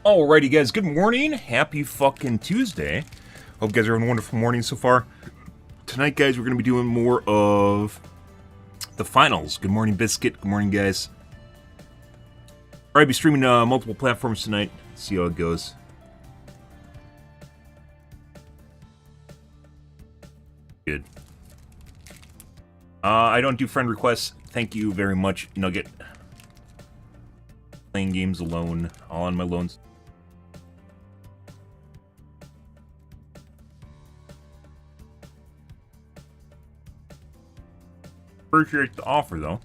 Alrighty guys, good morning, happy fucking Tuesday. Hope you guys are having a wonderful morning so far. Tonight guys, we're going to be doing more of the finals. Good morning Biscuit, good morning guys. Alright, I'll be streaming multiple platforms tonight, see how it goes. Good. I don't do friend requests, thank you very much, Nugget. Playing games alone, all on my loans. Appreciate the offer, though.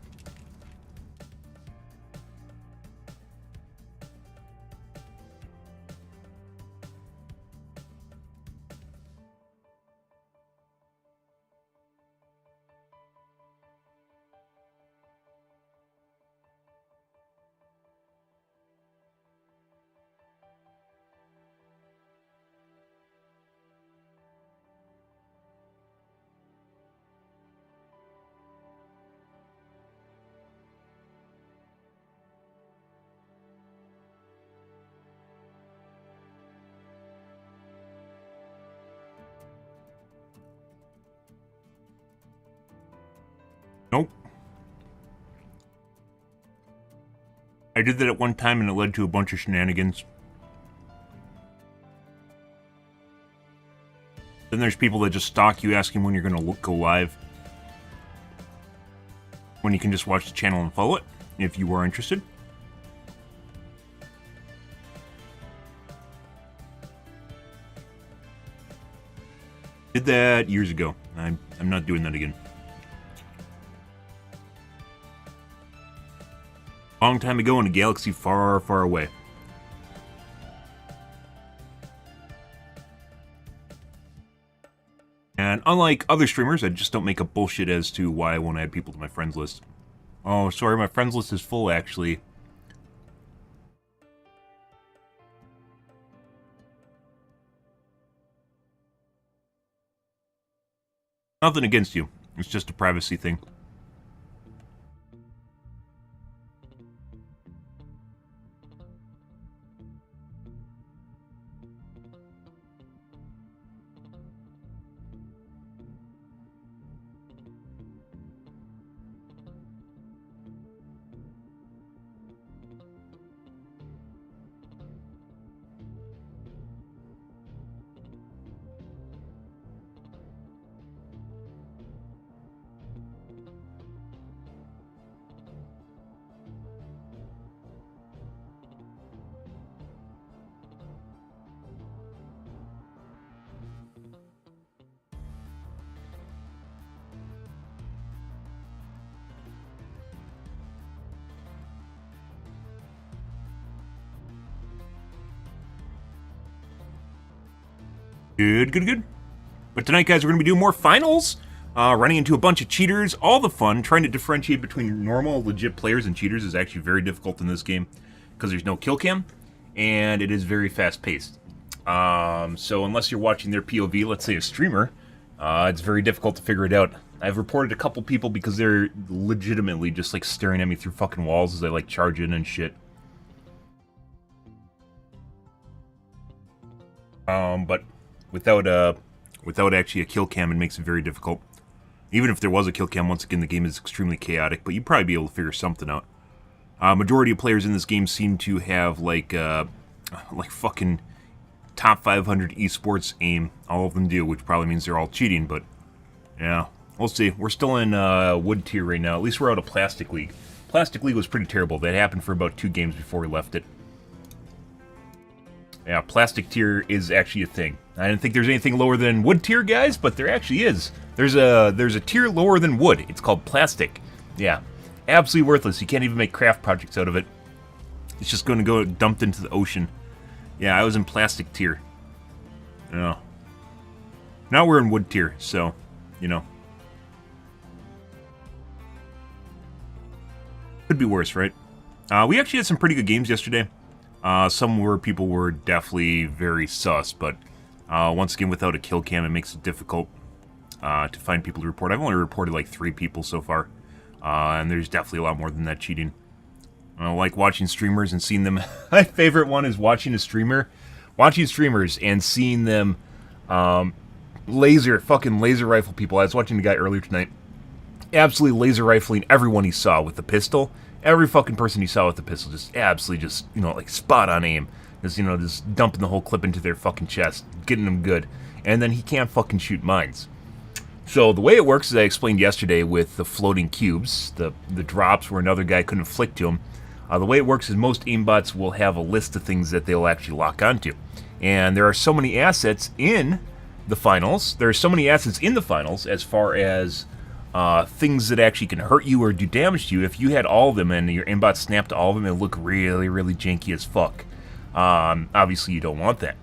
Nope. I did that at one time and it led to a bunch of shenanigans. Then there's people that just stalk you asking when you're going to go live. When you can just watch the channel and follow it, if you are interested. Did that years ago. I'm not doing that again. Long time ago in a galaxy far, far away. And unlike other streamers, I just don't make up bullshit as to why I won't add people to my friends list. Oh, sorry, my friends list is full, actually. Nothing against you. It's just a privacy thing. Good. But tonight, guys, we're going to be doing more finals. Running into a bunch of cheaters. All the fun. Trying to differentiate between normal, legit players and cheaters is actually very difficult in this game. Because there's no kill cam. And it is very fast-paced. So unless you're watching their POV, let's say a streamer, it's very difficult to figure it out. I've reported a couple people because they're legitimately just, like, staring at me through fucking walls as I, like, charge in and shit. But without actually a kill cam, it makes it very difficult. Even if there was a kill cam, once again, the game is extremely chaotic, but you'd probably be able to figure something out. Majority of players in this game seem to have, like fucking top 500 esports aim. All of them do, which probably means they're all cheating, but yeah, we'll see. We're still in wood tier right now. At least we're out of Plastic League. Plastic League was pretty terrible. That happened for about 2 games before we left it. Yeah, plastic tier is actually a thing. I didn't think there's anything lower than wood tier, guys, but there actually is. There's a tier lower than wood. It's called plastic. Yeah, absolutely worthless. You can't even make craft projects out of it. It's just going to go dumped into the ocean. Yeah, I was in plastic tier. Yeah. Now we're in wood tier, so, you know. Could be worse, right? We actually had some pretty good games yesterday. Some where people were definitely very sus, but once again, without a kill cam, it makes it difficult to find people to report. I've only reported like 3 people so far, and there's definitely a lot more than that cheating. I like watching streamers and seeing them. My favorite one is watching streamers and seeing them fucking laser rifle people. I was watching a guy earlier tonight, absolutely laser rifling everyone he saw with the pistol. Every fucking person he saw with the pistol, just absolutely, just, you know, like spot on aim. Just, you know, just dumping the whole clip into their fucking chest, getting them good. And then he can't fucking shoot mines. So the way it works, as I explained yesterday with the floating cubes, the drops where another guy couldn't flick to them, the way it works is most aimbots will have a list of things that they'll actually lock onto. And there are so many assets in the finals. There are so many assets in the finals as far as things that actually can hurt you or do damage to you. If you had all of them and your aimbot snapped all of them, it would look really, really janky as fuck. Obviously, you don't want that.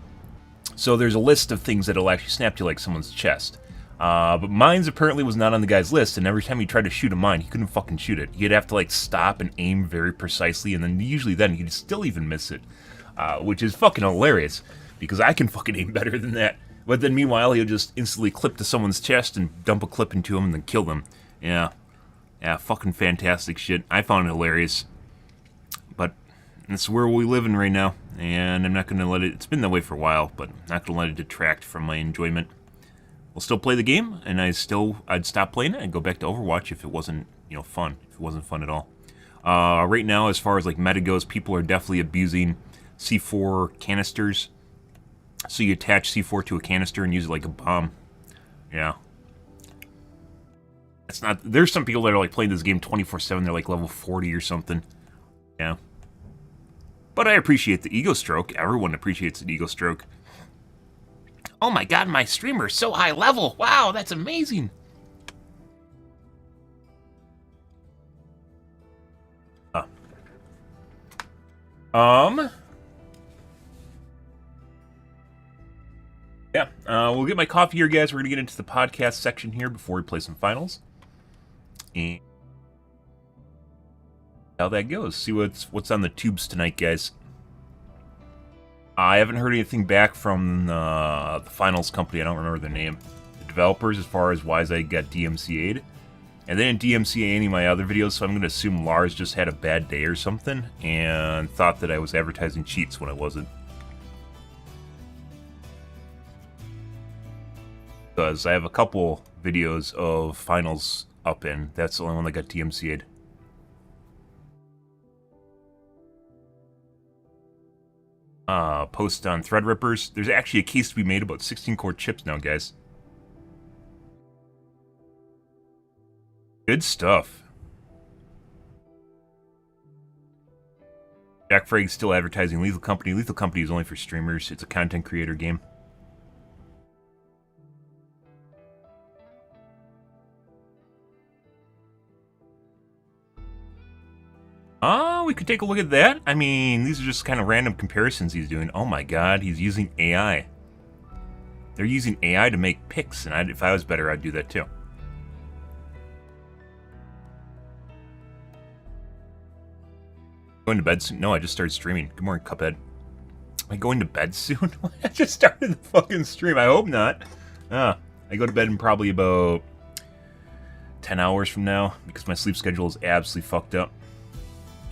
So there's a list of things that'll actually snap to like someone's chest. But mines apparently was not on the guy's list, and every time he tried to shoot a mine, he couldn't fucking shoot it. He'd have to like stop and aim very precisely, and then usually then he'd still even miss it, which is fucking hilarious because I can fucking aim better than that. But then meanwhile, he'll just instantly clip to someone's chest and dump a clip into him and then kill them. Yeah, fucking fantastic shit. I found it hilarious, but that's where we live in right now, and I'm not gonna let it. It's been that way for a while, but I'm not gonna let it detract from my enjoyment. We'll still play the game, and I'd stop playing it and go back to Overwatch if it wasn't, you know, fun. If it wasn't fun at all. Right now, as far as like meta goes, people are definitely abusing C4 canisters. So you attach C4 to a canister and use it like a bomb. Yeah. It's not. There's some people that are like playing this game 24/7. They're like level 40 or something. Yeah. But I appreciate the ego stroke. Everyone appreciates an ego stroke. Oh my god, my streamer's so high level. Wow, that's amazing. Yeah, we'll get my coffee here, guys. We're going to get into the podcast section here before we play some finals. And how that goes. See what's on the tubes tonight, guys. I haven't heard anything back from the finals company. I don't remember their name. The developers, as far as why I got DMCA'd. And they didn't DMCA any of my other videos, so I'm going to assume Lars just had a bad day or something and thought that I was advertising cheats when I wasn't. Because I have a couple videos of finals up in. That's the only one that got DMCA'd. Post on Threadrippers. There's actually a case to be made about 16-core chips now, guys. Good stuff. Jack Fragg's still advertising Lethal Company. Lethal Company is only for streamers. It's a content creator game. We could take a look at that. I mean, these are just kind of random comparisons he's doing. Oh my god, he's using AI. They're using AI to make picks, and if I was better, I'd do that too. Going to bed soon? No, I just started streaming. Good morning, Cuphead. Am I going to bed soon? I just started the fucking stream. I hope not. I go to bed in probably about 10 hours from now because my sleep schedule is absolutely fucked up.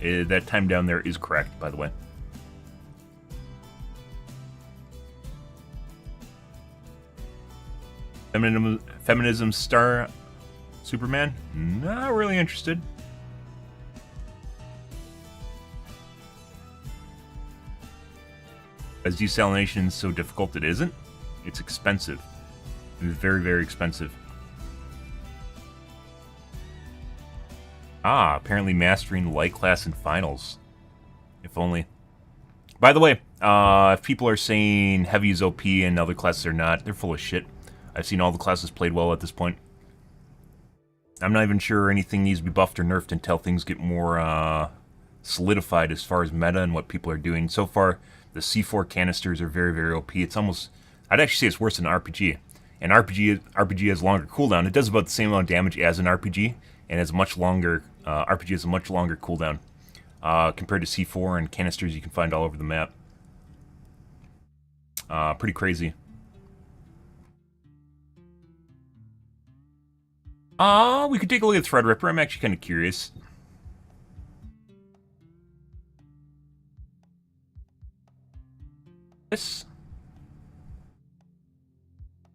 That time down there is correct, by the way. Feminism star Superman? Not really interested. As desalination is so difficult, it isn't. It's expensive. It is very, very expensive. Apparently mastering light class in finals. If only. By the way, if people are saying heavy is OP and other classes are not, they're full of shit. I've seen all the classes played well at this point. I'm not even sure anything needs to be buffed or nerfed until things get more solidified as far as meta and what people are doing. So far, the C4 canisters are very, very OP. It's almost, I'd actually say it's worse than an RPG. And RPG has longer cooldown. It does about the same amount of damage as an RPG, and has much longer. RPG has a much longer cooldown compared to C4 and canisters you can find all over the map. Pretty crazy. We could take a look at Threadripper. I'm actually kind of curious. This.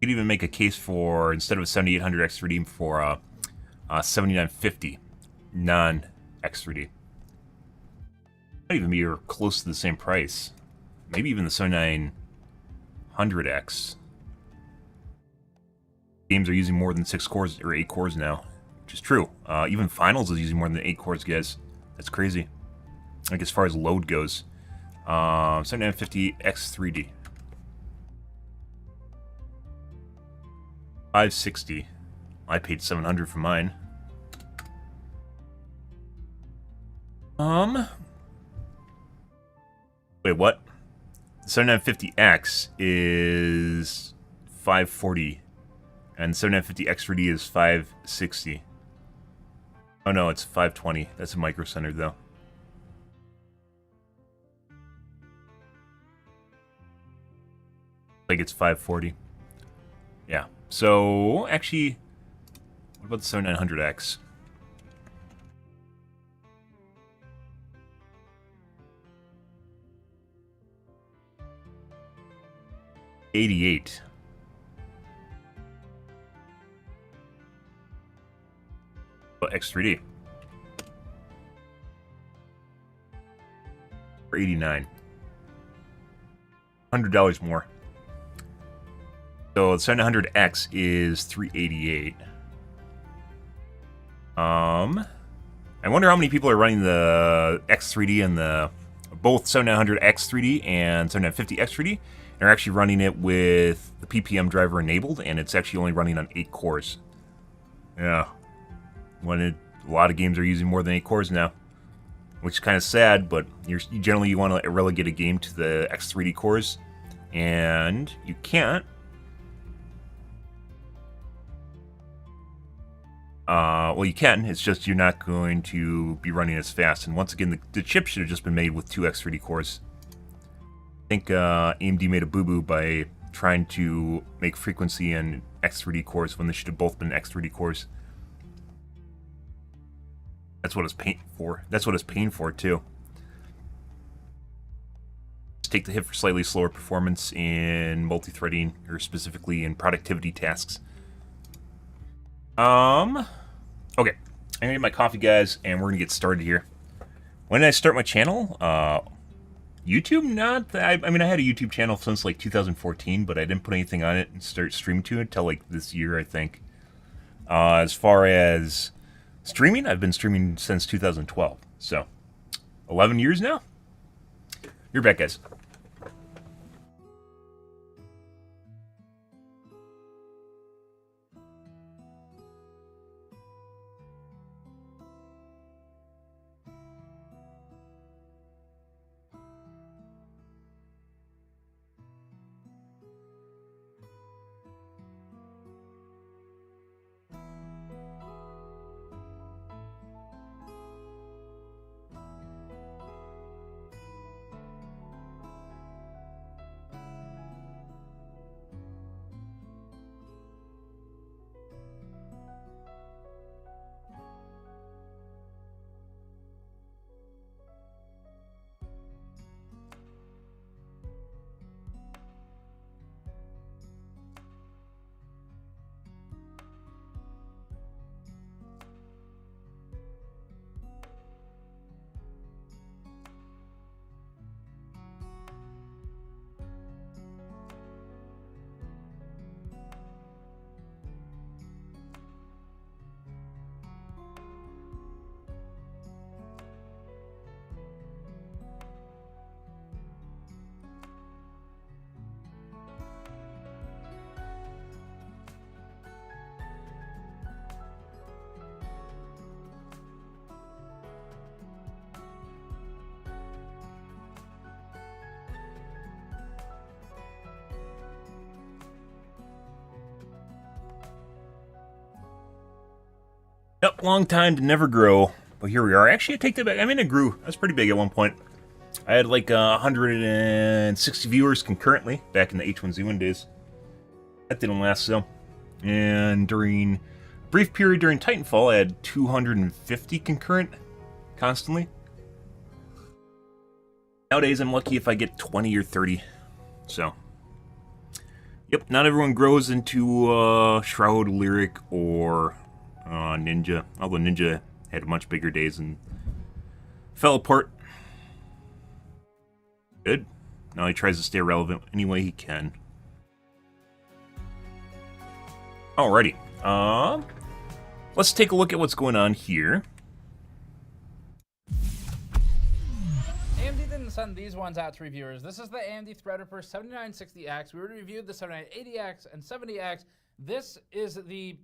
You could even make a case for, instead of 7800 X3D, for 7950 non-X3D. Might even be close to the same price. Maybe even the 7900X. Games are using more than 6 cores or 8 cores now, which is true. Even Finals is using more than 8 cores, guys. That's crazy. Like as far as load goes. 7950 X3D. 560. I paid 700 for mine. Wait, what? The 7950X is 540. And 7950 X3D is 560. Oh no, it's 520. That's a Micro Center though. Like it's 540. Yeah. So actually, what about the 7900X? $88. Well, X3D. For $89. $100 more. So the 700X is $388. I wonder how many people are running the X3D and the both 7900X 3D and 7950X 3D, and are actually running it with the PPM driver enabled, and it's actually only running on 8 cores. Yeah, a lot of games are using more than 8 cores now, which is kind of sad. But you generally want to relegate a game to the X3D cores, and you can't. Well, you can. It's just you're not going to be running as fast. And once again, the chip should have just been made with 2 X3D cores. I think AMD made a boo-boo by trying to make frequency and X3D cores when they should have both been X3D cores. That's what it's paying for. That's what it's paying for, too. Just take the hit for slightly slower performance in multi-threading, or specifically in productivity tasks. Okay, I'm gonna get my coffee, guys, and we're gonna get started here. When did I start my channel? YouTube? Not that, I mean, I had a YouTube channel since like 2014, but I didn't put anything on it and start streaming to it until like this year, I think. As far as streaming, I've been streaming since 2012, so 11 years now. You're back, guys. Yep, long time to never grow, but here we are. Actually, I take that back. I mean, it grew. I was pretty big at one point. I had like 160 viewers concurrently back in the H1Z1 days. That didn't last, though. And during a brief period during Titanfall, I had 250 concurrent constantly. Nowadays, I'm lucky if I get 20 or 30. So, yep, not everyone grows into Shroud, Lyric, or Ninja. Although Ninja had much bigger days and fell apart. Good. Now he tries to stay relevant any way he can. Alrighty. Let's take a look at what's going on here. AMD didn't send these ones out to reviewers. This is the AMD Threadripper 7960X. We already reviewed the 7980X and 70X. This is the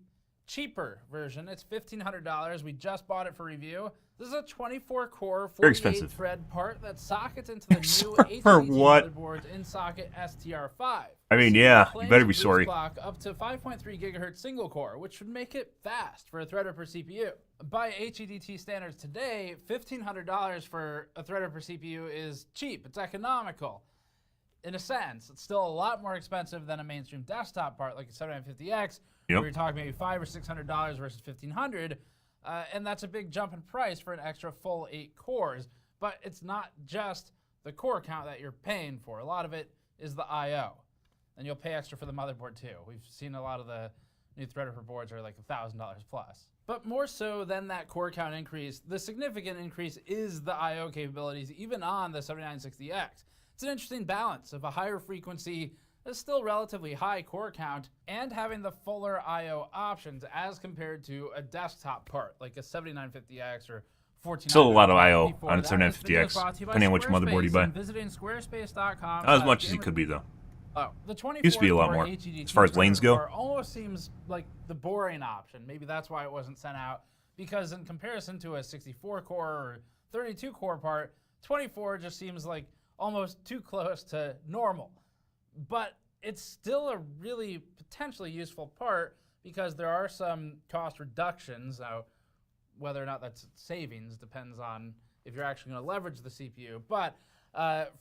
cheaper version. It's $1,500. We just bought it for review. This is a 24-core, 48-thread part that sockets into the new HDD motherboard's in-socket STR5. I mean, yeah, you better be sorry. Clock up to 5.3 gigahertz single core, which should make it fast for a Threadripper CPU. By HEDT standards today, $1,500 for a Threadripper CPU is cheap. It's economical. In a sense, it's still a lot more expensive than a mainstream desktop part like a 7950X, where you're talking maybe $500 or $600 versus $1,500, and that's a big jump in price for an extra full 8 cores. But it's not just the core count that you're paying for. A lot of it is the I/O, and you'll pay extra for the motherboard too. We've seen a lot of the new Threadripper boards are like $1,000 plus. But more so than that core count increase, the significant increase is the I/O capabilities, even on the 7960X. It's an interesting balance of a higher frequency, a still relatively high core count, and having the fuller I/O options as compared to a desktop part like a 7950X or 14. Still a lot of I/O on a 7950X, depending on which motherboard you buy. Visiting squarespace.com. Not as much as it could be, though. Oh, the 24 used to be a lot more, as far as lanes go. Almost seems like the boring option. Maybe that's why it wasn't sent out, because in comparison to a 64-core or 32-core part, 24 just seems like almost too close to normal. But it's still a really potentially useful part because there are some cost reductions. Now, whether or not that's savings depends on if you're actually going to leverage the CPU. But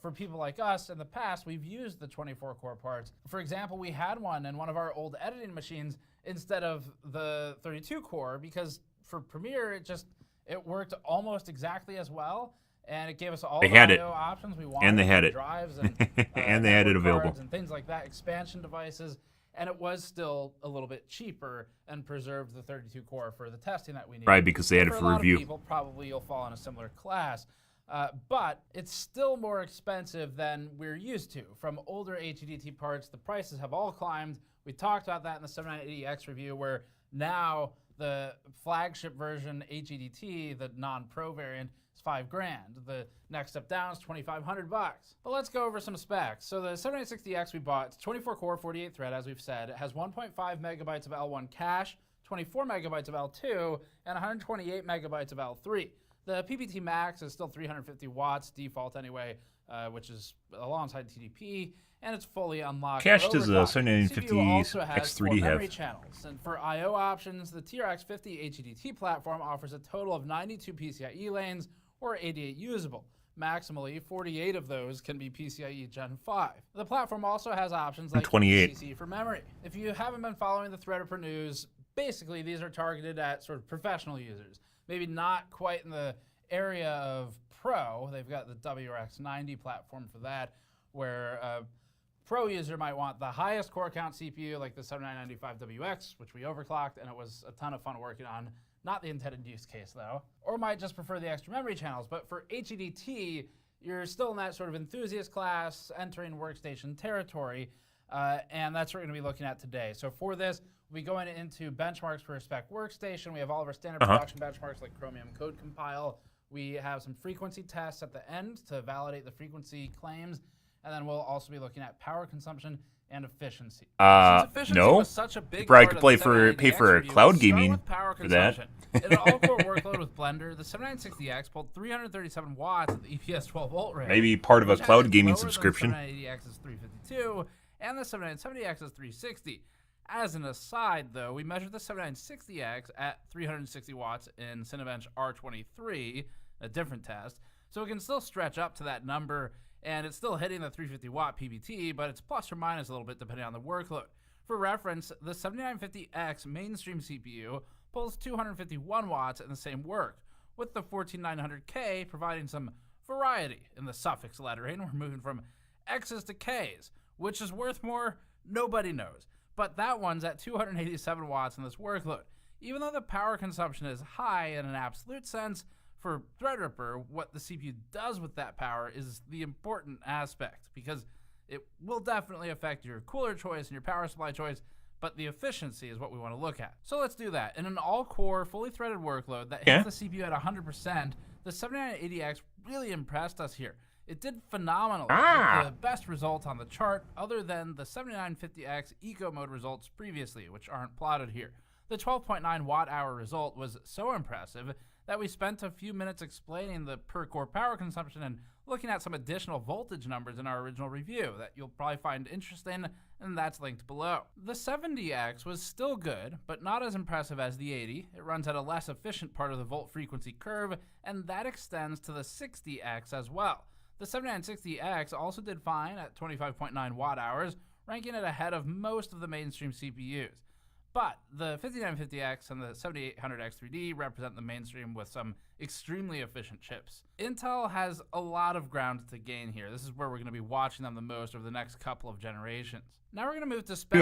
for people like us, in the past, we've used the 24-core parts. For example, we had one in one of our old editing machines instead of the 32-core because for Premiere, it worked almost exactly as well. And it gave us all the I/O options we wanted. And they had it. Drives and, and they had it available. And things like that, expansion devices. And it was still a little bit cheaper and preserved the 32-core for the testing that we needed. Right, because they had it for review. A lot of people, probably you'll fall in a similar class. But it's still more expensive than we're used to. From older HEDT parts, the prices have all climbed. We talked about that in the 7980X review, where now the flagship version HEDT, the non-pro variant, is $5,000. The next step down is $2,500. But let's go over some specs. So the 7960X we bought, it's 24-core, 48-thread, as we've said. It has 1.5 megabytes of L1 cache, 24 megabytes of L2, and 128 megabytes of L3. The PPT max is still 350 watts, default anyway, which is alongside TDP, and it's fully unlocked. Cache does a 7950 X3D memory channels. And for I/O options, the TRX50 HEDT platform offers a total of 92 PCIe lanes, or 88 usable. Maximally, 48 of those can be PCIe Gen 5. The platform also has options like 28 ECC for memory. If you haven't been following the Threadripper news, basically these are targeted at sort of professional users. Maybe not quite in the area of Pro. They've got the WRX90 platform for that, where a Pro user might want the highest core count CPU, like the 7995WX, which we overclocked, and it was a ton of fun working on. Not the intended use case, though. Or might just prefer the extra memory channels. But for HEDT, you're still in that sort of enthusiast class, entering workstation territory, and that's what we're going to be looking at today. So for this, we'll be going into benchmarks for a spec workstation. We have all of our standard production benchmarks like Chromium Code Compile. We have some frequency tests at the end to validate the frequency claims. And then we'll also be looking at power consumption and efficiency. No. Was such a big you probably could pay for cloud gaming for that. In an all-core workload with Blender, the 7960X pulled 337 watts at the EPS 12-volt range. Maybe part of a cloud gaming subscription. The 7980X is 352, and the 7970X is 360. As an aside, though, we measured the 7960X at 360 watts in Cinebench R23, a different test, so it can still stretch up to that number, and it's still hitting the 350 watt PBT, but it's plus or minus a little bit depending on the workload. For reference, the 7950X mainstream CPU pulls 251 watts in the same work, with the 14900K providing some variety in the suffix lettering. We're moving from X's to K's, Which is worth more? Nobody knows. But that one's at 287 watts in this workload. Even though the power consumption is high in an absolute sense, for Threadripper, what the CPU does with that power is the important aspect, because it will definitely affect your cooler choice and your power supply choice, but the efficiency is what we want to look at. So let's do that. In an all-core, fully threaded workload that hits the CPU at 100%, the 7980X really impressed us here. It did phenomenally, with the best result on the chart, other than the 7950X Eco Mode results previously, which aren't plotted here. The 12.9 watt-hour result was so impressive that we spent a few minutes explaining the per-core power consumption and looking at some additional voltage numbers in our original review that you'll probably find interesting, and that's linked below. The 70X was still good, but not as impressive as the 80. It runs at a less efficient part of the volt frequency curve, and that extends to the 60X as well. The 7960X also did fine at 25.9 watt-hours, ranking it ahead of most of the mainstream CPUs. But the 5950X and the 7800X3D represent the mainstream with some extremely efficient chips. Intel has a lot of ground to gain here. This is where we're going to be watching them the most over the next couple of generations. Now we're going to move to spec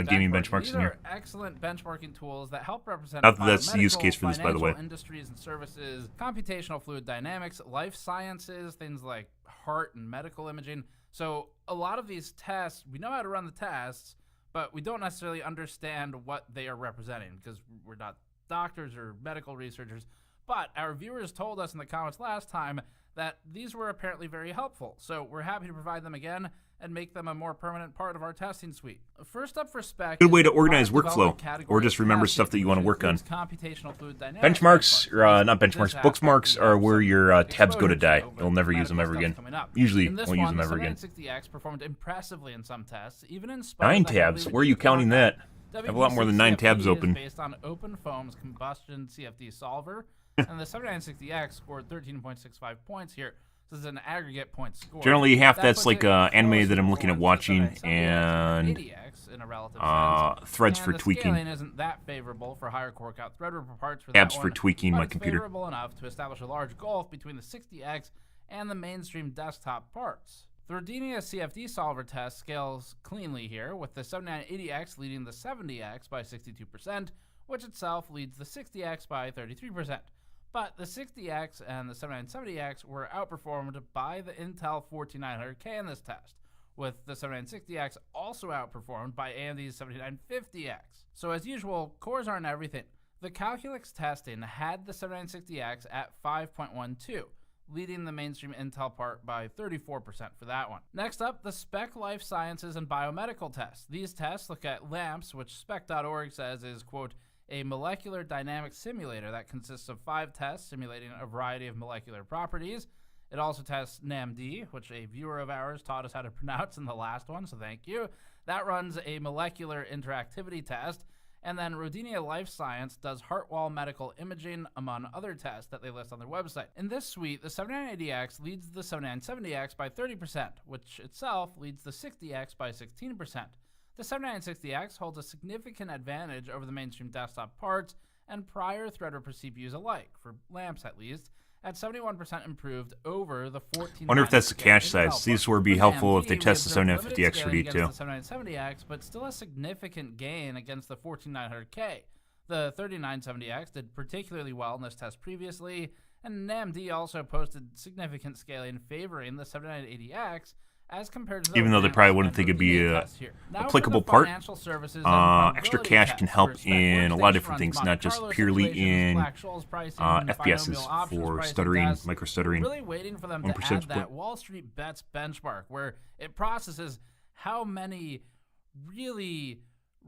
gaming benchmarks These in are here. Excellent benchmarking tools that help represent Not that that's the use case for this, by the way. Industries and services, computational fluid dynamics, life sciences, things like heart and medical imaging. So a lot of these tests, we know how to run the tests, but we don't necessarily understand what they are representing because we're not doctors or medical researchers. But our viewers told us in the comments last time that these were apparently very helpful. So we're happy to provide them again and make them a more permanent part of our testing suite. First up for spec, good way to organize workflow, or just remember stuff that you want to work on. Computational fluid dynamics Benchmarks, or not benchmarks, bookmarks are where your tabs go to die. You'll never use them ever again. Usually won't use them ever again. 760X performed impressively in some tests, even in spite 9 of the tabs, heavily where are you counting that? I WPC have a lot more than 9 tabs CFD open. is based on OpenFOAM's combustion CFD solver, and the 7960X scored 13.65 points here. This is an aggregate point score. Generally, half That that's puts like it anime that I'm looking at close to watching, 7960X and 80X in a relative sense. threads And for the tweaking. scaling isn't that favorable for higher core count Threadripper parts for Tabs that for one, tweaking but my it's computer. favorable enough to establish a large gulf between the 60X and the mainstream desktop parts. The Rodinia CFD solver test scales cleanly here, with the 7980X leading the 70X by 62%, which itself leads the 60X by 33%. But the 60X and the 7970X were outperformed by the Intel 14900K in this test, with the 7960X also outperformed by AMD's 7950X. So as usual, cores aren't everything. The Calculix testing had the 7960X at 5.12, leading the mainstream Intel part by 34% for that one. Next up, the Spec Life Sciences and Biomedical tests. These tests look at LAMPS, which spec.org says is, quote, a molecular dynamics simulator that consists of 5 tests simulating a variety of molecular properties. It also tests NAMD, which a viewer of ours taught us how to pronounce in the last one, so thank you. That runs a molecular interactivity test. And then Rodinia Life Science does heart wall medical imaging, among other tests that they list on their website. In this suite, the 7980X leads the 7970X by 30%, which itself leads the 60X by 16%. The 7960X holds a significant advantage over the mainstream desktop parts and prior Threadripper CPUs alike, for LAMPS at least, at 71% improved over the 14. Wonder if that's the cache size. These would be helpful if they test the 7950X for D too. The 7970X, but still a significant gain against the 14900K. The 3970X did particularly well in this test previously, and NAMD also posted significant scaling favoring the 7980X as compared to the even though they probably wouldn't think it'd be a applicable part. Extra cache can help in a lot of different things, not just purely in FPSs for stuttering, micro stuttering. Really waiting for them to add that Wall Street Bets benchmark where it processes how many really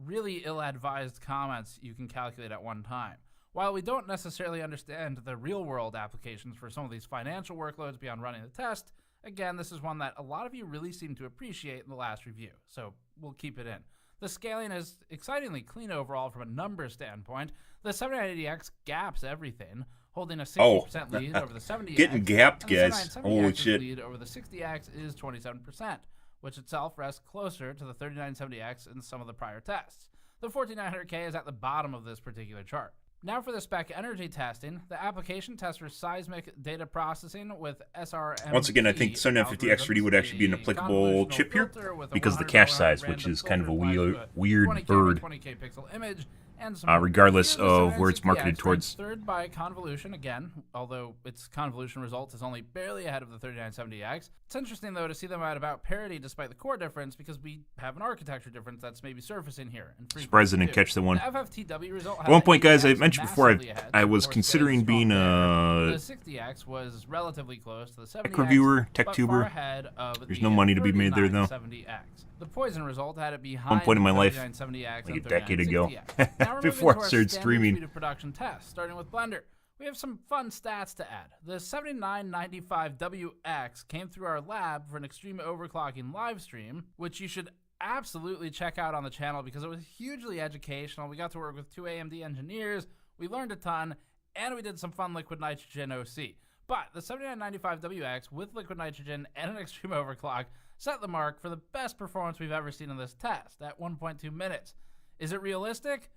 ill-advised comments you can calculate at one time. While we don't necessarily understand the real-world applications for some of these financial workloads beyond running the test, again, this is one that a lot of you really seem to appreciate in the last review, so we'll keep it in. The scaling is excitingly clean overall from a numbers standpoint. The 7980X gaps everything, holding a 60% lead over the 70X. Getting gapped, and guys. The Holy shit. lead over the 60X is 27%, which itself rests closer to the 3970X in some of the prior tests. The 14900K is at the bottom of this particular chart. Now for the spec energy testing, the application tests for seismic data processing with SRM. Once again, I think the 7950X3D would actually be an applicable chip here because of the cache size, which is kind of a weird bird, 20K pixel image. regardless of where it's marketed towards. Third by convolution again, although its convolution result is only barely ahead of the 3970X. It's interesting though to see them at about parity despite the core difference, because we have an architecture difference that's maybe surfacing here. Surprised I didn't catch the one. The FFTW result at one point, guys, I mentioned before I was considering being the a 60X was relatively close to the 70X, tech reviewer, tech but tuber. far ahead of There's the no money to be made there though. 3970X. The Poison result had it behind One point in my life, 3970X like and a decade ago, 3960X. Now we're before moving to I our started standard streaming. suite of production tests, starting with Blender. We have some fun stats to add. The 7995WX came through our lab for an extreme overclocking live stream, which you should absolutely check out on the channel because it was hugely educational. We got to work with 2 AMD engineers, we learned a ton, and we did some fun liquid nitrogen OC. But the 7995WX with liquid nitrogen and an extreme overclock set the mark for the best performance we've ever seen in this test at 1.2 minutes. Is it realistic?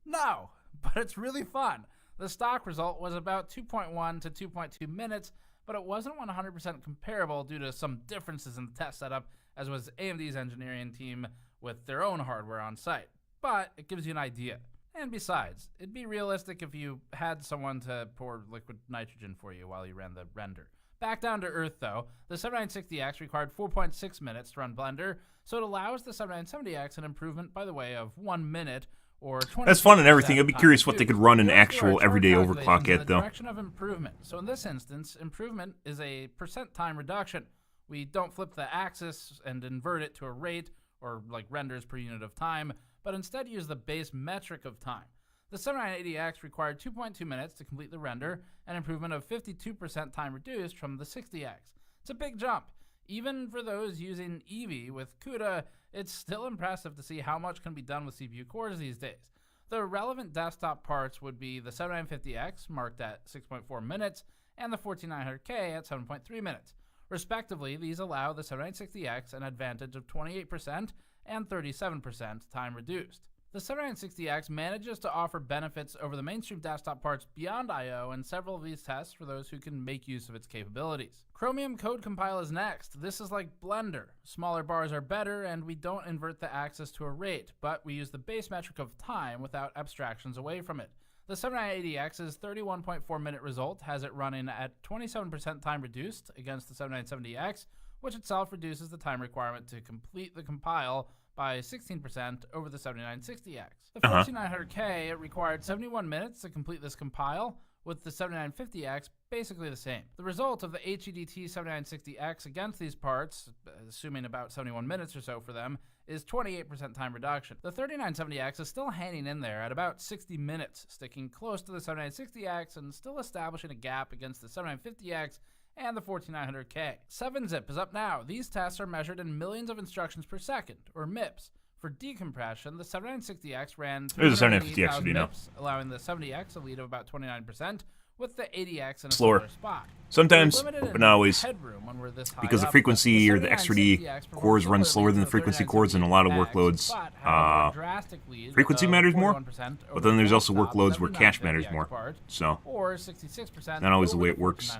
No, but it's really fun. The stock result was about 2.1 to 2.2 minutes, but it wasn't 100% comparable due to some differences in the test setup, as was AMD's engineering team with their own hardware on site. But it gives you an idea. And besides, it'd be realistic if you had someone to pour liquid nitrogen for you while you ran the render. Back down to earth though, the 7960X required 4.6 minutes to run Blender, so it allows the 7970X an improvement by the way of 1 minute or 20%. That's fun and everything. I'd be curious what they could run an actual everyday overclock at though. Direction of improvement. So in this instance, improvement is a percent time reduction. We don't flip the axis and invert it to a rate or like renders per unit of time, but instead use the base metric of time. The 7980X required 2.2 minutes to complete the render, an improvement of 52% time reduced from the 60X. It's a big jump. Even for those using Eevee with CUDA, it's still impressive to see how much can be done with CPU cores these days. The relevant desktop parts would be the 7950X, marked at 6.4 minutes, and the 14900K at 7.3 minutes. Respectively, these allow the 7960X an advantage of 28% and 37% time reduced. The 7960X manages to offer benefits over the mainstream desktop parts beyond I/O in several of these tests for those who can make use of its capabilities. Chromium Code Compile is next. This is like Blender. Smaller bars are better, and we don't invert the axis to a rate, but we use the base metric of time without abstractions away from it. The 7980X's 31.4 minute result has it running at 27% time reduced against the 7970X, which itself reduces the time requirement to complete the compile by 16% over the 7960X. The 14900K, it required 71 minutes to complete this compile, with the 7950X basically the same. The result of the HEDT 7960X against these parts, assuming about 71 minutes or so for them, is 28% time reduction. The 3970X is still hanging in there at about 60 minutes, sticking close to the 7960X and still establishing a gap against the 7950X and the 14900K. 7-zip is up now. These tests are measured in millions of instructions per second, or MIPS. For decompression, the 7960X ran 380,000 MIPS, allowing the 70X a lead of about 29%, with the 80X in a slower spot. Sometimes, but not always, because the frequency or the X3D cores run slower than the frequency cores in a lot of workloads. Frequency matters more, but then there's also workloads where cache matters more. So, not always the way it works.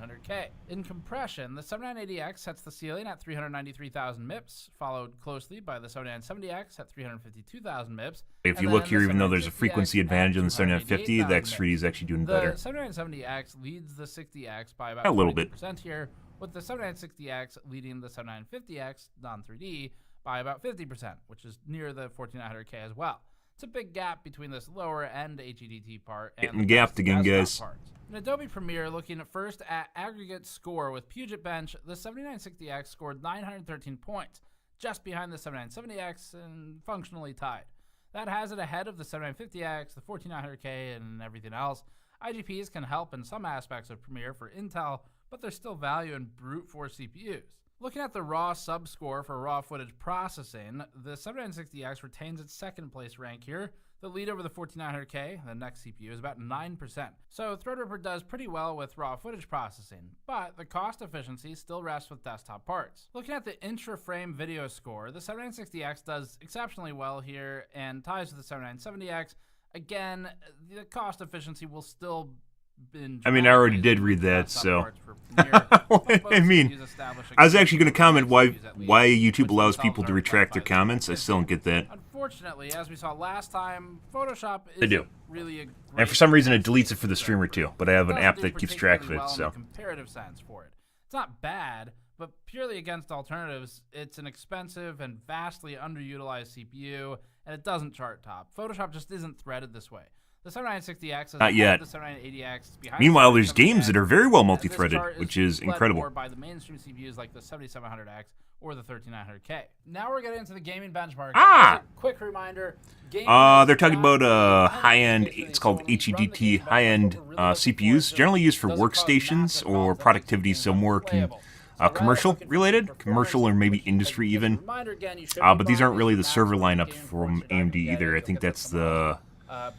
In compression, the 7980X sets the ceiling at 393,000 MIPS, followed closely by the 7970X at 352,000 MIPS. If you look here, even though there's a frequency advantage on the 7950, the X3D is actually doing better. The 7970X leads the 60X by about a little bit here, with the 7960X leading the 7950X non-3D by about 50%, which is near the 14900K as well. It's a big gap between this lower end HEDT part and getting gapped again, guys. In Adobe Premiere, looking first at aggregate score with Puget Bench, the 7960X scored 913 points, just behind the 7970X and functionally tied. That has it ahead of the 7950X, the 14900K, and everything else. IGPs can help in some aspects of Premiere for Intel, but there's still value in brute force CPUs. Looking at the raw subscore for raw footage processing, the 7960X retains its second place rank here. The lead over the 14900K, the next CPU, is about 9%. So Threadripper does pretty well with raw footage processing, but the cost efficiency still rests with desktop parts. Looking at the intra-frame video score, the 7960X does exceptionally well here and ties with the 7970X, Again, the cost efficiency will still be. I mean, I already did read that, so. I mean, I was actually going to comment why YouTube allows people to retract their comments. I still don't get that. Unfortunately, as we saw last time, Photoshop They do. Really a And for some reason, it deletes it for the streamer too. But I have an app that keeps track of it, so. Comparative sense for it. It's not bad, but purely against alternatives, it's an expensive and vastly underutilized CPU, and it doesn't chart top. Photoshop just isn't threaded this way. The 7960X is not yet. The 7980X. Meanwhile, there's games that are very well multi-threaded, which is incredible. More by the mainstream CPUs like the 7700X or the 13900K. Now we're getting into the gaming benchmark. Quick reminder. They're talking about high-end. It's called HEDT high-end CPUs, generally used for workstations or productivity, so more commercial related, commercial or maybe industry even. But these aren't really the server lineup from AMD either. I think that's the.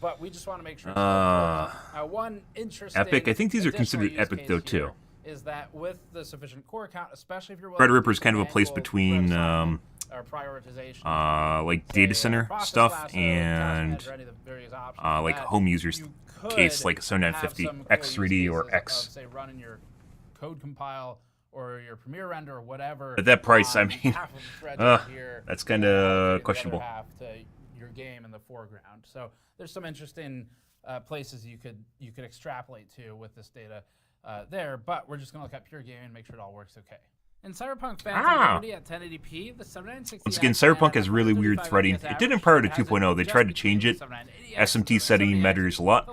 But we just want to make sure. One interesting Epic. I think these are considered Epic though too. Is that with the sufficient core count, especially if you're Threadripper is kind of a place between like data center stuff and like home users case, like a 7950 X3D or X. Say running your code compile or your Premiere render or whatever. At that price, I mean, that's kind of questionable. Your game in the foreground. So there's some interesting places you could extrapolate to with this data there, but we're just going to look at pure gaming and make sure it all works okay. In Cyberpunk Phantom Liberty at 1080p, the 7960. Once again, Cyberpunk has really weird threading. It didn't prior to 2.0. They tried to change it. SMT setting matters a lot,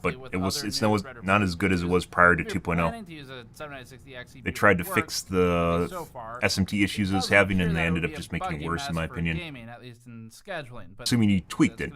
but it's not as good as it was prior to 2.0. They tried to fix the SMT issues it was having, and they ended up just making it worse, in my opinion. Assuming you tweaked it.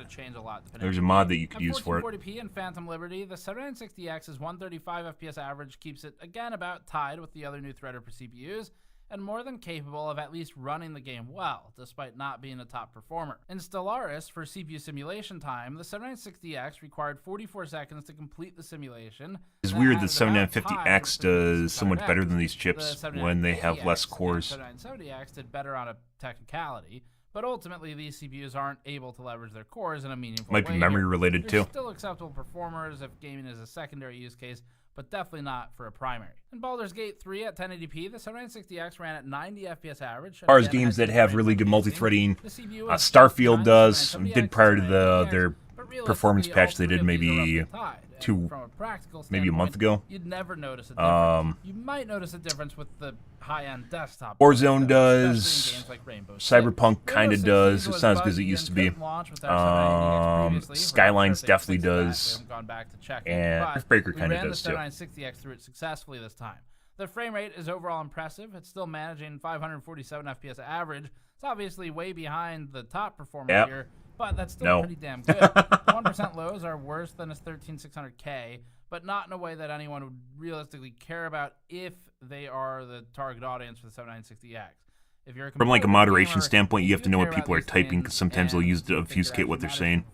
There's a mod that you could use for it. 1440p in Phantom Liberty, the 7960X's 135 FPS average keeps it again about tied with the other new Threadripper CPUs, and more than capable of at least running the game well, despite not being a top performer. In Stellaris, for CPU simulation time, the 7960X required 44 seconds to complete the simulation. It's weird that 7950X does so much better than these chips when they have less cores. The 7970X did better on a technicality, but ultimately these CPUs aren't able to leverage their cores in a meaningful way. Might be memory related too. Still acceptable performers if gaming is a secondary use case, but definitely not for a primary. In Baldur's Gate 3 at 1080p, the 7960X ran at 90 FPS average. As far as games that have really good multi-threading, Starfield did prior to their performance patch they did maybe a month ago. You'd never notice a difference. You might notice a difference with the high-end desktop. Warzone does. Cyberpunk kind of does. It's not as good as it used to be. Skylines definitely does. And Earthbreaker kind of does too. The 7960X through it successfully this time. The frame rate is overall impressive. It's still managing 547 FPS average. It's obviously way behind the top performer here, but that's still pretty damn good. 1% lows are worse than a 13600K, but not in a way that anyone would realistically care about if they are the target audience for the 7960X. If you're from like a moderation standpoint, you have to know what people are typing, because sometimes they'll use it to obfuscate what they're saying.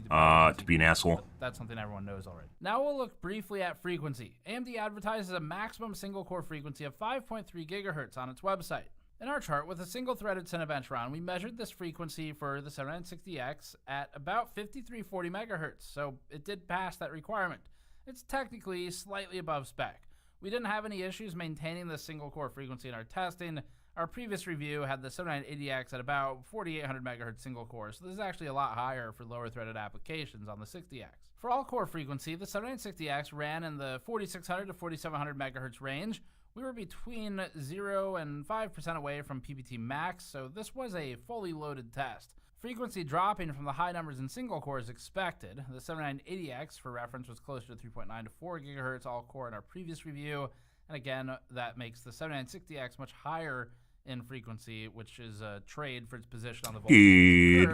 To be an asshole. That's something everyone knows already. Now we'll look briefly at frequency. AMD advertises a maximum single-core frequency of 5.3 gigahertz on its website. In our chart, with a single-threaded Cinebench run, we measured this frequency for the 7960X at about 5340 megahertz, so it did pass that requirement. It's technically slightly above spec. We didn't have any issues maintaining this single-core frequency in our testing. Our previous review had the 7980X at about 4800 megahertz single core, so this is actually a lot higher for lower threaded applications on the 60X. For all core frequency, the 7960X ran in the 4600 to 4700 megahertz range. We were between 0 and 5% away from PPT max, so this was a fully loaded test. Frequency dropping from the high numbers in single core is expected. The 7980X, for reference, was closer to 3.9 to 4 gigahertz all core in our previous review, and again, that makes the 7960X much higher in frequency, which is a trade for its position on the voltage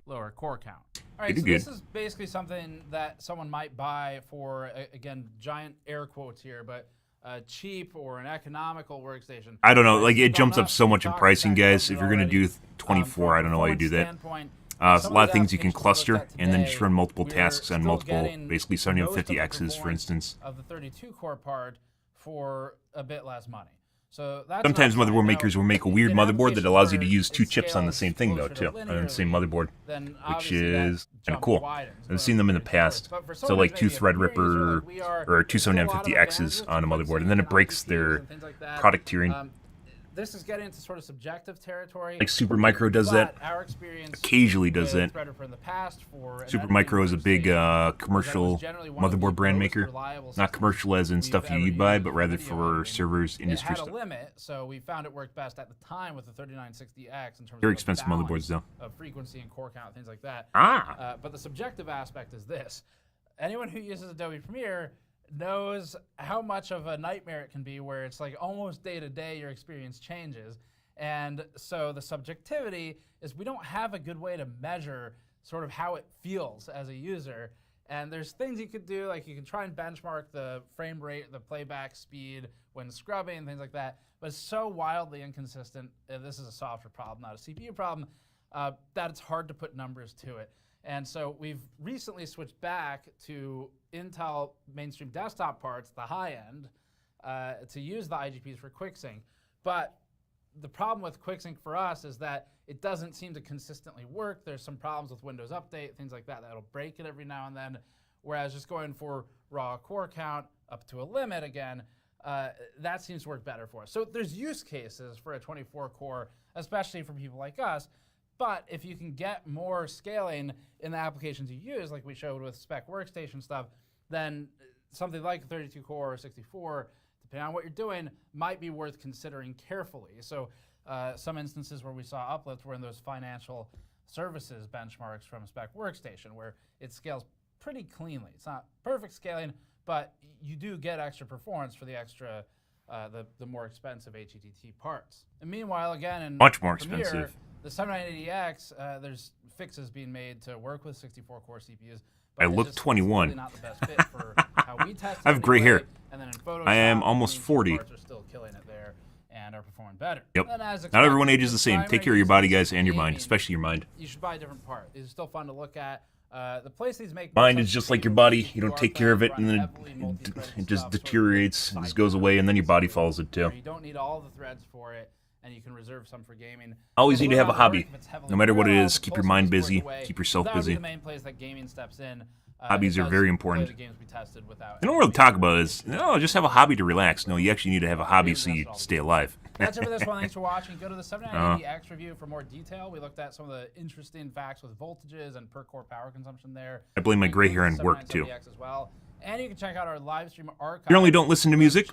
lower core count. All right, so this is basically something that someone might buy for, again, giant air quotes here, but cheap or an economical workstation. I don't know, like it jumps up so much in pricing, guys. If you're going to do 24, I don't know why you do that. A lot of things you can cluster and then just run multiple tasks on multiple, basically 7950Xs, for instance. Of the 32 core part for a bit less money. So that's Sometimes motherboard makers will make a weird motherboard that allows you to use 2 chips on the same thing, though, too, on the same motherboard, which is kind of cool. I've seen them in the past. So, like 2 Threadripper or 2 7950Xs on a motherboard, and then it breaks their product tiering. This is getting into sort of subjective territory. Like Supermicro does that. Occasionally does that. Supermicro is a big commercial motherboard brand maker. Not commercial as in stuff you buy, but rather for servers, industry stuff. It had a limit, so we found it worked best at the time with the 3960X in terms very of expensive motherboards, though. Of frequency and core count, things like that. Ah. But the subjective aspect is this: anyone who uses Adobe Premiere knows how much of a nightmare it can be, where it's like almost day to day your experience changes. And so the subjectivity is we don't have a good way to measure sort of how it feels as a user. And there's things you could do, like you can try and benchmark the frame rate, the playback speed when scrubbing and things like that, but it's so wildly inconsistent, this is a software problem, not a CPU problem, that it's hard to put numbers to it. And so we've recently switched back to Intel mainstream desktop parts, the high end, to use the IGPs for QuickSync. But the problem with QuickSync for us is that it doesn't seem to consistently work. There's some problems with Windows Update, things like that, that'll break it every now and then. Whereas just going for raw core count up to a limit again, that seems to work better for us. So there's use cases for a 24 core, especially for people like us. But if you can get more scaling in the applications you use, like we showed with spec workstation stuff, then something like 32 core or 64, depending on what you're doing, might be worth considering carefully. So some instances where we saw uplifts were in those financial services benchmarks from spec workstation, where it scales pretty cleanly. It's not perfect scaling, but you do get extra performance for the extra, the more expensive HETT parts. And meanwhile, again, in much more Premiere, expensive. The 7980X, there's fixes being made to work with 64-core CPUs. I look 21. Really not the best fit for how we tested I have gray hair. And then in Photoshop, I am almost 40. Parts are still killing it there and are performing better. Yep. Not everyone ages the same. Take care of your body, guys, and your mind, especially your mind. You should buy a different part. It's still fun to look at. The place these make mind is just like your body. You don't take care of it, and then it just deteriorates, it just goes away, and then your body follows it too. You don't need all the threads for it, and you can reserve some for gaming. Always need to have a hobby, no matter what it is. Keep your mind busy, keep yourself busy. The main place that gaming steps in. Hobbies are very important. The games we tested without They don't really talk about it. No, just have a hobby to relax. No, you actually need to have a hobby so you stay alive. That's it for this one. Thanks for watching. Go to the 7980X review for more detail. We looked at some of the interesting facts with voltages and per core power consumption there. I blame my gray hair on work too. As well. And you can check out our live stream archive. Generally don't listen to music.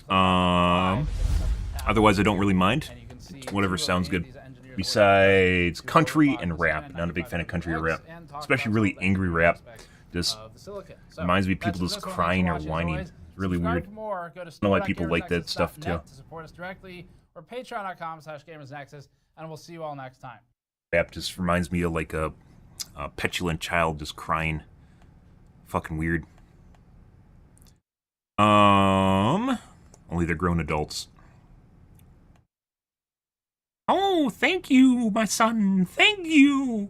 Otherwise I don't really mind. Whatever sounds good. Besides country and rap. Not a big fan of country or rap. Especially really angry rap. Just reminds me of people just crying or whining. It's really weird. I don't know why people like that stuff too. To support us directly, or patreon.com/gamersnexus, and we'll see you all next time. Rap just reminds me of like a petulant child just crying. Fucking weird. Only they're grown adults. Oh, thank you, my son. Thank you.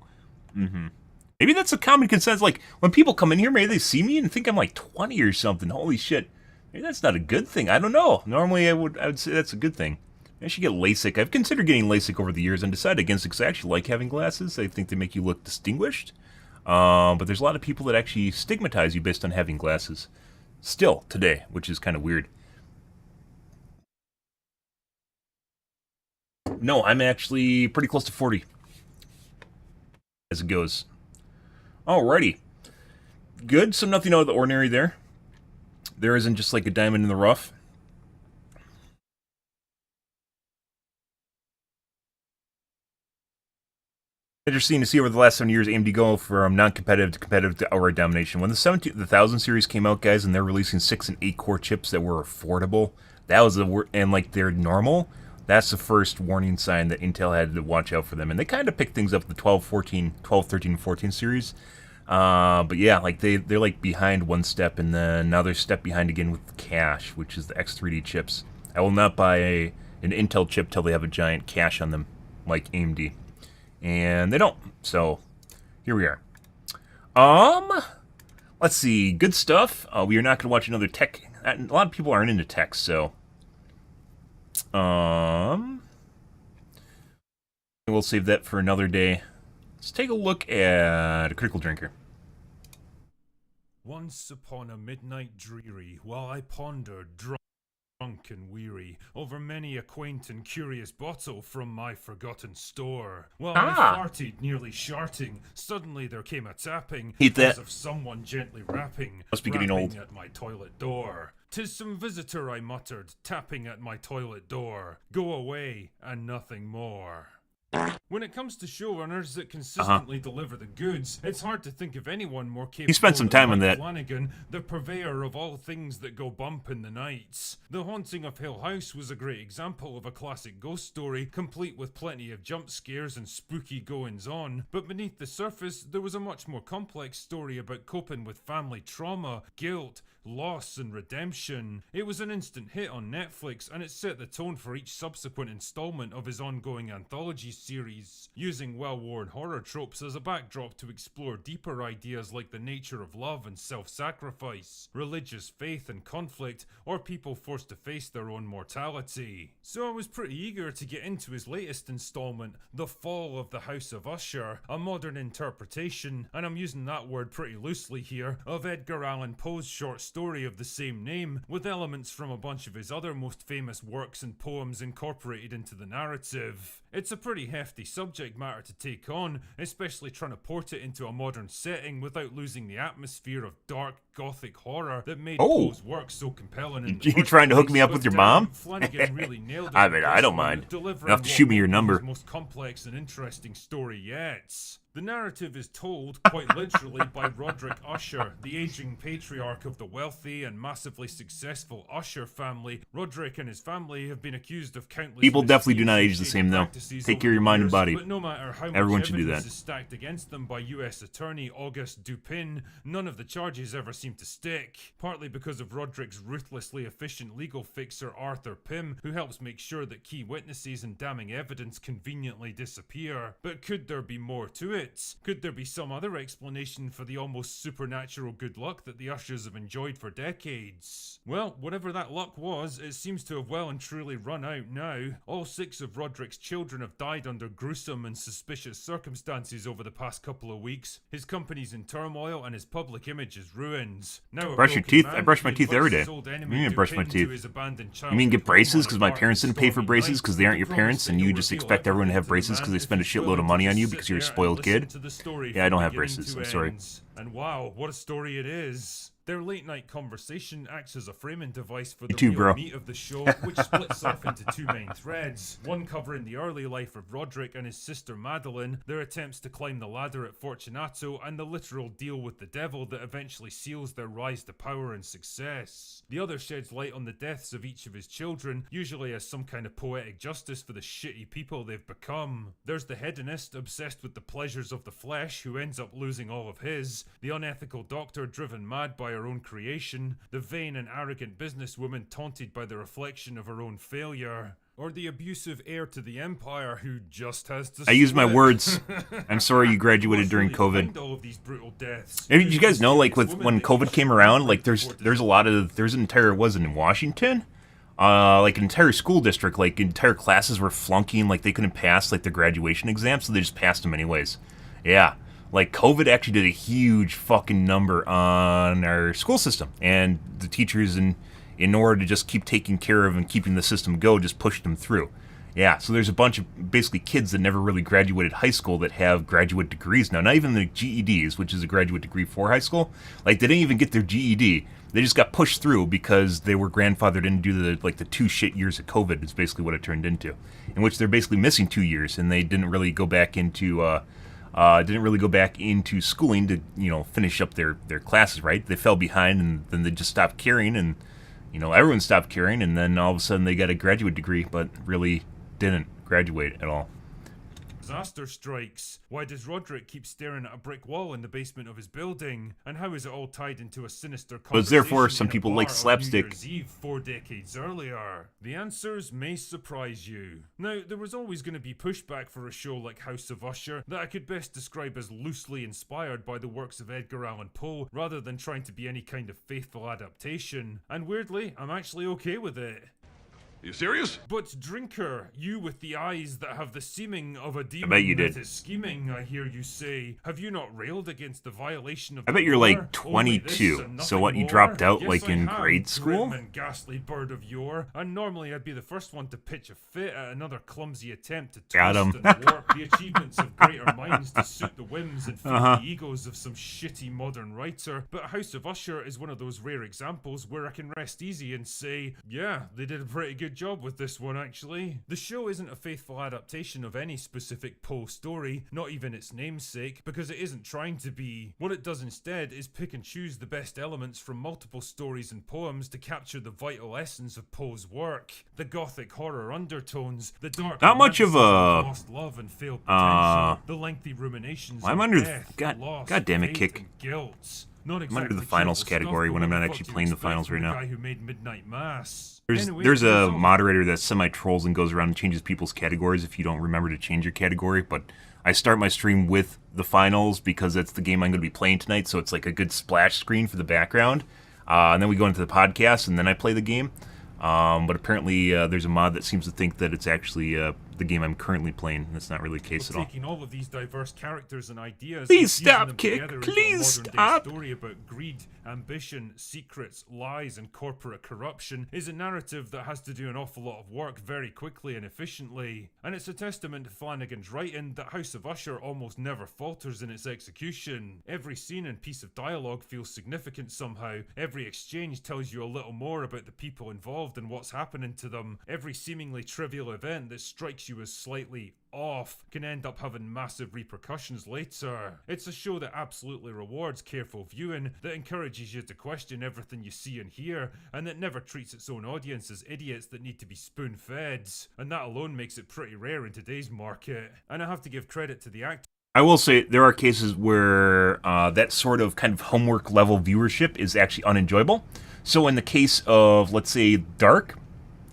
Maybe that's a common consensus. Like, when people come in here, maybe they see me and think I'm like 20 or something. Holy shit. Maybe that's not a good thing. I don't know. Normally, I would say that's a good thing. I should get LASIK. I've considered getting LASIK over the years and decided against it because I actually like having glasses. I think they make you look distinguished. But there's a lot of people that actually stigmatize you based on having glasses. Still, today, which is kind of weird. No, I'm actually pretty close to 40. As it goes. Alrighty. Good, so nothing out of the ordinary there. There isn't just like a diamond in the rough. Interesting to see over the last 7 years AMD go from non-competitive to competitive to outright domination. When the 1000 series came out, guys, and they're releasing 6 and 8 core chips that were affordable, that was and like they're normal, that's the first warning sign that Intel had to watch out for them. And they kind of picked things up with the 12, 13, and 14 series. But yeah, like they're like behind one step, and then now they're a step behind again with cache, which is the X3D chips. I will not buy an Intel chip till they have a giant cache on them, like AMD. And they don't. So here we are. Let's see. Good stuff. We are not going to watch another tech. A lot of people aren't into tech, so We'll save that for another day. Let's take a look at a critical drinker. Once upon a midnight dreary, while I pondered, drunk and weary, over many a quaint and curious bottle from my forgotten store. While I farted, nearly sharting, suddenly there came a tapping, Hate that. as of someone gently rapping, Must be getting old. at my toilet door. 'Tis some visitor, I muttered, tapping at my toilet door. Go away, and nothing more. When it comes to showrunners that consistently deliver the goods, it's hard to think of anyone more capable. He spent some time on that. Flanagan, the purveyor of all things that go bump in the nights. The Haunting of Hill House was a great example of a classic ghost story, complete with plenty of jump scares and spooky goings-on. But beneath the surface, there was a much more complex story about coping with family trauma, guilt, loss and redemption. It was an instant hit on Netflix, and it set the tone for each subsequent installment of his ongoing anthology series, using well-worn horror tropes as a backdrop to explore deeper ideas like the nature of love and self-sacrifice, religious faith and conflict, or people forced to face their own mortality. So I was pretty eager to get into his latest installment, The Fall of the House of Usher, a modern interpretation, and I'm using that word pretty loosely here, of Edgar Allan Poe's short story of the same name, with elements from a bunch of his other most famous works and poems incorporated into the narrative. It's a pretty hefty subject matter to take on, especially trying to port it into a modern setting without losing the atmosphere of dark gothic horror that made Poe's work so compelling in the You trying to hook me up with your mom? Flanagan really nailed it. I mean, I don't mind. You have to shoot me your number. Most complex and interesting story yet. The narrative is told, quite literally, by Roderick Usher, the aging patriarch of the wealthy and massively successful Usher family. Roderick and his family have been accused of countless people definitely do not age the same, though. Take care of your mind and body. But no matter how Everyone much should do that. evidence is stacked against them by U.S. Attorney August Dupin, none of the charges ever seem to stick. Partly because of Roderick's ruthlessly efficient legal fixer Arthur Pym, who helps make sure that key witnesses and damning evidence conveniently disappear. But could there be more to it? Could there be some other explanation for the almost supernatural good luck that the Ushers have enjoyed for decades? Well, whatever that luck was, it seems to have well and truly run out now. All 6 of Roderick's children have died under gruesome and suspicious circumstances over the past couple of weeks. His company's in turmoil and his public image is ruined. Now, brush your teeth? I brush my teeth every day. What do you mean brush my teeth? You mean get braces because my parents didn't pay for braces because they aren't your parents and you just expect everyone to have braces because they spend a shitload of money on you because you're a spoiled kid? Yeah, I don't have braces. I'm sorry. And wow, what a story it is. Their late-night conversation acts as a framing device for the real meat of the show, which splits off into 2 main threads. One covering the early life of Roderick and his sister Madeline, their attempts to climb the ladder at Fortunato, and the literal deal with the devil that eventually seals their rise to power and success. The other sheds light on the deaths of each of his children, usually as some kind of poetic justice for the shitty people they've become. There's the hedonist obsessed with the pleasures of the flesh who ends up losing all of his, the unethical doctor driven mad by her own creation, the vain and arrogant businesswoman taunted by the reflection of her own failure, or the abusive heir to the empire who just has to I use my words. I'm sorry you graduated during COVID. all of these brutal deaths. Maybe you guys know, like, when COVID came around, like, there's an entire, was it in Washington? Like an entire school district, like entire classes were flunking, like they couldn't pass like their graduation exams, so they just passed them anyways. Yeah. Like, COVID actually did a huge fucking number on our school system. And the teachers, in order to just keep taking care of and keeping the system go, just pushed them through. Yeah, so there's a bunch of basically kids that never really graduated high school that have graduate degrees now. Not even the GEDs, which is a graduate degree for high school. Like, they didn't even get their GED. They just got pushed through because they were grandfathered in to do the 2 shit years of COVID is basically what it turned into. In which they're basically missing 2 years, and they didn't really go back into... schooling to, finish up their classes, right? They fell behind, and then they just stopped caring, and, everyone stopped caring, and then all of a sudden they got a graduate degree, but really didn't graduate at all. Disaster strikes. Why does Roderick keep staring at a brick wall in the basement of his building? And how is it all tied into a sinister conversation? But therefore, some people like slapstick. New Year's Eve 4 decades earlier. The answers may surprise you. Now, there was always going to be pushback for a show like House of Usher that I could best describe as loosely inspired by the works of Edgar Allan Poe, rather than trying to be any kind of faithful adaptation. And weirdly, I'm actually okay with it. You serious? But drinker, you with the eyes that have the seeming of a demon bet you that did. is scheming, I hear you say, have you not railed against the violation of I the bet you're law? like Only this 22. and So nothing what, you more? dropped out Yes, like I in have, grade school? grim and ghastly bird of yore, and normally I'd be the first one to pitch a fit at another clumsy attempt to Got twist him. and warp the achievements of greater minds to suit the whims and feed Uh-huh. the egos of some shitty modern writer. But House of Usher is one of those rare examples where I can rest easy and say, yeah, they did a pretty good job with this one actually. The show isn't a faithful adaptation of any specific Poe story, not even its namesake, because it isn't trying to be. What it does instead is pick and choose the best elements from multiple stories and poems to capture the vital essence of Poe's work. The gothic horror undertones, the dark Not much of romanticism a- lost love and failed potential, the lengthy ruminations I'm of under the- death, God- loss, God damn it, fate, Kick. and guilt. Not I'm under the exactly finals cheerful category stuff, when but I'm what not the actually fuck do you playing the expect finals from right the now. guy who made Midnight Mass? There's Anyway, there's the a result- moderator that semi-trolls and goes around and changes people's categories if you don't remember to change your category, but I start my stream with the finals because that's the game I'm going to be playing tonight, so it's like a good splash screen for the background. And then we go into the podcast, and then I play the game. But apparently there's a mod that seems to think that it's actually the game I'm currently playing, and that's not really the case at all. Taking all of these diverse characters and ideas, Please and fusing stop, them Kick. together into a Please modern-day stop. story about greed, ambition, secrets, lies, and corporate corruption is a narrative that has to do an awful lot of work very quickly and efficiently. And it's a testament to Flanagan's writing that House of Usher almost never falters in its execution. Every scene and piece of dialogue feels significant somehow. Every exchange tells you a little more about the people involved and what's happening to them. Every seemingly trivial event that strikes you as slightly off can end up having massive repercussions later. It's a show that absolutely rewards careful viewing, that encourages you to question everything you see and hear, and that never treats its own audience as idiots that need to be spoon-fed. And that alone makes it pretty rare in today's market. And I have to give credit to the actors. I will say there are cases where that sort of kind of homework level viewership is actually unenjoyable. So in the case of, let's say, Dark,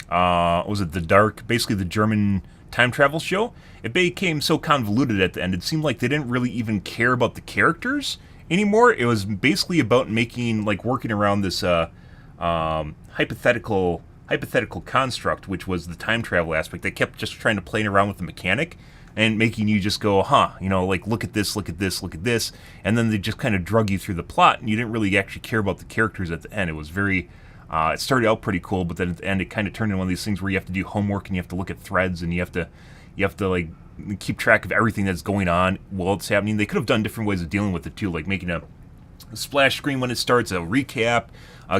was it The Dark, basically the German time travel show, it became so convoluted at the end, it seemed like they didn't really even care about the characters anymore. It was basically about making, like, working around this hypothetical construct, which was the time travel aspect. They kept just trying to play around with the mechanic and making you just go, you know, like, look at this, look at this, look at this, and then they just kind of drug you through the plot, and you didn't really actually care about the characters at the end. It was very, it started out pretty cool, but then at the end it kind of turned into one of these things where you have to do homework, and you have to look at threads, and you have to like, keep track of everything that's going on while it's happening. They could have done different ways of dealing with it, too, like making a splash screen when it starts, a recap,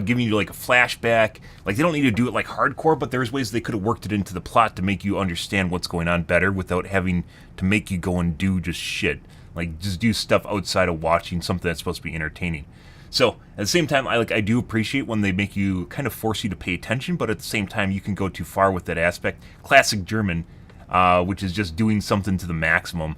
giving you like a flashback. Like, they don't need to do it like hardcore, but there's ways they could have worked it into the plot to make you understand what's going on better without having to make you go and do just shit. Like, just do stuff outside of watching something that's supposed to be entertaining. So, at the same time, I do appreciate when they make you kind of force you to pay attention, but at the same time, you can go too far with that aspect. Classic German, which is just doing something to the maximum.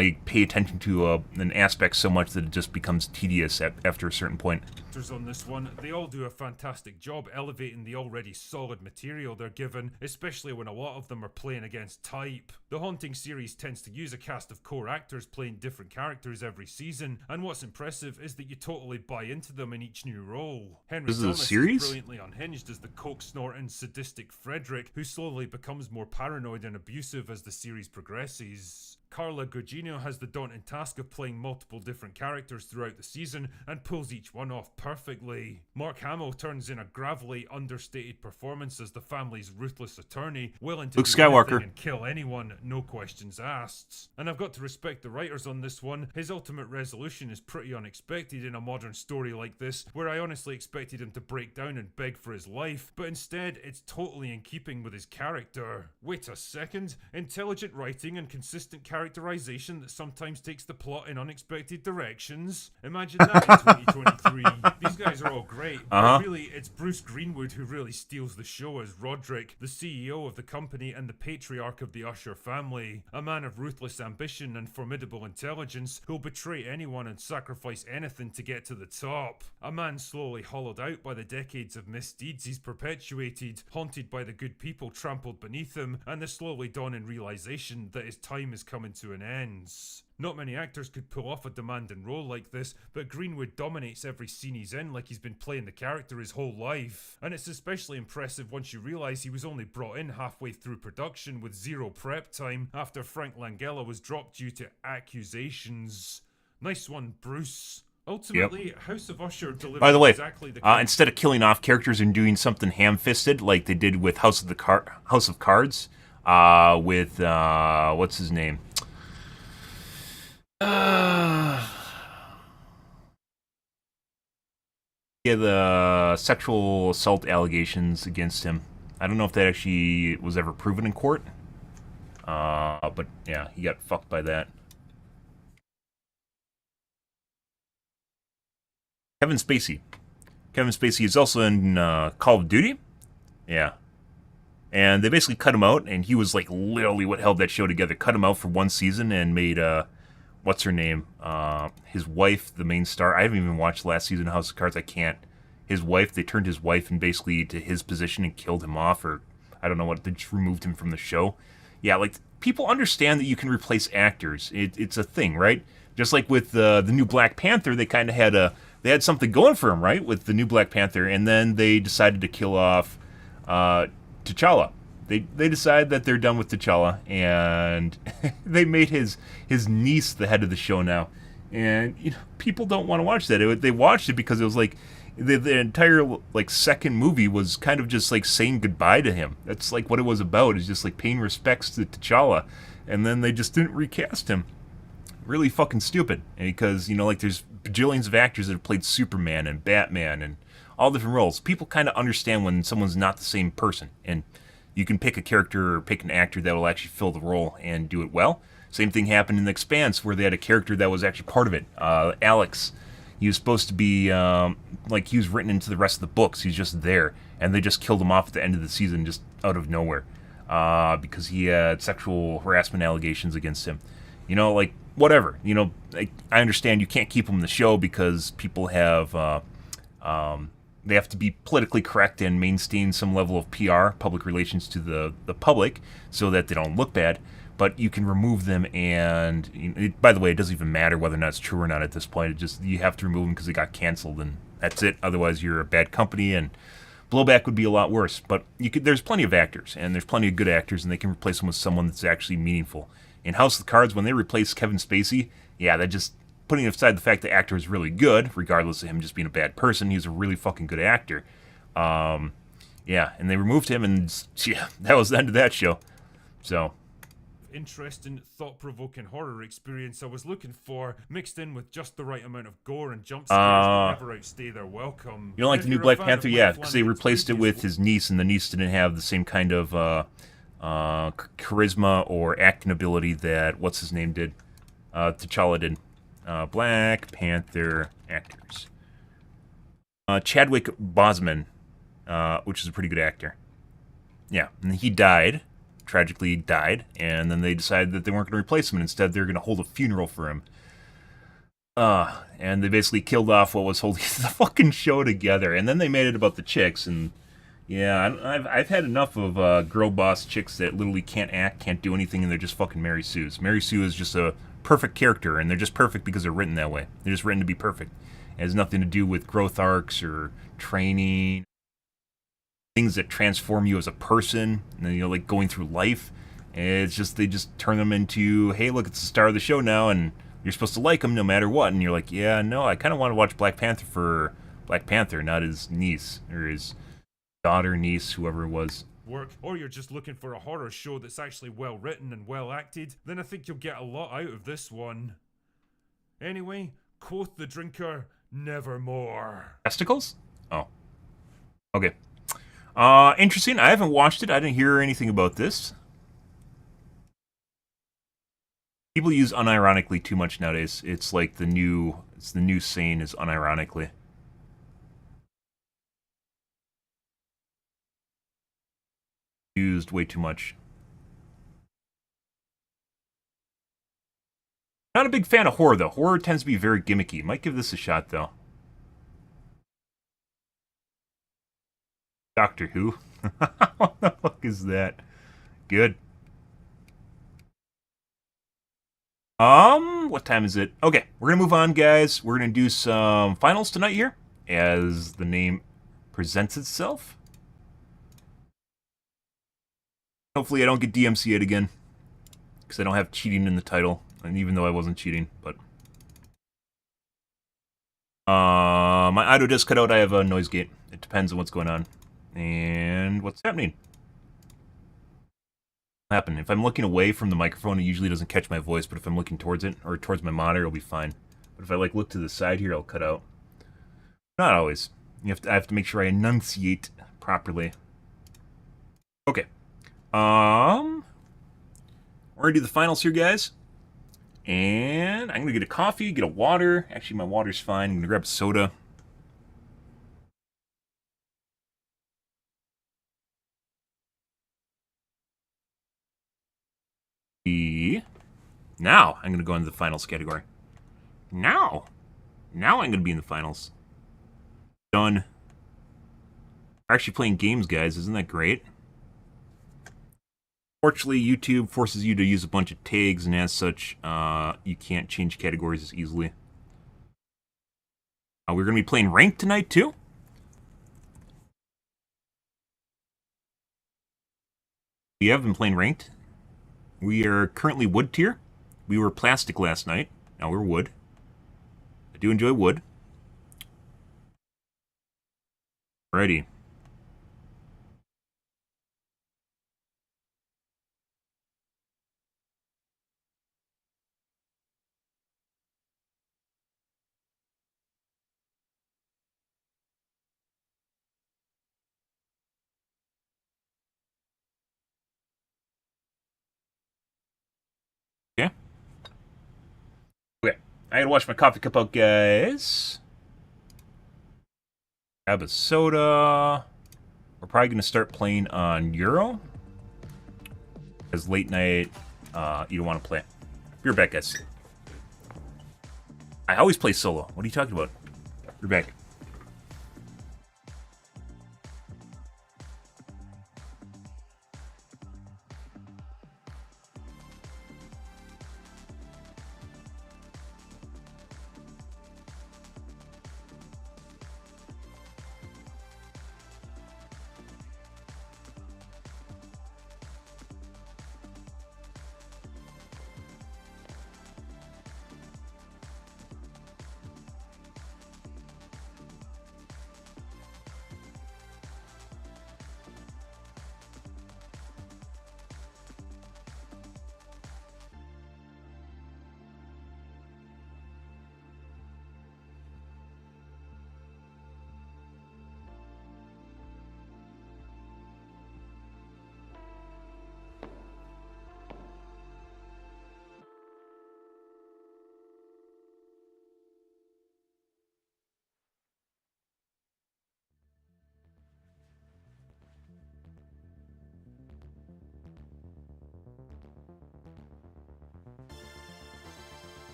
You pay attention to an aspect so much that it just becomes tedious after a certain point. On this one, they all do a fantastic job elevating the already solid material they're given, especially when a lot of them are playing against type. The Haunting series tends to use a cast of core actors playing different characters every season, and what's impressive is that you totally buy into them in each new role. Henry This is a Thomas series? is brilliantly unhinged as the coke-snorting, sadistic Frederick, who slowly becomes more paranoid and abusive as the series progresses. Carla Gugino has the daunting task of playing multiple different characters throughout the season and pulls each one off perfectly. Mark Hamill turns in a gravelly, understated performance as the family's ruthless attorney, willing to Luke do Skywalker. anything and kill anyone, no questions asked. And I've got to respect the writers on this one. His ultimate resolution is pretty unexpected in a modern story like this, where I honestly expected him to break down and beg for his life, but instead it's totally in keeping with his character. Wait a second, intelligent writing and consistent characterization that sometimes takes the plot in unexpected directions. Imagine that in 2023. These guys are all great, but really it's Bruce Greenwood who really steals the show as Roderick, the CEO of the company and the patriarch of the Usher family. A man of ruthless ambition and formidable intelligence who'll betray anyone and sacrifice anything to get to the top. A man slowly hollowed out by the decades of misdeeds he's perpetuated, haunted by the good people trampled beneath him, and the slowly dawning realization that his time is coming to an end. Not many actors could pull off a demanding role like this, but Greenwood dominates every scene he's in like he's been playing the character his whole life. And it's especially impressive once you realise he was only brought in halfway through production with zero prep time after Frank Langella was dropped due to accusations. Nice one, Bruce. Ultimately, House of Usher delivered By the way, exactly the instead of killing off characters and doing something ham-fisted like they did with House of Cards, with what's his name? Yeah, the sexual assault allegations against him. I don't know if that actually was ever proven in court. But yeah, he got fucked by that. Kevin Spacey. Kevin Spacey is also in Call of Duty. Yeah. And they basically cut him out, and he was like literally what held that show together. Cut him out for one season and made, what's her name? His wife, the main star. I haven't even watched last season of House of Cards. I can't. His wife, they turned his wife in basically to his position and killed him off, or I don't know what, they just removed him from the show. Yeah, like, people understand that you can replace actors. It's a thing, right? Just like with the new Black Panther, they kind of had they had something going for him, right? With the new Black Panther, and then they decided to kill off T'Challa. They decided that they're done with T'Challa, and they made his niece the head of the show now. And you know, people don't want to watch that. They watched it because it was like the entire like second movie was kind of just like saying goodbye to him. That's like what it was about. Is just like paying respects to T'Challa, and then they just didn't recast him. Really fucking stupid. Because you know, like there's bajillions of actors that have played Superman and Batman and all different roles. People kind of understand when someone's not the same person, and you can pick a character or pick an actor that will actually fill the role and do it well. Same thing happened in The Expanse, where they had a character that was actually part of it. Alex, he was supposed to be like he was written into the rest of the books. He's just there, and they just killed him off at the end of the season, just out of nowhere, because he had sexual harassment allegations against him. You know, like whatever. You know, I understand you can't keep him in the show because people have. They have to be politically correct and maintain some level of PR, public relations to the public, so that they don't look bad. But you can remove them, and by the way, it doesn't even matter whether or not it's true or not at this point. It just you have to remove them because they got canceled, and that's it. Otherwise, you're a bad company, and blowback would be a lot worse. But there's plenty of actors, and there's plenty of good actors, and they can replace them with someone that's actually meaningful. In House of Cards, when they replaced Kevin Spacey, yeah, that just putting aside the fact the actor is really good, regardless of him just being a bad person, he's a really fucking good actor. Yeah, and they removed him, and yeah, that was the end of that show. So. Interesting, thought-provoking horror experience I was looking for, mixed in with just the right amount of gore and jump scares that never outstay their welcome. You don't like the new Black Panther? Yeah, because they replaced it with his niece, and the niece didn't have the same kind of charisma or acting ability that what's-his-name did. T'Challa did. Black Panther actors. Chadwick Boseman, which is a pretty good actor. Yeah, and he died. Tragically died, and then they decided that they weren't going to replace him, and instead they're going to hold a funeral for him. And they basically killed off what was holding the fucking show together, and then they made it about the chicks, and yeah, I've had enough of girl boss chicks that literally can't act, can't do anything, and they're just fucking Mary Sue's. Mary Sue is just a perfect character, and they're just perfect because they're written that way. They're just written to be perfect. It has nothing to do with growth arcs or training. Things that transform you as a person, and you know, like going through life. It's just they just turn them into, hey, look, it's the star of the show now, and you're supposed to like him no matter what. And you're like, yeah, no, I kind of want to watch Black Panther for Black Panther, not his niece or his daughter, niece, whoever it was. Work, or you're just looking for a horror show that's actually well written and well acted, then I think you'll get a lot out of this one. Anyway, quoth the drinker, nevermore. Testicles? Oh. Okay. Interesting. I haven't watched it. I didn't hear anything about this. People use unironically too much nowadays. It's like the new saying is unironically. Used way too much. Not a big fan of horror, though. Horror tends to be very gimmicky. Might give this a shot, though. Doctor Who? What the fuck is that? Good. What time is it? Okay, we're gonna move on, guys. We're gonna do some finals tonight here, as the name presents itself. Hopefully I don't get DMCA'd again, because I don't have cheating in the title, and even though I wasn't cheating, but... my audio does cut out. I have a noise gate. It depends on what's going on. And what's happening? Happen. If I'm looking away from the microphone, it usually doesn't catch my voice, but if I'm looking towards it, or towards my monitor, it'll be fine. But if I like look to the side here, I'll cut out. Not always. I have to make sure I enunciate properly. Okay. We're gonna do the finals here, guys. And I'm gonna get a coffee, get a water. Actually, my water's fine. I'm gonna grab a soda. Now I'm gonna go into the finals category. Now I'm gonna be in the finals. Done. We're actually playing games, guys. Isn't that great? Fortunately, YouTube forces you to use a bunch of tags, and as such, you can't change categories as easily. We're going to be playing ranked tonight, too. We have been playing ranked. We are currently wood tier. We were plastic last night. Now we're wood. I do enjoy wood. Alrighty. Okay. Okay. I gotta wash my coffee cup out, guys. Grab a soda. We're probably gonna start playing on Euro. Because late night, you don't want to play. Be right back, guys. I always play solo. What are you talking about? You're back.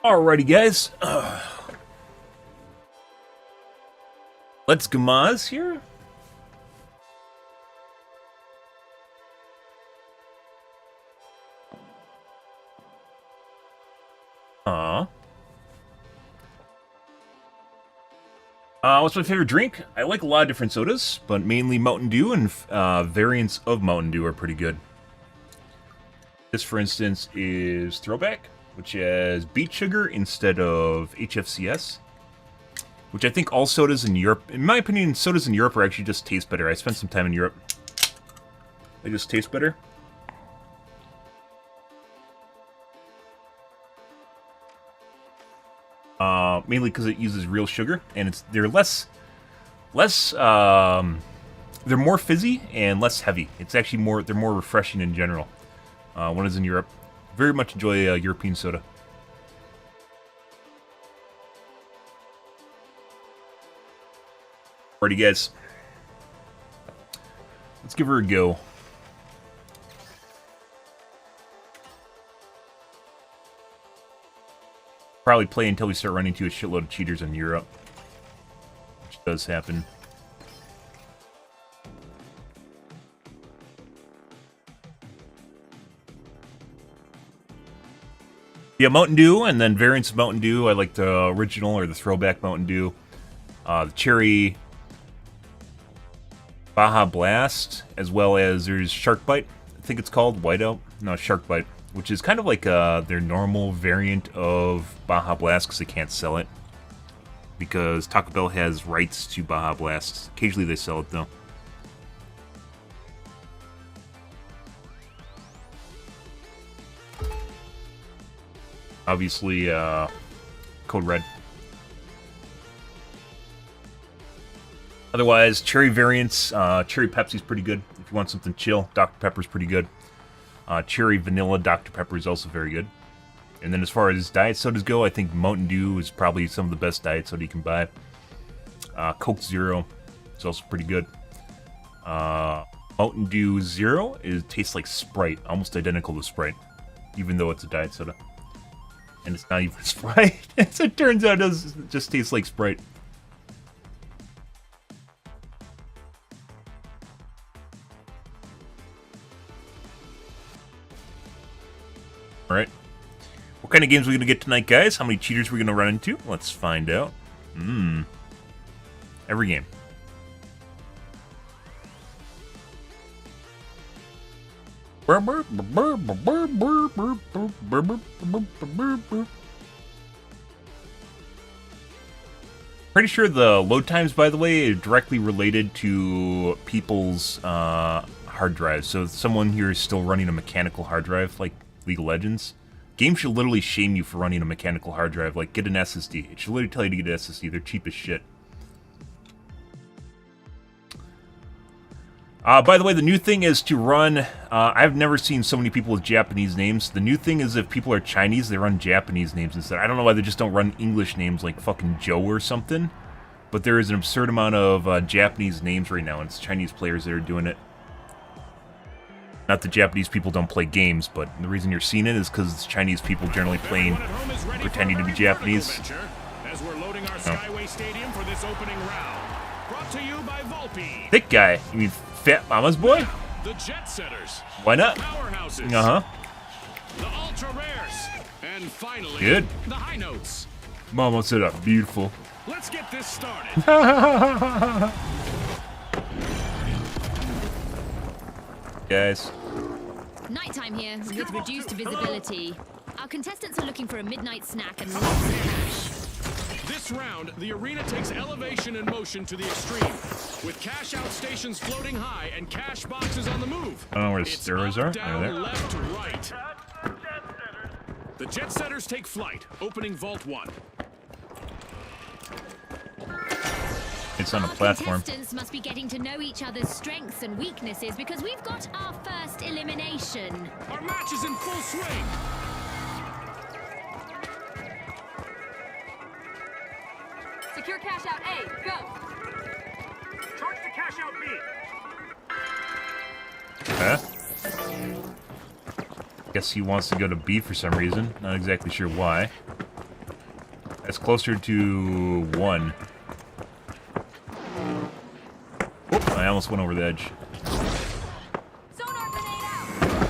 Alrighty, guys. Let's gamaz here. What's my favorite drink? I like a lot of different sodas, but mainly Mountain Dew and variants of Mountain Dew are pretty good. This, for instance, is Throwback, which has beet sugar instead of HFCS. Which I think all sodas in Europe, in my opinion, sodas in Europe are actually just taste better. I spent some time in Europe. They just taste better. Mainly because it uses real sugar, and they're they're more fizzy and less heavy. It's actually they're more refreshing in general. When it's in Europe, very much enjoy European soda. Alrighty, guys, let's give her a go. Probably play until we start running into a shitload of cheaters in Europe, which does happen. Yeah, Mountain Dew, and then variants of Mountain Dew. I like the original or the throwback Mountain Dew. The cherry Baja Blast, as well as there's Shark Bite. I think it's called Whiteout. No, Shark Bite, which is kind of like their normal variant of Baja Blast because they can't sell it. Because Taco Bell has rights to Baja Blast. Occasionally they sell it, though. Obviously, Code Red. Otherwise, cherry variants, Cherry Pepsi's pretty good. If you want something chill, Dr. Pepper's pretty good. Cherry Vanilla Dr. Pepper is also very good. And then as far as diet sodas go, I think Mountain Dew is probably some of the best diet soda you can buy. Coke Zero is also pretty good. Mountain Dew Zero tastes like Sprite, almost identical to Sprite, even though it's a diet soda. And it's not even Sprite. As it turns out, it just tastes like Sprite. Alright. What kind of games are we going to get tonight, guys? How many cheaters are we going to run into? Let's find out. Every game. Pretty sure the load times, by the way, are directly related to people's hard drives. So if someone here is still running a mechanical hard drive, like League of Legends, games should literally shame you for running a mechanical hard drive. Like, get an SSD. It should literally tell you to get an SSD. They're cheap as shit. By the way, the new thing is to run... I've never seen so many people with Japanese names. The new thing is if people are Chinese, they run Japanese names instead. I don't know why they just don't run English names like fucking Joe or something. But there is an absurd amount of Japanese names right now, and it's Chinese players that are doing it. Not that Japanese people don't play games, but the reason you're seeing it is because it's Chinese people generally playing, pretending to be Japanese. As we're loading our Skyway Stadium for this opening round. Brought to you by Volpe. Thick guy. You mean Fat Mama's boy? The Jet Setters. Why not? Powerhouses. The Ultra Rares. And finally, good. The High Notes. Mama set up. Beautiful. Let's get this started. Guys. Nighttime here with reduced visibility. Our contestants are looking for a midnight snack and lots of cash. This round, the arena takes elevation and motion to the extreme, with cash-out stations floating high and cash boxes on the move. I don't know where the steroids are. Down, There. left to right. The Jet Setters take flight, opening Vault 1. It's on a Our platform. contestants must be getting to know each other's strengths and weaknesses because we've got our first elimination. Our match is in full swing. Secure cash out A. Go. Charge the cash out B. Huh? Guess he wants to go to B for some reason. Not exactly sure why. That's closer to 1. Oop, I almost went over the edge. Sonar grenade out.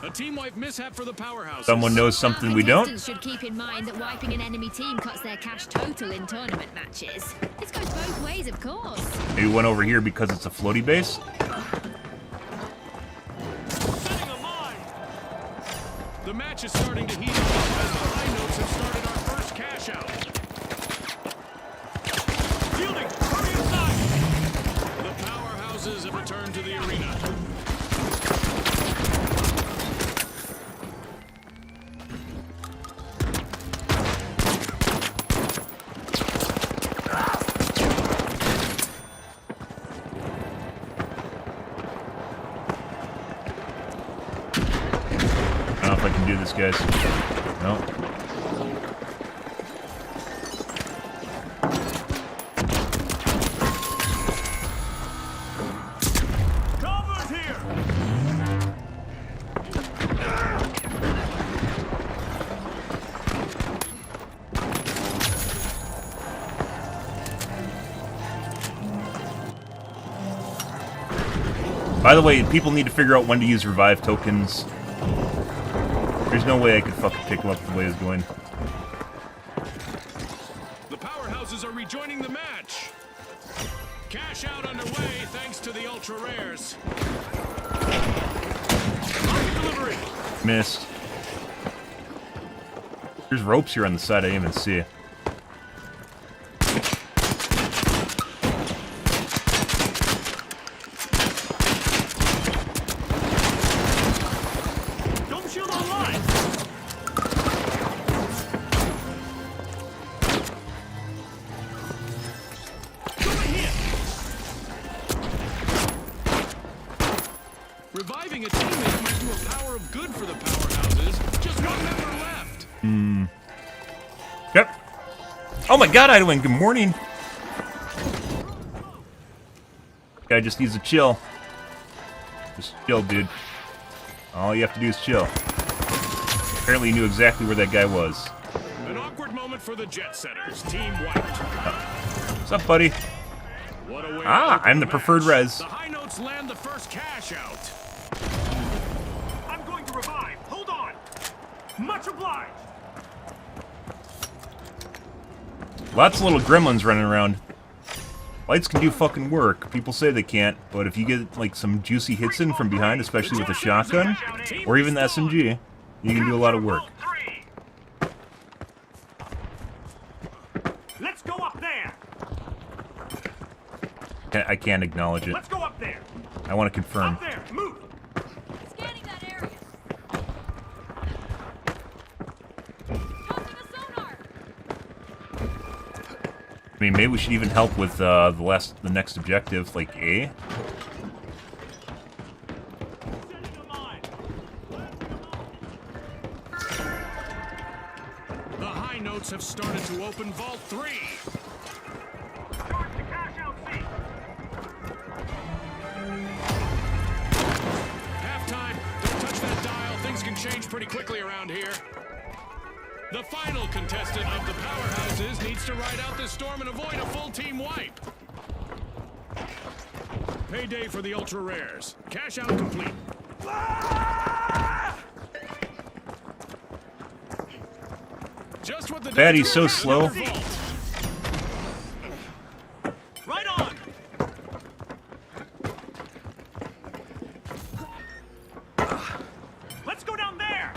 A team wipe mishap for the powerhouse. Someone knows something we don't? Contestants should keep in mind that wiping an enemy team cuts their cash total in tournament matches. This goes both ways, of course. Maybe one over here because it's a floaty base? Setting a mine. The match is starting to heat up as the high notes have started our first cash out. Fielding, hurry inside. The powerhouses have returned to the arena. I don't know if I can do this, guys. No. Cover's here. By the way, people need to figure out when to use revive tokens. There's no way I could fucking pick them up the way it's going. The powerhouses are rejoining the match. Cash out underway thanks to the ultra rares. Rocket delivery. Missed. There's ropes here on the side I didn't even see. Dome shield online. Over here. Reviving a teammate might do a power of good for the powerhouses. Just one member left. Yep. Oh my god, Idwin, good morning. Guy just needs to chill. Just chill, dude. All you have to do is chill. Apparently you knew exactly where that guy was. An awkward moment for the jet setters. Team wiped. What's up, buddy? What a way to Ah, open I'm the preferred match. res. The high notes land the first cash out. I'm going to revive. Hold on. Much obliged. Lots of little gremlins running around. Lights can do fucking work. People say they can't, but if you get like some juicy hits in from behind, especially with a shotgun, or even the SMG, you can do a lot of work. Let's go up there. I can't acknowledge it. Let's go up there. I want to confirm. Up there. Move. Scanning that area. Go to the sonar. I mean, maybe we should even help with the next objective, like A. The high notes have started to open Vault 3. Halftime. Don't touch that dial. Things can change pretty quickly around here. The final contestant of the powerhouses needs to ride out this storm and avoid a full team wipe. Payday for the ultra rares. Cash out complete. Just what the Bad, he's so slow. Right on. Let's go down there.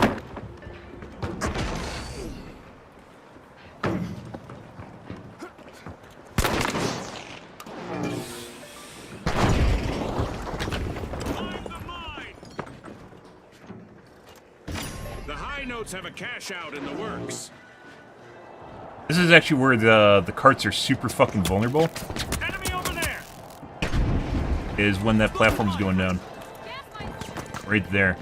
The high notes have a cash out in the works. This is actually where the carts are super fucking vulnerable. Enemy over there. Is when that platform's going down. Right there.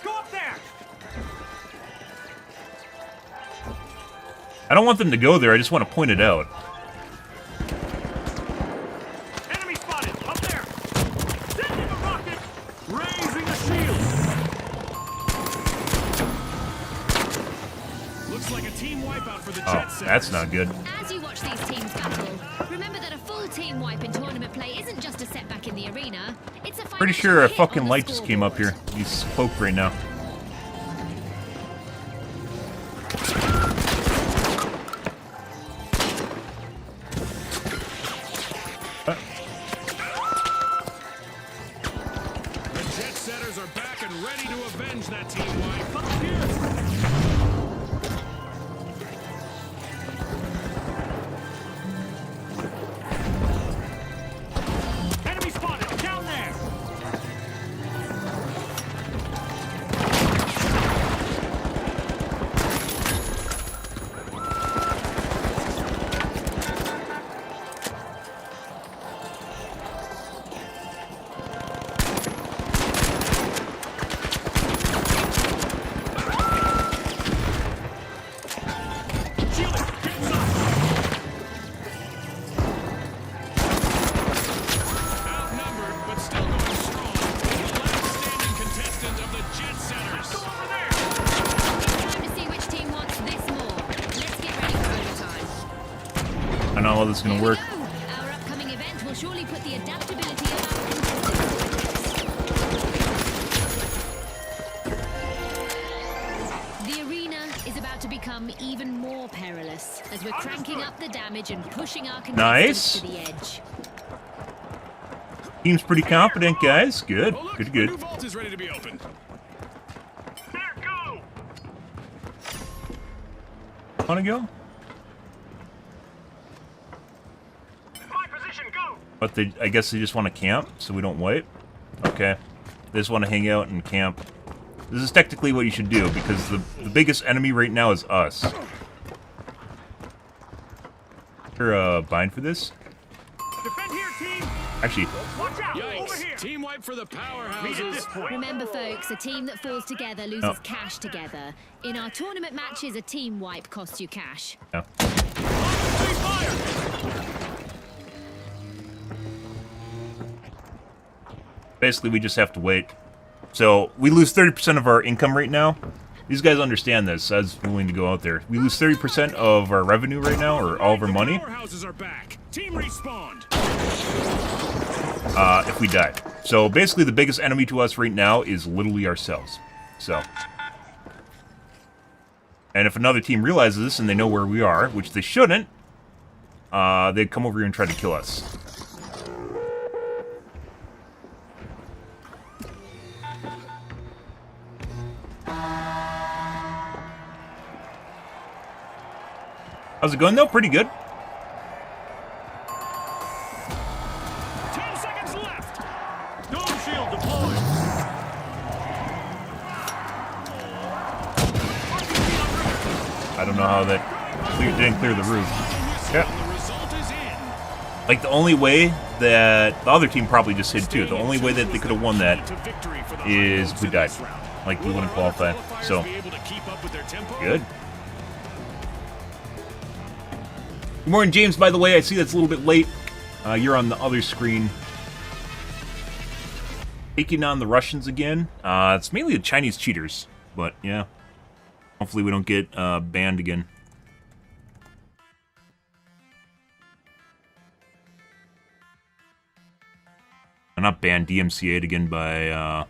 Go up there. I don't want them to go there, I just want to point it out. Looks like a team wipeout for the Oh, Jet Setters. that's not good. As you watch these teams battle, remember that a full team wipe in tournament play isn't just a setback in the arena. It's a Pretty financial sure a hit fucking on the light just came up here. scoreboard. He's cloaked right now. The Jet Setters are back and ready to avenge that team wipe. Enemy spotted! Down there! Outnumbered, but still going strong. The last standing contestant of the Jet Setters. Go over there! Time to see which team wants this more. Let's get ready for overtime. I don't know how this is gonna Here we work. go. Our upcoming event will surely put the adaptability of our contestants to the test. The arena is about to become even more perilous as we're cranking up the damage and pushing our Nice. contestants to the edge. Team's pretty confident, guys. Good, Oh, look, good, the good. new vault is ready to be opened. There, go! Wanna go? My position, go! But they, I guess they just want to camp, so we don't wipe. Okay. They just want to hang out and camp. This is technically what you should do, because the biggest enemy right now is us. You're, bind for this? Defend here, team! Actually, Watch out! Yikes! Team wipe for the powerhouses. Remember, folks, a team that falls together loses Oh. cash together. In our tournament matches, a team wipe costs you cash. yeah. Basically, we just have to wait. So, we lose 30% of our income right now. These guys understand this. I was willing to go out there. We lose 30% of our revenue right now, or all of our money, Powerhouses are back. Team respawned. if we die. So, basically, the biggest enemy to us right now is literally ourselves. So. And if another team realizes this and they know where we are, which they shouldn't, they'd come over here and try to kill us. How's it going, though? Pretty good. 10 seconds left. Dome shield deployed. I don't know how that didn't clear the roof. Yeah. The result is in. Like, the only way that... The other team probably just hid, too. The only way that they could have won that To victory for the is Highlands we in died. this round. Like, we Will wouldn't our qualify. qualifiers So, be able to keep up with their tempo? good. Good morning, James, by the way. I see that's a little bit late. You're on the other screen. Taking on the Russians again. It's mainly the Chinese cheaters. But, yeah. Hopefully we don't get banned again. I'm not banned, DMCA'd again by...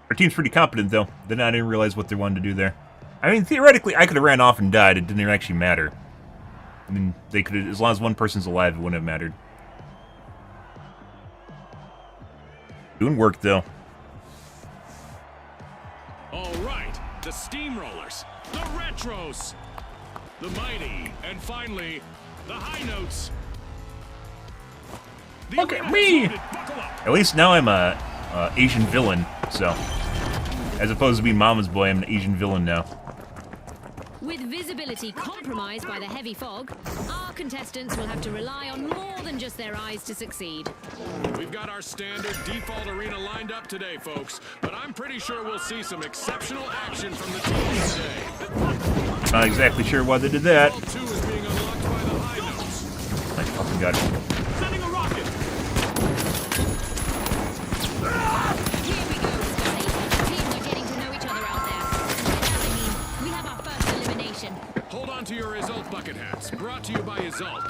Our team's pretty competent, though. I didn't realize what they wanted to do there. I mean, theoretically, I could have ran off and died. It didn't actually matter. I mean, they could have, as long as one person's alive, it wouldn't have mattered. Doing work, though. All right, the steamrollers, the retros, the mighty, and finally, the high notes. The Look at arena me! is loaded. Buckle up. At least now I'm a Asian villain, so... As opposed to being Mama's boy, I'm an Asian villain now. With visibility compromised by the heavy fog, our Our contestants will have to rely on more than just their eyes to succeed. We've got our standard default arena lined up today, folks, but I'm pretty sure we'll see some exceptional action from the teams today. Not exactly sure why they did that. Vault 2 is being unlocked by the high notes. I fucking got it. Sending a rocket! Here we go, Scotty. Teams are getting to know each other out there. By that I mean, we have our first elimination. Hold on to your Result bucket hats. Brought to you by Result.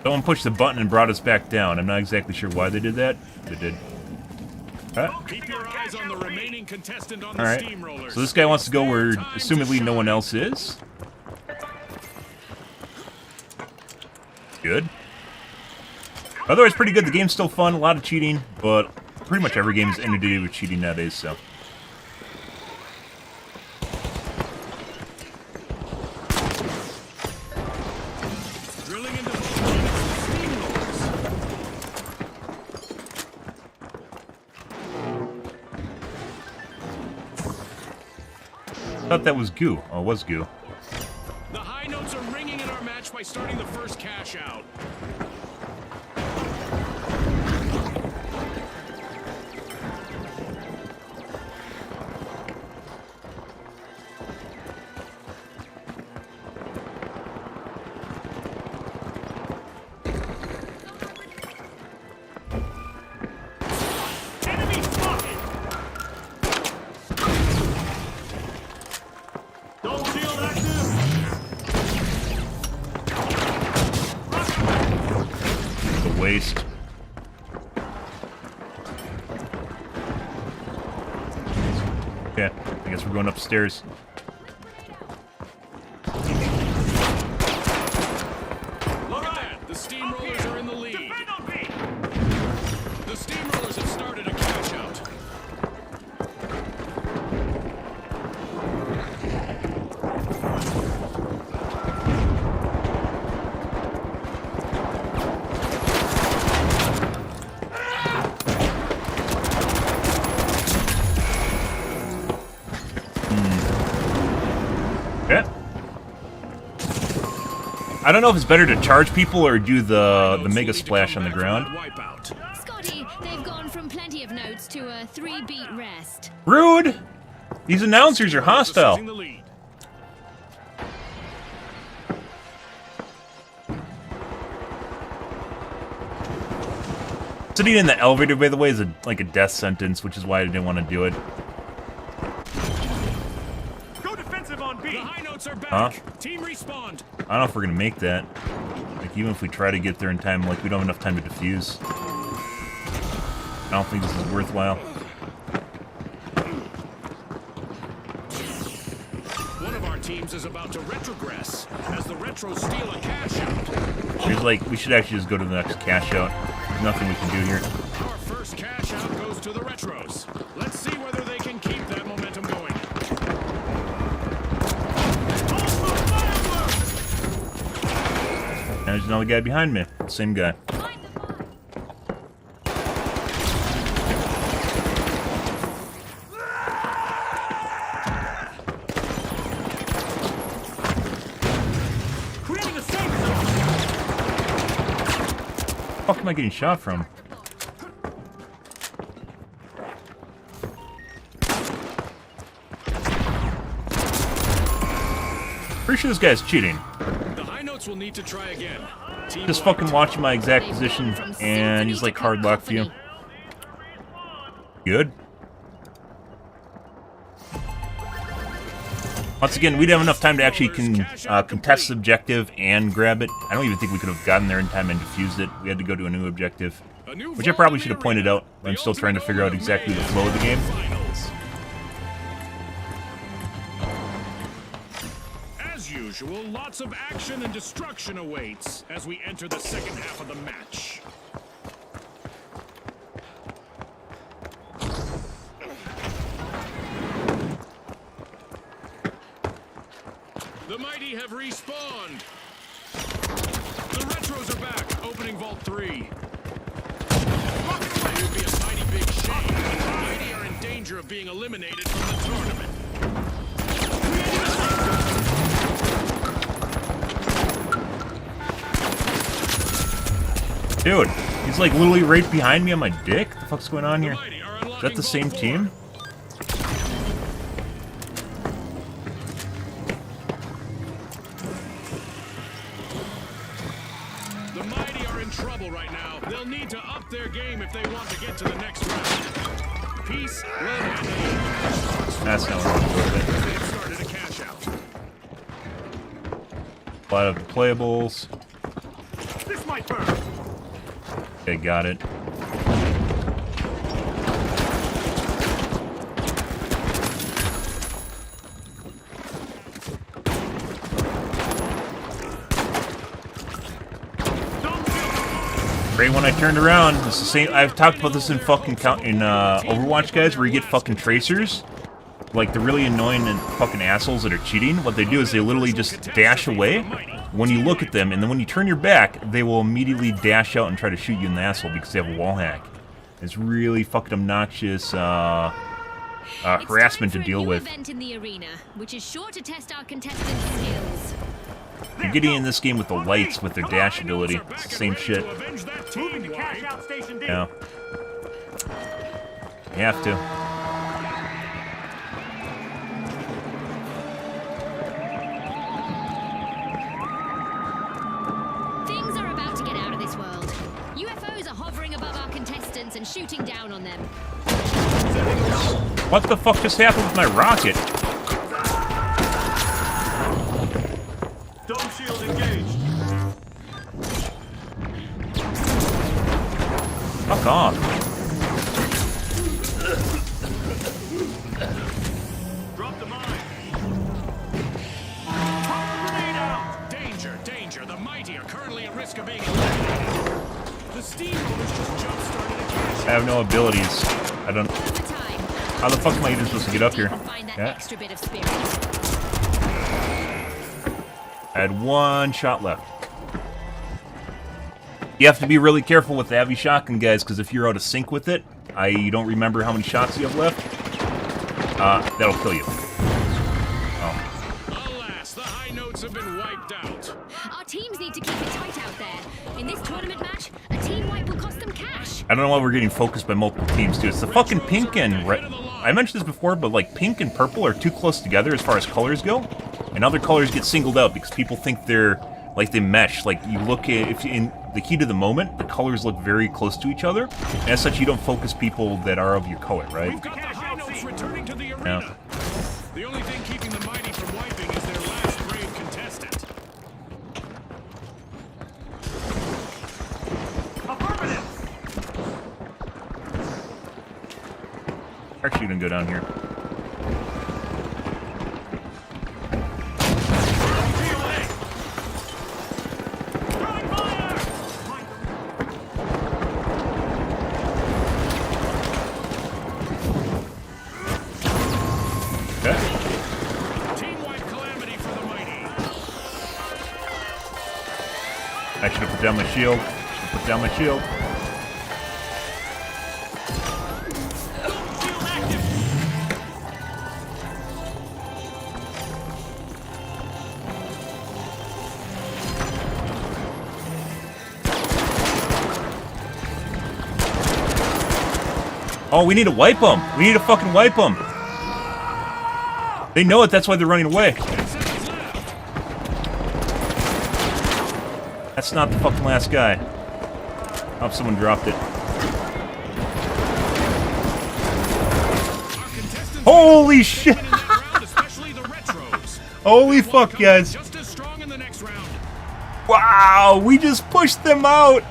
Someone pushed the button and brought us back down. I'm not exactly sure why they did that. They did. Keep your eyes on the remaining contestant on the Alright. steamrollers. So this guy wants to go where, Time to assumedly, no one shine. else is. Good. Otherwise, pretty good. The game's still fun. A lot of cheating, but pretty much every game is inundated with cheating nowadays, so. Drilling into steamrollers. I thought that was goo. Oh, it was goo. The high notes are ringing in our match by starting the first cash out. Enemy spotted! Don't feel that The waste. Okay, I guess we're going upstairs. Look at that! The steamrollers are in the lead. The steamrollers have started a cash out. Okay. I don't know if it's better to charge people or do the mega splash on the ground. Wipeout. Scotty, they've gone from plenty of notes to a 3-beat rest. Rude! These announcers are hostile. Seizing the lead. Sitting in the elevator, by the way, is like a death sentence, which is why I didn't want to do it. Go defensive on B. The high notes are back. Huh? Team respawned. I don't know if we're gonna make that. Like, even if we try to get there in time, like, we don't have enough time to defuse. I don't think this is worthwhile. One of our teams is about to retrogress as the retros steal a cash out. There's like, we should actually just go to the next cash out. There's nothing we can do here. Our first cash out goes to the retros. Let's see whether they can keep that momentum going. And there's another guy behind me. Same guy. Find the mine. Creating a safe zone. Where the fuck am I getting shot from? Pretty sure this guy's cheating. The high notes will need to try again. Team Just white. fucking watching my exact position, and he's like hard locked view. Good. Once again, we didn't have enough time to actually contest the objective and grab it. I don't even think we could have gotten there in time and defused it. We had to go to a new objective, A new which I vault probably in should the have pointed arena. out. But I'm The still trying to ultimate figure out order of exactly the May flow of the game. Finals. As usual, lots of action and destruction awaits as we enter the second half of the match. The mighty have respawned. The retros are back, opening Vault 3. It would be a mighty big shame if the mighty are in danger of being eliminated from the tournament. Dude, he's like literally right behind me on my dick? What the fuck's going on here? Mighty are Is that unlocking the same Vault 4. team? The Mighty are in trouble right now. They'll need to up their game if they want to get to the next round. Peace, love, and hate. That's not what I'm doing. They've started a cash out. A lot of playables. This might burn. Okay, got it. Right when I turned around, it's the same. I've talked about this in fucking Overwatch, guys, where you get fucking tracers, like the really annoying and fucking assholes that are cheating. What they do is they literally just dash away when you look at them, and then when you turn your back, they will immediately dash out and try to shoot you in the asshole because they have a wall hack. It's really fucking obnoxious harassment to deal with. Event in the arena, which is sure to test our contestants' skills. You're getting in this game with the lights with their dash ability. It's the same shit. Yeah. You have to. Things are about to get out of this world. UFOs are hovering above our contestants and shooting down on them. What the fuck just happened with my rocket? Dome shield engaged. Fuck off. Drop the mine. Grenade out. Danger, danger. The Mighty are currently at risk of being eliminated. The steamrollers just jump-started a cash. I have no abilities. I don't. Overtime. How the fuck am I even supposed to get up here? Find that Yeah. extra bit of spirit. I had one shot left. You have to be really careful with the heavy shotgun, guys, because if you're out of sync with it, you don't remember how many shots you have left, that'll kill you. Oh. Alas, the high notes have been wiped out. Our teams need to keep it tight out there. In this tournament match, a team wipe will cost them cash. I don't know why we're getting focused by multiple teams, too. It's the fucking pink and red. I mentioned this before, but like pink and purple are too close together as far as colors go, and other colors get singled out because people think they're like they mesh. Like you look at if you, in the heat of the moment, the colors look very close to each other, and as such, you don't focus people that are of your color, right? We've got the high notes returning to the arena. Yeah. The only thing keeping the Mighty from wiping is their last brave contestant. Affirmative. Actually, gonna go down here. Okay. Team wipe calamity for the Mighty. I should have put down my shield. Put down my shield. Shield active. Oh, we need to wipe them. We need to fucking wipe them. They know it. That's why they're running away. 10 seconds left. That's not the fucking last guy. Oh, someone dropped it. Our contestants Holy shit! in that round, especially the retros. Holy fuck, guys. Just as strong in the next round. Wow, we just pushed them out.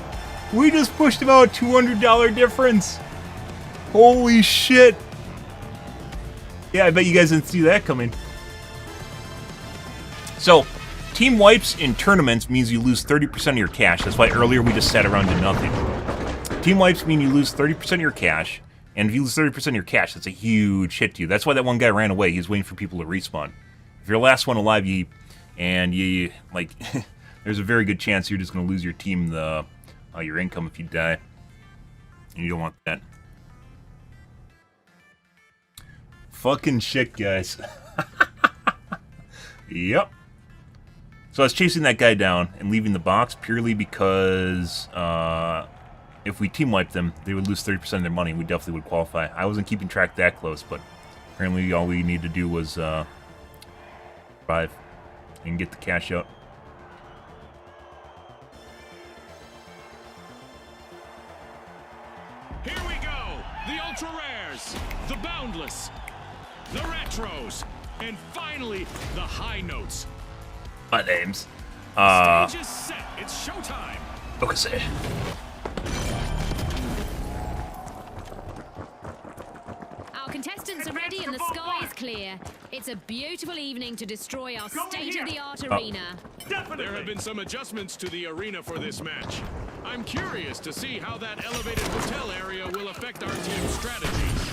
We just pushed them out. $200 difference. Holy shit. Yeah, I bet you guys didn't see that coming. So, team wipes in tournaments means you lose 30% of your cash. That's why earlier we just sat around and did nothing. Team wipes mean you lose 30% of your cash, and if you lose 30% of your cash, that's a huge hit to you. That's why that one guy ran away. He was waiting for people to respawn. If you're the last one alive, like, there's a very good chance you're just going to lose your team your income if you die. And you don't want that. Fucking shit, guys. Yep. So I was chasing that guy down and leaving the box purely because if we team wiped them, they would lose 30% of their money, and we definitely would qualify. I wasn't keeping track that close, but apparently all we needed to do was survive and get the cash out. Here we go! The Ultra Rares, the Boundless, the Retros, and finally, the High Notes. My name's Stage is set. It's showtime. okay. Our contestants are ready and the sky is clear. It's a beautiful evening to destroy our state-of-the-art arena. There have been some adjustments to the arena for this match. I'm curious to see how that elevated hotel area will affect our team's strategies.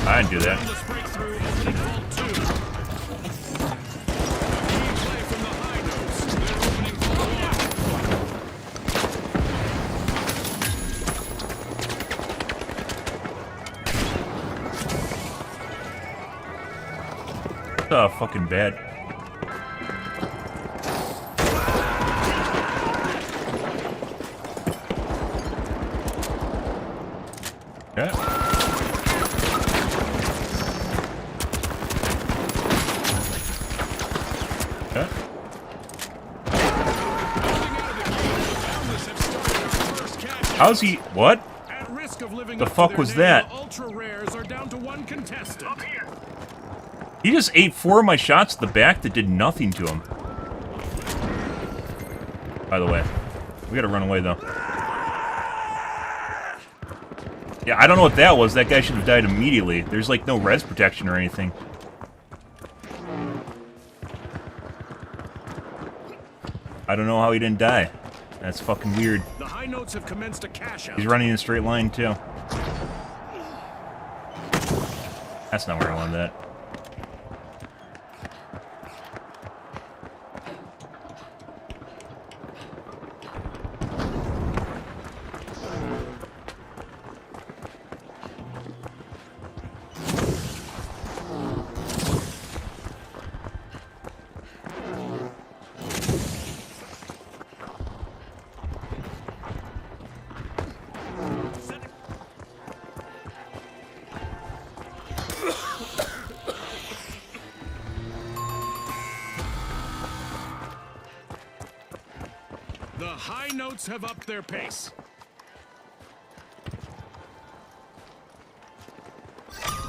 I didn't do that. Let's break through opening vault 2. Team play from the High Notes. They're opening vault 1. Oh, fucking bad. Yeah. Yeah. How's he? What? At risk of living The up to fuck their was name, that? The Ultra Rares are down to 1 contestant. Up here. He just ate 4 of my shots at the back that did nothing to him. By the way, we gotta run away though. Yeah, I don't know what that was. That guy should have died immediately. There's like no res protection or anything. I don't know how he didn't die. That's fucking weird. The High Notes have commenced a cash out. He's running in a straight line too. That's not where I wanted that. The High Notes have upped their pace.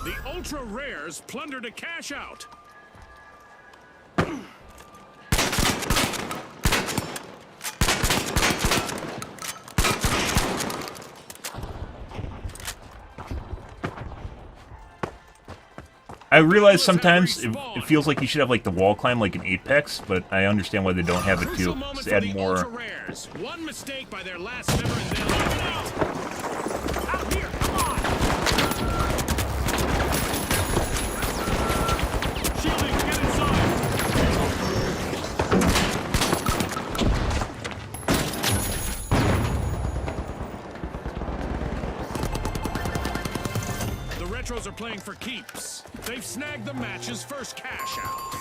The Ultra Rares plunder to cash out. I realize sometimes it feels like you should have like the wall climb like an Apex, but I understand why they don't have it too. Just add more. One mistake by their last member and they'll eliminate. Out here, come on! Shielding, get inside! The Retros are playing for keeps. They've snagged the match's first cash out.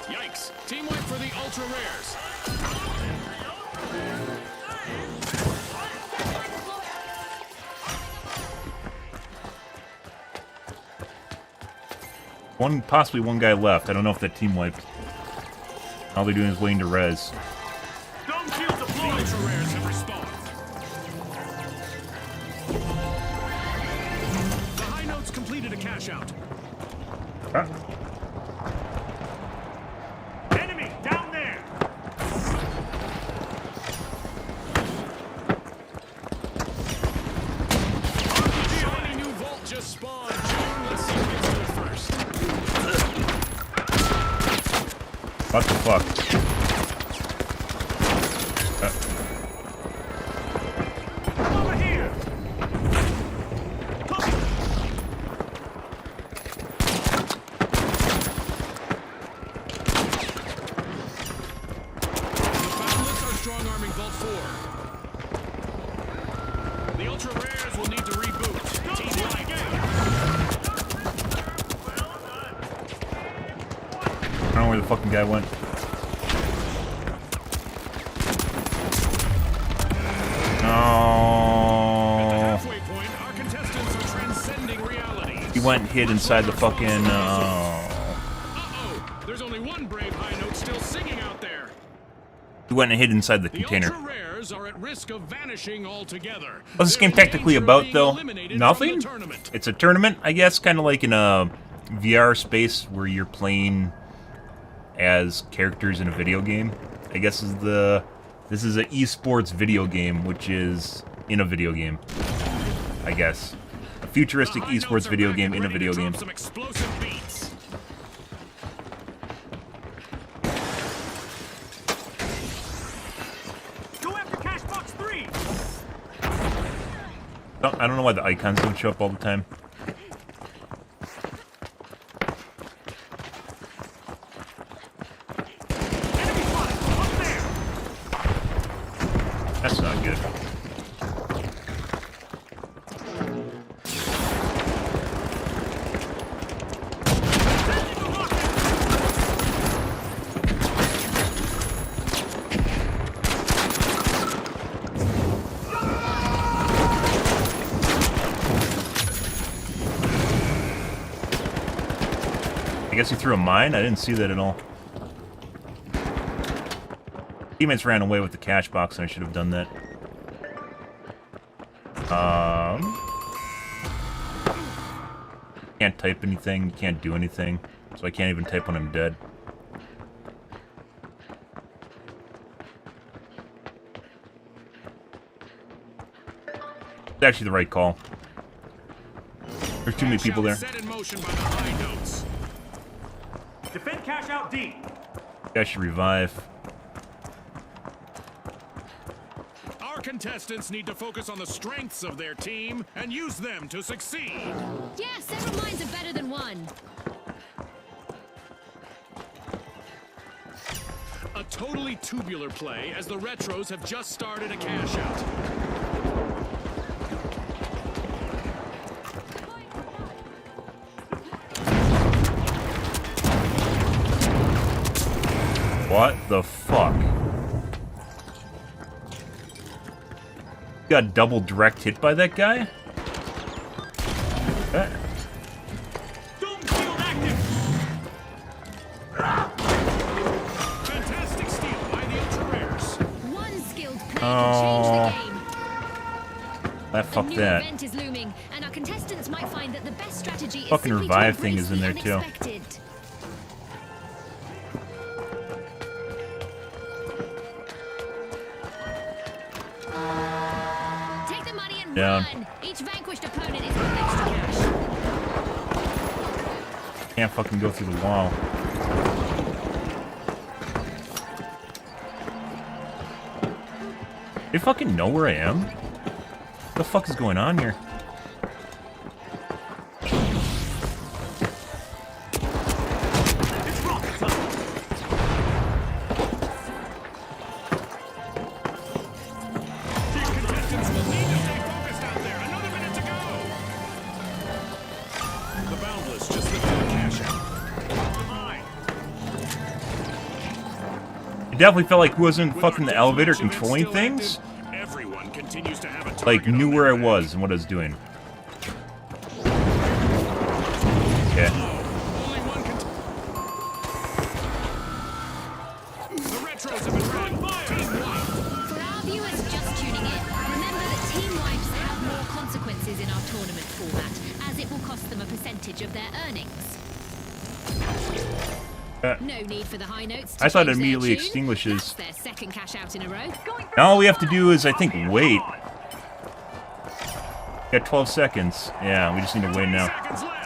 Yikes. Team wipe for the Ultra Rares. Possibly one guy left. I don't know if that team wiped. All they're doing is waiting to res. Don't kill the Ultra Rares have respawned. The High Notes completed a cash out. Huh? Enemy down there. Shiny new vault just spawned. Let's see who gets to it first. What the fuck? Over here. The Boundless are strong-arming Vault 4. The Ultra Rares will need to reboot. Team Light. fucking guy went. No. Halfway point, our contestants are transcending reality. He went and hid inside the fucking. Uh-oh, there's only one brave high note still singing out there. He went and hid inside the The container. ultra rares are at risk of vanishing altogether. What's this They're game in technically danger of about, being though? eliminated from Nothing? the tournament. It's a tournament, I guess, kind of like in a VR space where you're playing as characters in a video game. I guess this is an esports video game, which is in a video game. I guess a futuristic The high esports notes are video back game and in a ready to video drop game. Some explosive beats. Go after cash box 3. I don't know why the icons don't show up all the time. Enemy spotted. Up there. That's not good. Sending a rocket. I guess he threw a mine? I didn't see that at all. Teammates ran away with the cash box and I should have done that. Can't type anything, can't do anything. So I can't even type when I'm dead. It's actually the right call. There's too many people there. Set in motion by the high notes. Defend cash out D. I should revive. Our contestants need to focus on the strengths of their team and use them to succeed. Yeah, several minds are better than one. A totally tubular play as the Retros have just started a cash out. What the fuck? Got double direct hit by that guy? Okay. Doom shield active. Fantastic steal by the ultra rares. One skilled play can change the game. Ah, A fuck new that. event is looming, and our contestants might find that the best strategy is Fucking simply to revive thing embrace is in the there, too. unexpected. Take the money and Down. run. Each vanquished opponent is worth extra cash. Can't fucking go through the wall. They fucking know where I am? What the fuck is going on here? It's rocket time. Team contestants will need to stay focused out there. Another minute to go. The Boundless just lifted a cash out. Mine. It definitely felt like he wasn't With fucking our the elevator deathmatch event controlling still things. active, everyone continues to have a Like, target knew on where I their was back. and what I was doing. Okay. Only one The Retros have been running. Team White. For our viewers just tuning in, remember that team wipes have more consequences in our tournament format, as it will cost them a percentage of their earnings. No need for the high notes. To I thought it change their immediately tune. extinguishes. That's their second cash out in a row. Now all we have to do is, I think, wait. Got 12 seconds. Yeah, we just need to wait now. Seconds left.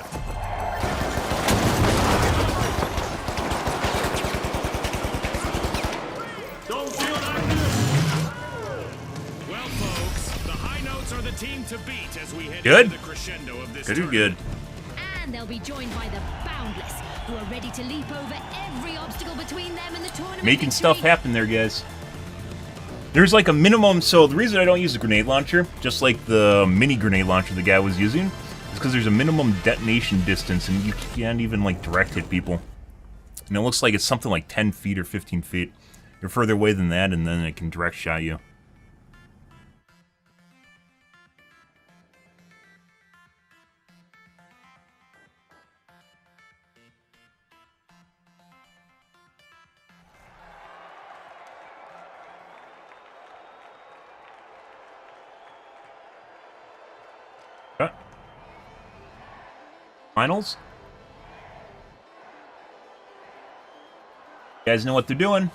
Doom shield active. Well, folks, the high notes are the team to beat as we head Good. into the crescendo of this Good, tournament. good. And they'll be joined by the Boundless, who are ready to leap over every obstacle between them and the tournament. Making stuff victory. happen there, guys. There's like a minimum, so the reason I don't use the grenade launcher, just like the mini grenade launcher the guy was using, is because there's a minimum detonation distance and you can't even like direct hit people. And it looks like it's something like 10 feet or 15 feet. You're further away than that, and then it can direct shot you. Finals? You guys know what they're doing.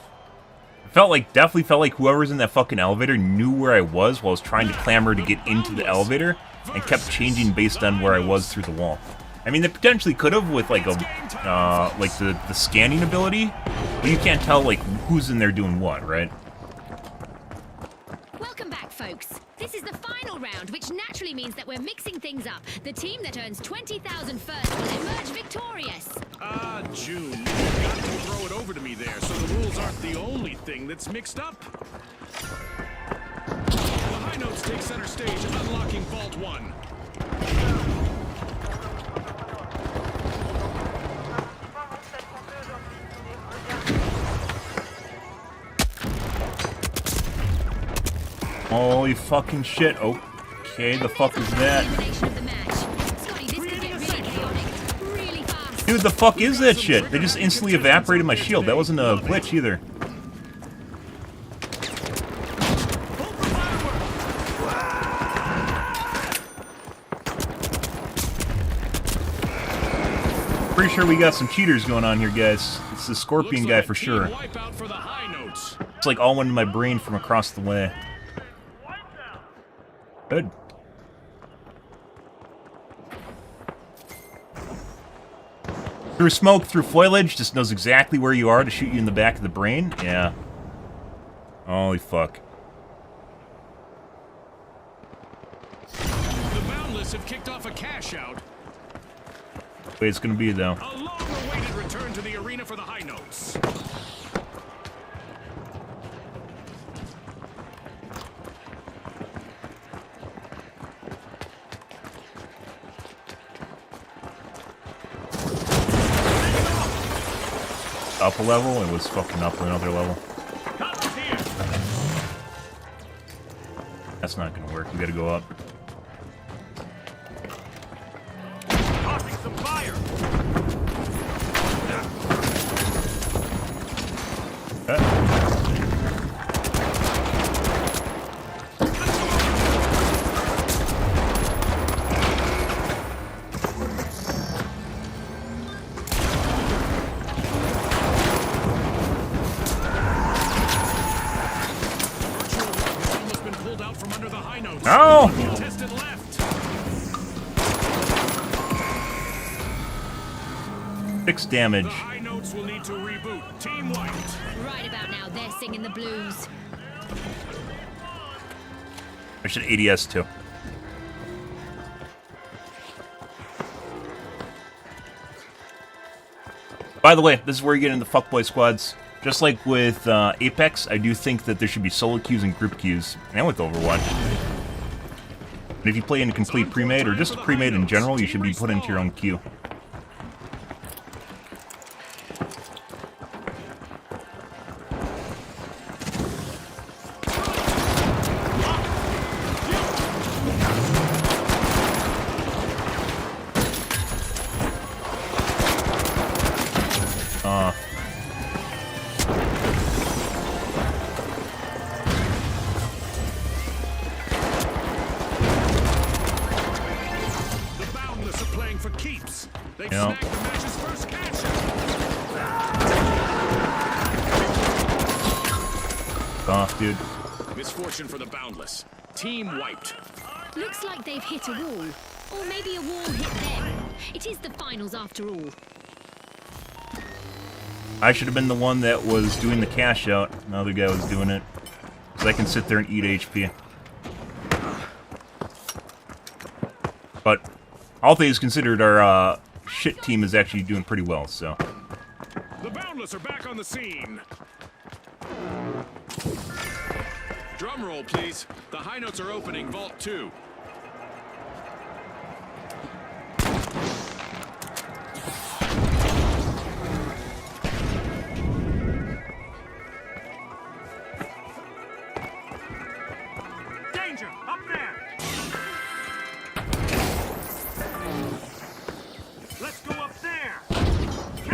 Definitely felt like whoever's in that fucking elevator knew where I was while I was trying to clamber to get into the elevator and kept changing based on where I was through the wall. I mean, they potentially could have with like the scanning ability, but you can't tell like who's in there doing what, right? Welcome back, folks. This is the final round, which naturally means that we're mixing things up. The team that earns 20,000 first will emerge victorious. June, you got to throw it over to me there, so the rules aren't the only thing that's mixed up. The high notes take center stage, unlocking Vault 1. Holy fucking shit. Okay, the fuck is that? Elimination of the match. Scotty, this could get really chaotic, really fast. Dude, the fuck is that shit? They just instantly evaporated my shield. That wasn't a glitch either. Pretty sure we got some cheaters going on here, guys. It's the Scorpion guy for sure. Wipeout for the high notes. It's like all went in my brain from across the way. Good. Through smoke, through foliage, just knows exactly where you are to shoot you in the back of the brain. Yeah. Holy fuck. The Boundless have kicked off a cash out. Way it's gonna be though. A long-awaited return to the arena for the high notes. Up a level, it was fucking up another level. That's not gonna work, we gotta go up. Tossing some fire. No! Contestant left. 6 damage. The high notes will need to reboot. Team wiped. Right about now, they're singing the blues. I should ADS too. By the way, this is where you get into fuckboy squads. Just like with Apex, I do think that there should be solo queues and group queues, and with Overwatch. And if you play in complete pre-made, or just pre-made in general, you should be put into your own queue. For keeps. They've Yep. snagged the match's first catch. Off, dude. Misfortune for the Boundless. Team wiped. Looks like they've hit a wall. Or maybe a wall hit them. It is the finals after all. I should have been the one that was doing the cash out. The other guy was doing it. So I can sit there and eat HP. But all things considered, our shit team is actually doing pretty well, so. The Boundless are back on the scene. Drum roll, please. The high notes are opening Vault 2.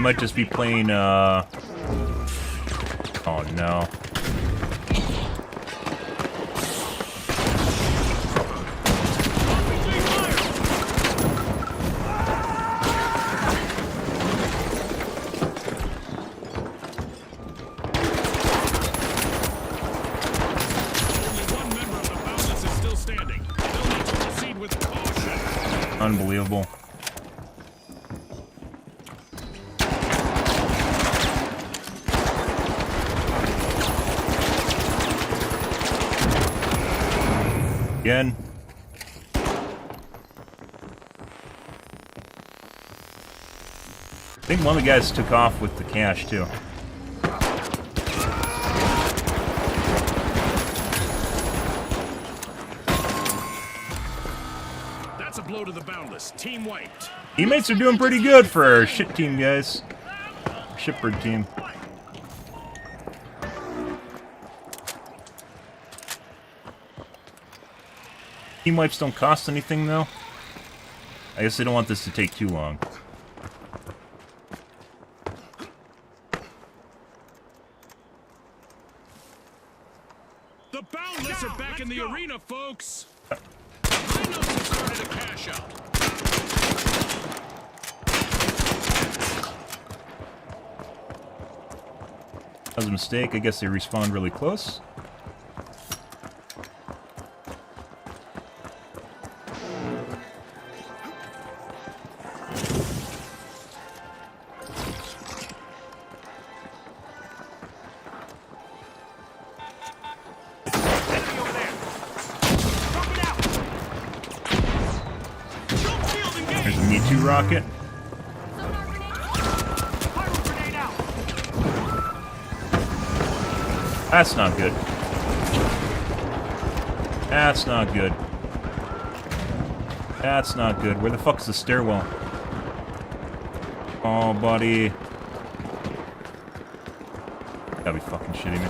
might just be playing, oh no. Unbelievable. Again. I think one of the guys took off with the cash too. That's a blow to the boundless. Team wiped. Teammates are doing pretty good for our shit team, guys. Shipbird team. Team wipes don't cost anything, though. I guess they don't want this to take too long. The boundless are back in the arena, folks. I know who started a cash out. That was a mistake. I guess they respawned really close. Enemy over there. Drop it out. Don't field engage. There's a Me Too rocket. Sonar grenade. Pyro grenade out. That's not good. That's not good. That's not good. Where the fuck's the stairwell? Oh, buddy. Gotta be fucking shitting me.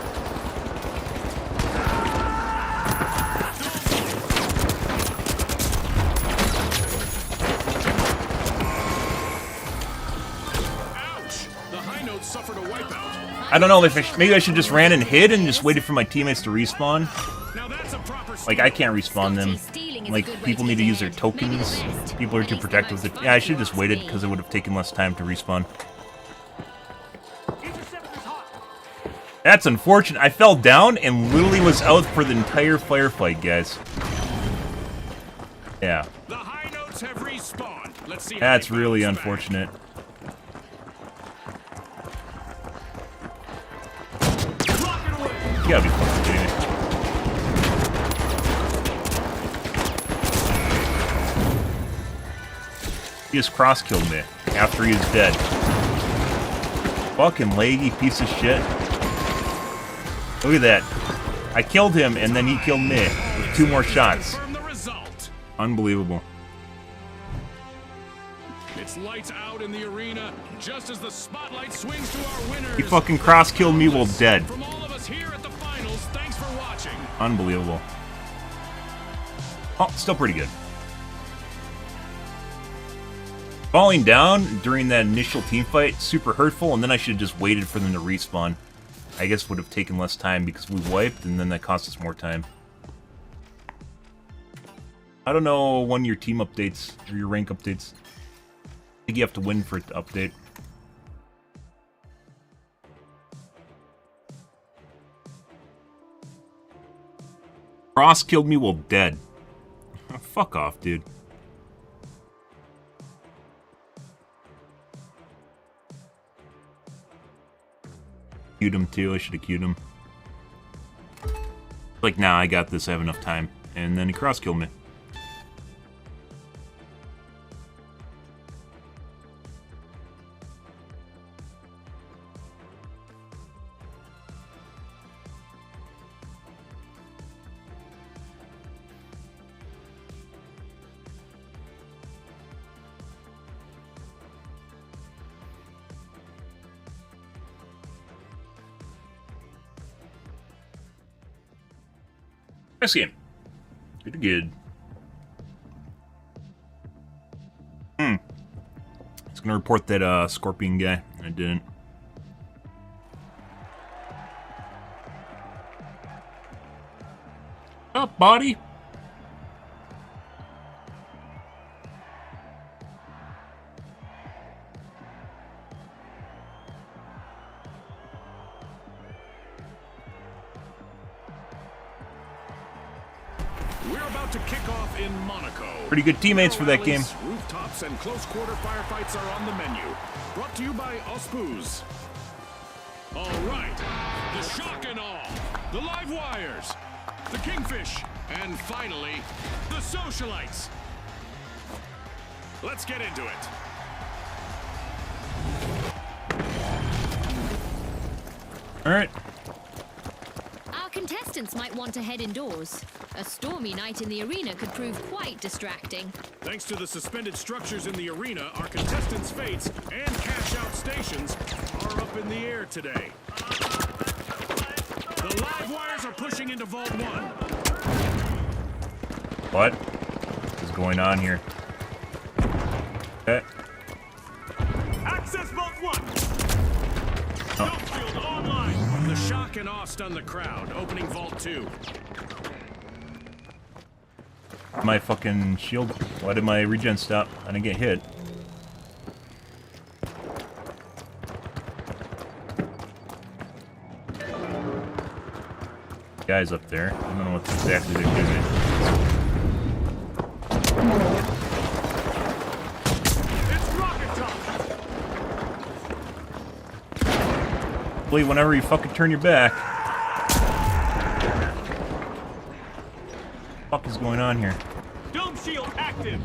Ouch! The high note suffered a wipeout. I don't know if maybe I should just ran and hid and just waited for my teammates to respawn. Now that's a proper Like, I can't respawn them. Like, people need to use their tokens. People are too protective with it. Yeah, I should have just waited because it would have taken less time to respawn. Interceptor's hot. That's unfortunate. I fell down and literally was out for the entire firefight, guys. Yeah, The high notes have respawned. Let's see. how that's they really bounce back. unfortunate. Rocket away. You gotta be fucking kidding me. He just cross-killed me after he was dead. Fucking laggy piece of shit. Look at that. I killed him and then he killed me with 2 more shots. Confirm the result. Unbelievable. It's lights out in the arena just as the spotlight swings to our winners. He fucking cross-killed me while dead. From all of us here at the finals, thanks for watching. Unbelievable. Oh, still pretty good. Falling down during that initial team fight, super hurtful, and then I should have just waited for them to respawn. I guess would have taken less time because we wiped, and then that cost us more time. I don't know when your team updates, or your rank updates. I think you have to win for it to update. Ross killed me while dead. Fuck off, dude. Queued him too, I should have queued him. Like, nah, I got this, I have enough time. And then he cross-killed me. Nice game. Pretty good. Just gonna report that Scorpion guy. I didn't. Up, body. We're about to kick off in Monaco. Pretty good teammates for that game. Rooftops and close quarter firefights are on the menu. Brought to you by Auspuz. All right, the shock and awe, the live wires, the kingfish, and finally, the socialites. Let's get into it. All right. Our contestants might want to head indoors. A stormy night in the arena could prove quite distracting. Thanks to the suspended structures in the arena, our contestants' fates and cash-out stations are up in the air today. The live wires are pushing into Vault 1. What is going on here? Okay. Access Vault 1. Oh. Jump shield online. The shock and awe stun the crowd, opening Vault 2. My fucking shield. Why did my regen stop? I didn't get hit. Guys up there. I don't know what exactly they're doing. It's rocket time. Believe whenever you fucking turn your back. What the fuck is going on here? Dome shield active.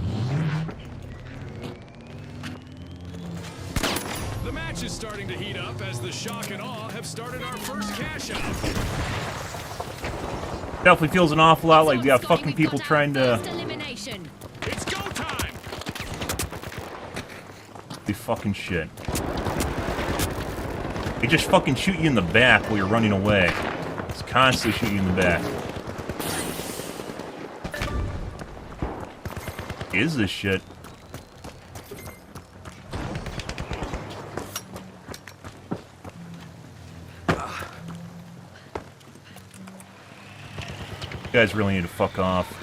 The match is starting to heat up as the shock and awe have started our first cash out. Definitely feels an awful lot like we got Scotty, fucking we've people got our trying to first elimination. It's go time! be fucking shit. They just fucking shoot you in the back while you're running away. It's constantly shooting you in the back. What is this shit? You guys really need to fuck off.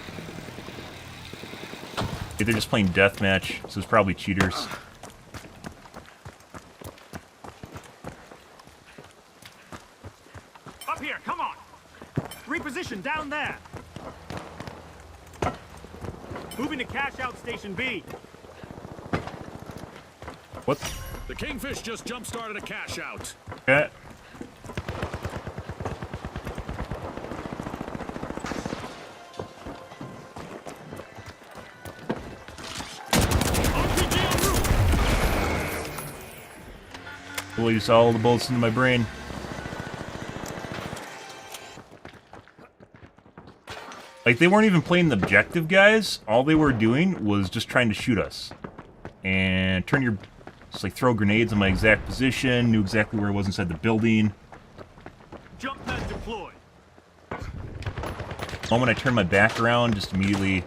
Okay, they're just playing deathmatch, so it's probably cheaters. Up here, come on. Reposition down there. Moving to cash out station B. What? The Kingfish just jump-started a cash out. Okay. RPG en route. We'll use all the bullets into my brain. Like, they weren't even playing the objective, guys. All they were doing was just trying to shoot us. And turn your... Just, like, throw grenades in my exact position. Knew exactly where I was inside the building. Jump pad deployed. The moment I turned my back around, just immediately...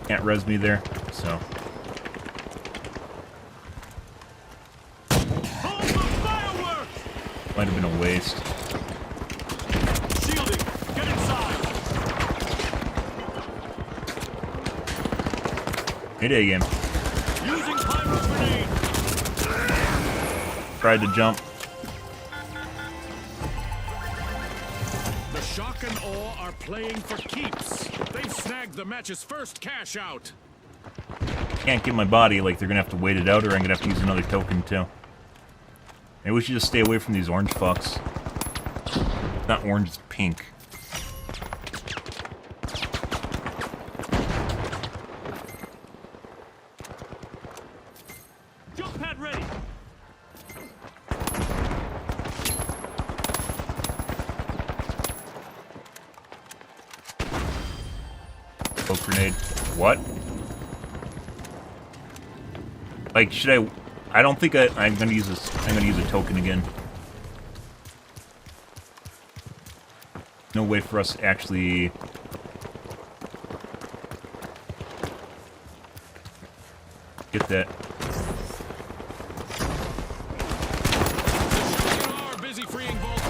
Can't res me there, so... Hold the fireworks. Might have been a waste. Shielding. Get inside. Mayday game. Using pyro grenade. Tried to jump. The shock and awe are playing for keeps. They've snagged the match's first cash out. Can't get my body, like they're gonna have to wait it out or I'm gonna have to use another token too. Maybe we should just stay away from these orange fucks. Not orange, it's pink. Jump pad ready. Poke grenade. What? Like, should I don't think I'm gonna use this. I'm gonna use a token again. No way for us to actually Get that. Are busy freeing Vault 3.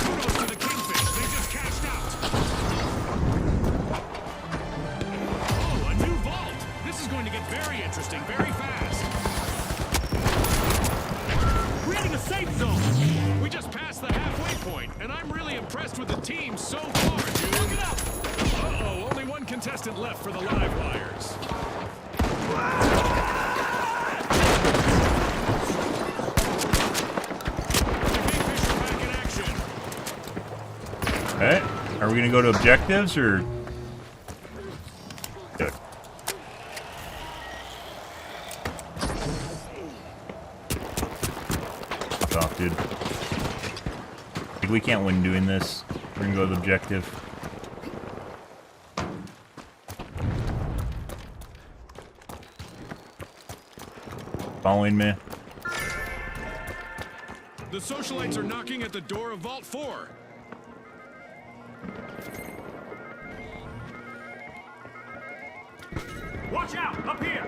Kudos to the Kingfish. They just cashed out. Oh, a new vault. This is going to get very interesting very fast. Creating a safe zone. We just passed the halfway point, and I'm really impressed with the team so far, dude. Look it up. Uh-oh, only one contestant left for the live wires. Alright. Are we gonna go to objectives or? Good. Fuck off, dude. Like, we can't win doing this. We're gonna go to the objective. Following me. The socialites are knocking at the door of Vault 4. Watch out! Up here!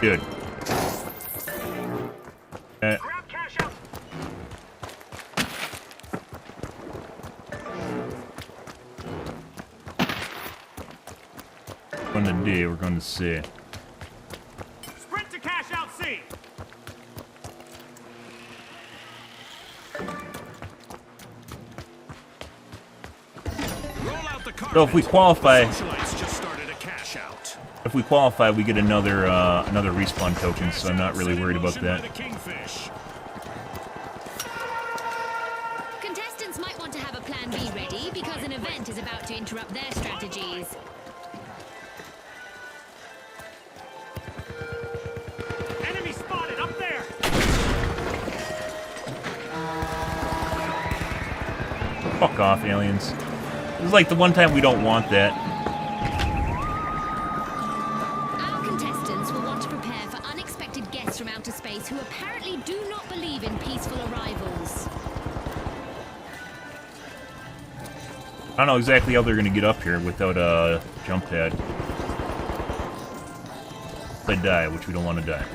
Dude. Grab cash out! Going to D, we're going to C. Sprint to cash out C! Roll out the carpet. So if we qualify, The socialites just started a cash out. if we qualify, we get another another respawn token. So I'm not really worried about that. By the Kingfish. Contestants might want to have a plan B ready because an event is about to interrupt their strategies. Enemy spotted up there! Fuck off, aliens. This is like the one time we don't want that. Our contestants will want to prepare for unexpected guests from outer space who apparently do not believe in peaceful arrivals. I don't know exactly how they're gonna get up here without a jump pad. They die, which we don't want to die.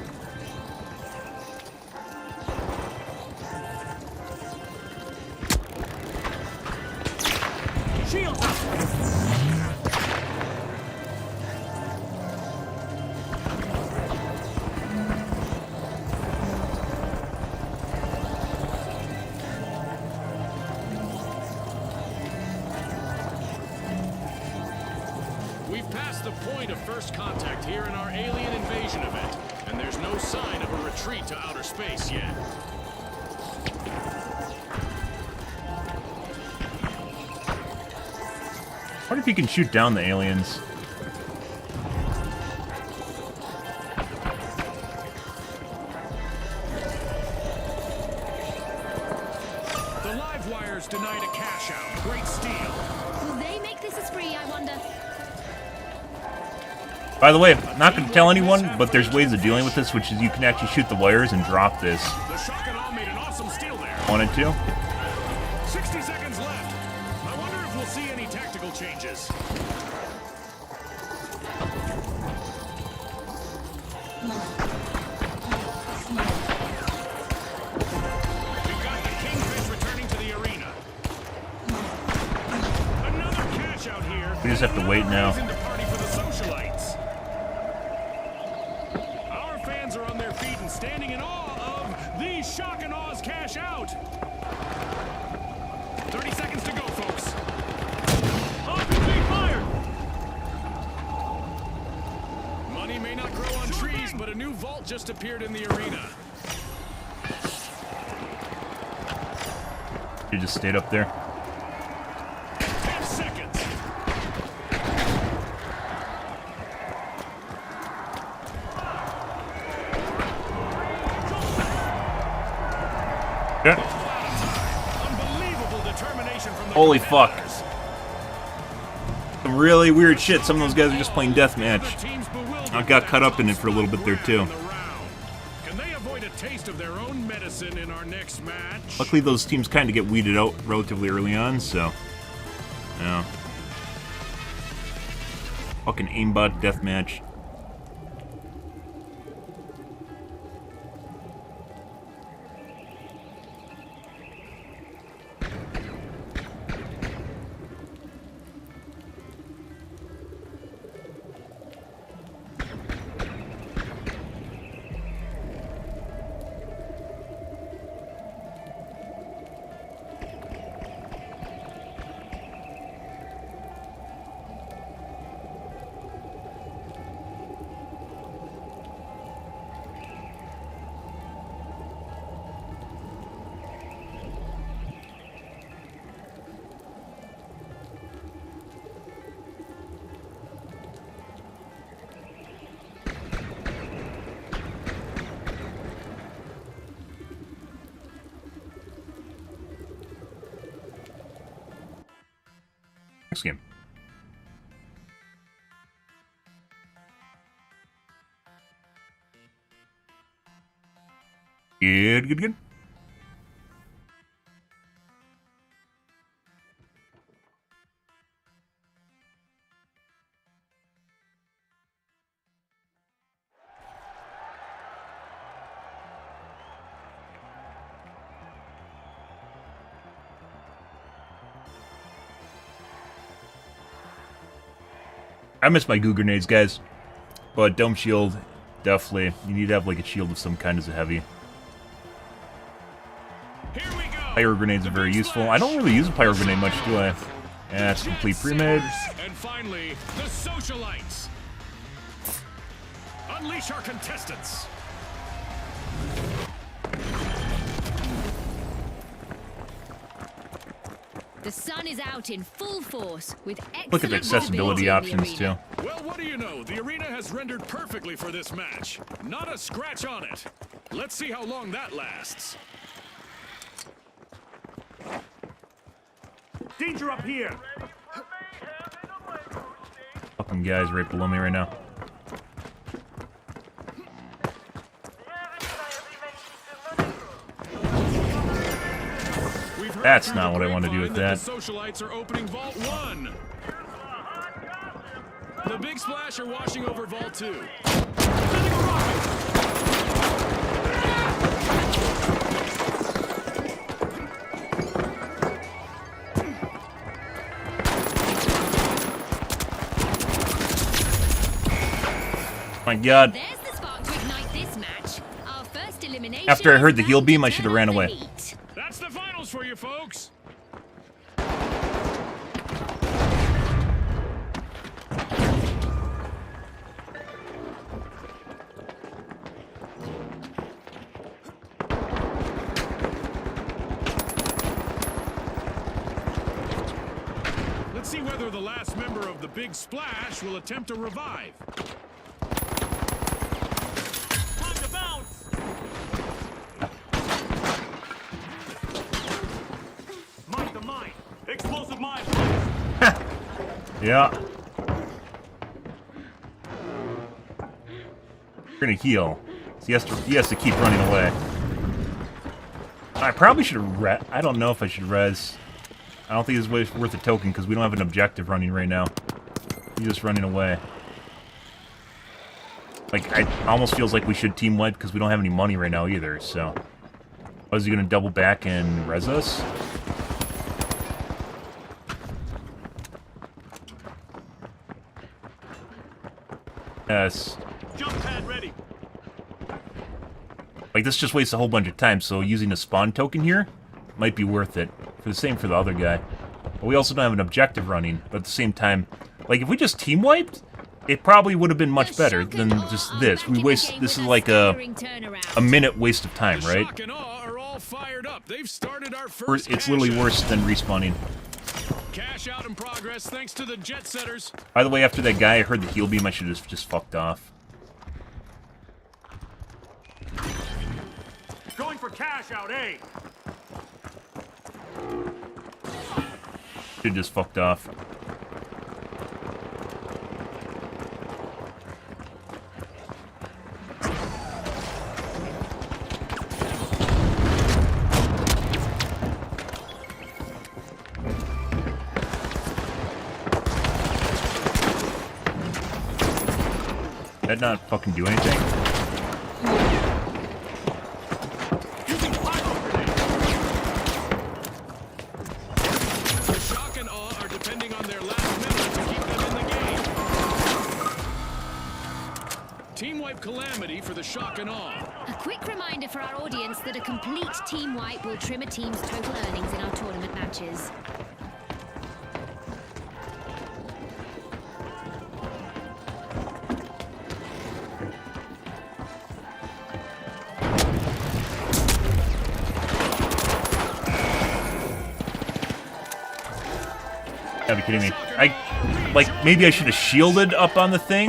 Shields up! We've passed the point of first contact here in our alien invasion event, and there's no sign of a retreat to outer space yet. What if you can shoot down the aliens? The live wires denied a cash out. Great steal. Will they make this a spree, I wonder? By the way, I'm not gonna tell anyone, but there's ways of dealing with this, which is you can actually shoot the wires and drop this. The shock and awe made an awesome steal there. Wanted to? 60 seconds left. I wonder if we'll see any tactical changes. We've got the Kingfish returning to the arena. Another cash out here. We just have to wait now. Reason to party for the socialites. Our fans are on their feet and standing in awe of the shock and awe's cash out. 30 seconds to go, folks. RPG fired! Money may not grow on trees, but a new vault just appeared in the arena. You just stayed up there. 10 seconds. Yeah. Unbelievable determination from the Holy fuck. competitors. Some really weird shit. Some of those guys are just playing deathmatch. Other teams bewildered I got with caught that up in it for a little bit there, grab too. in the round. Can they avoid a taste taste of their own medicine in our next match. Luckily, those teams kind of get weeded out relatively early on, so... Yeah. Fucking aimbot deathmatch. Next game. Good. I miss my goo grenades, guys. But dome shield, definitely. You need to have like a shield of some kind as a heavy. Here we go. Pyro grenades are very useful. I don't really use a pyro grenade much, do I? Yeah, it's complete pre-made. And finally, the socialites. Unleash our contestants. The sun is out in full force with excellent Look at the accessibility visibility in the options, too. arena. Well, what do you know? The arena has rendered perfectly for this match. Not a scratch on it. Let's see how long that lasts. Danger up here! Fucking guys right below me right now. We've heard That's through not the what I want to do with grapevine that. The socialites are opening Vault 1. The Big Splash are washing over Vault 2. My god. There's the spark to ignite this match. Our first elimination. After I heard the is heal about beam, to I should have turn ran up the away. heat. That's the finals for you folks. Let's see whether the last member of the Big Splash will attempt a revive. Time to bounce! Mind the mine! Explosive mine! Yeah. We're gonna heal. So he has to keep running away. I probably should have I don't know if I should res. I don't think it's worth a token because we don't have an objective running right now. He's just running away. Like, I almost feels like we should team wipe because we don't have any money right now either, so. Was he gonna double back and res us? Yes. Jump pad ready! Like, this just wastes a whole bunch of time, so using a spawn token here might be worth it. For the same for the other guy. But we also don't have an objective running, but at the same time, like, if we just team wiped, it probably would have been much better than just this. We waste, this is like a minute waste of time, right? Shock and awe are all fired up. They've started our first It's literally cash out. worse than respawning. Cash out in progress thanks to the jet setters. By the way, after that guy, I heard the heal beam, I should have just fucked off. Going for cash out, eh? Should have just fucked off. That not fucking do anything? Using pyro grenade. The shock and awe are depending on their last minute to keep them in the game. Team wipe calamity for the shock and awe. A quick reminder for our audience that a complete team wipe will trim a team's total earnings in our tournament matches. Gotta be kidding me. Maybe I should have shielded up on the thing,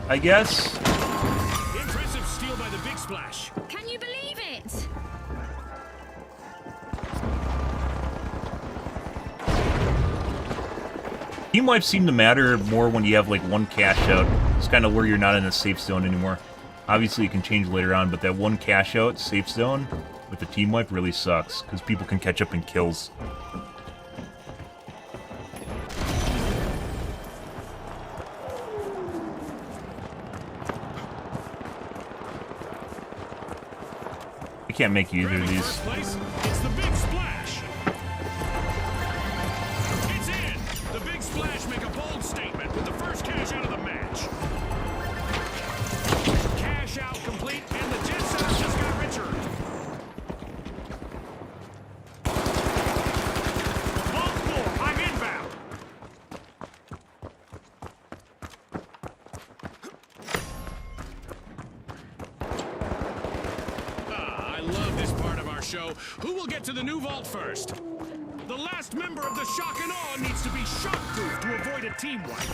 I guess. Impressive steal by the big splash. Can you believe it? Team wipes seem to matter more when you have like one cash out. It's kind of where you're not in a safe zone anymore. Obviously it can change later on, but that one cash out safe zone with the team wipe really sucks because people can catch up in kills. I can't make either of these. First place, it's the big splash. It's in. The big splash make a bold statement with the first cash out of the match. Cash out complete, and the Jet Setters just got richer. Ball 4, I'm inbound. I love this part of our show. Who will get to the new vault first? The last member of the shock and awe needs to be shock-proof to avoid a team wipe.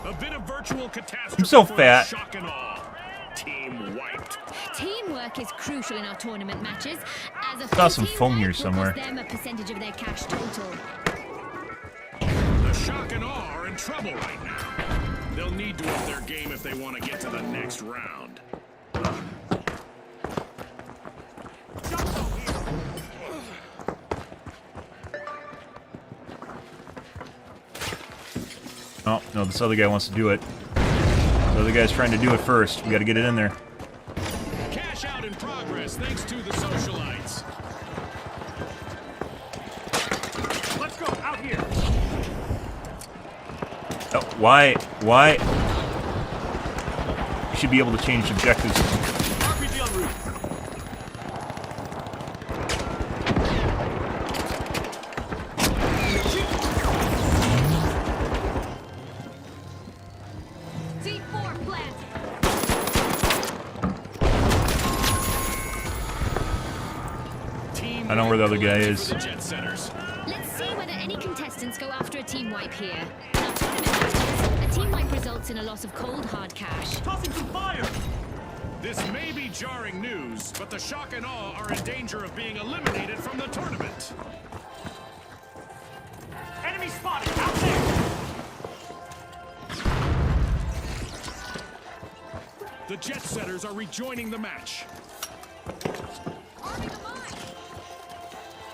A bit of virtual catastrophe. I'm so for fat. the shock and awe. Team wiped. Teamwork is crucial in our tournament matches. As a Saw some team foam wipe here will somewhere. cost them a percentage of their cash total. The shock and awe are in trouble right now. They'll need to up their game if they want to get to the next round. Oh, no, this other guy wants to do it. The other guy's trying to do it first. We gotta get it in there. Cash out in progress thanks to the socialites. Let's go, out here. Oh, why? Why? You should be able to change objectives. RPG en route. C4 plant. Team I know where the other guy wipe is. for the Jet Setters. Let's see whether any contestants go after a team wipe here. In our tournament matches, a team wipe results in a loss of cold hard cash. Tossing some fire. This may be jarring news, but the shock and awe are in danger of being eliminated from the tournament. Enemy spotted, out there. The Jet Setters are rejoining the match.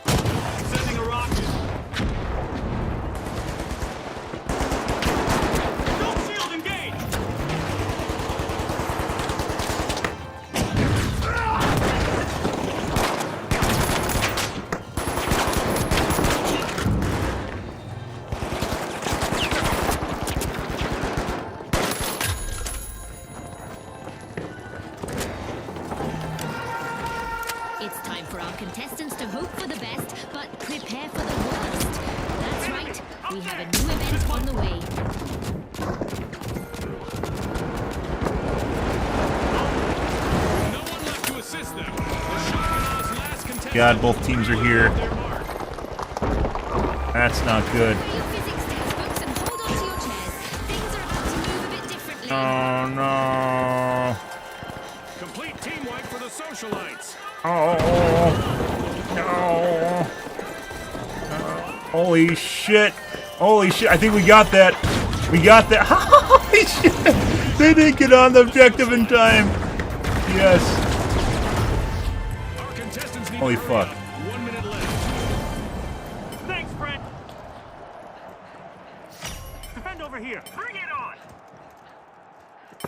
Sending a rocket. Don't shield engage. It's time for our contestants to hope for the best, but prepare for the worst. That's right, we have a new event on the way. No one left to assist them. The shock and awe's last contestant. God, both teams are here. Their mark. That's not good. Grab your physics textbooks and hold on to your chairs. Things are about to move a bit differently. Oh, no. Complete team wipe for the socialites. Oh, no. Holy shit. Holy shit. I think we got that. We got that. Holy shit. They didn't get on the objective in time. Yes. Our contestants need Holy to hurry fuck. up. 1 minute left. Thanks, friend. Defend over over here. Bring it on.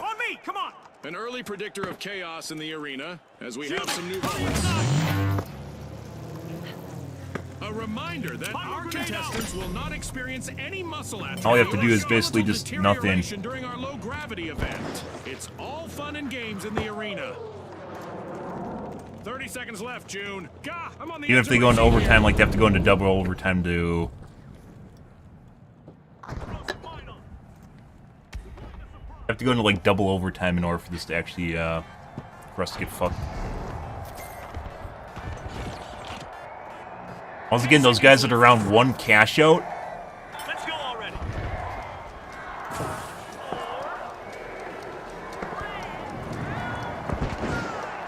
On me, come on. An early predictor of chaos in the arena, as we have Shoot. some new On the votes. inside. A reminder that Fire our grenade out. contestants will not experience any muscle atrophy. All you have to or do is skeletal basically just nothing. deterioration during our low gravity event. It's all fun and games in the arena. 30 seconds left, June. Gah, I'm on the Even edge if they of go into my seat overtime, here. like they have to go into double overtime to... Have to go into like double overtime in order for this to actually, for us to get fucked. Once again, those guys that are around one cash out, Let's go already.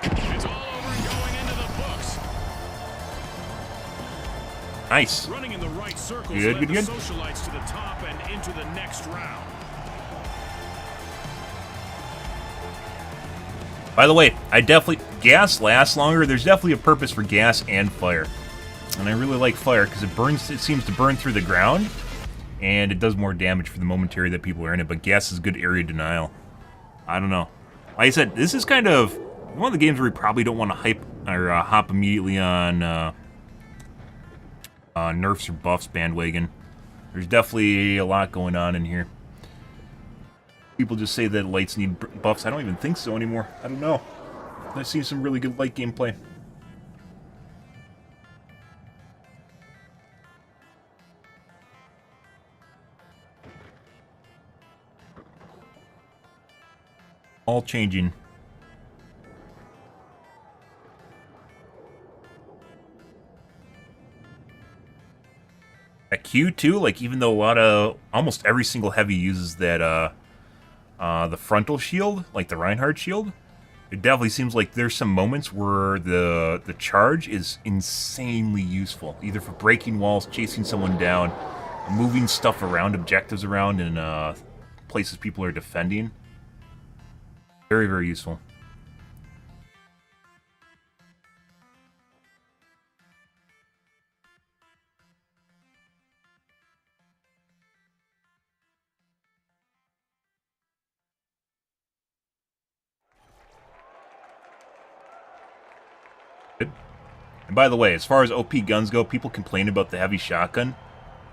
It's all over and going into the books. nice. Running in the right circles Good, led good, the good. socialites to the top and into the next round. By the way, gas lasts longer. There's definitely a purpose for gas and fire. And I really like fire because it seems to burn through the ground, and it does more damage for the momentary that people are in it, but gas is good area denial. I don't know. Like I said, this is kind of one of the games where you probably don't want to hype or hop immediately on nerfs or buffs bandwagon. There's definitely a lot going on in here. People just say that lights need buffs. I don't even think so anymore. I don't know. I've seen some really good light gameplay. All changing. At Q too, like even though almost every single heavy uses that the frontal shield, like the Reinhardt shield, it definitely seems like there's some moments where the charge is insanely useful, either for breaking walls, chasing someone down, moving stuff around, objectives around in places people are defending. Very, very useful. Good. And by the way, as far as OP guns go, people complain about the heavy shotgun.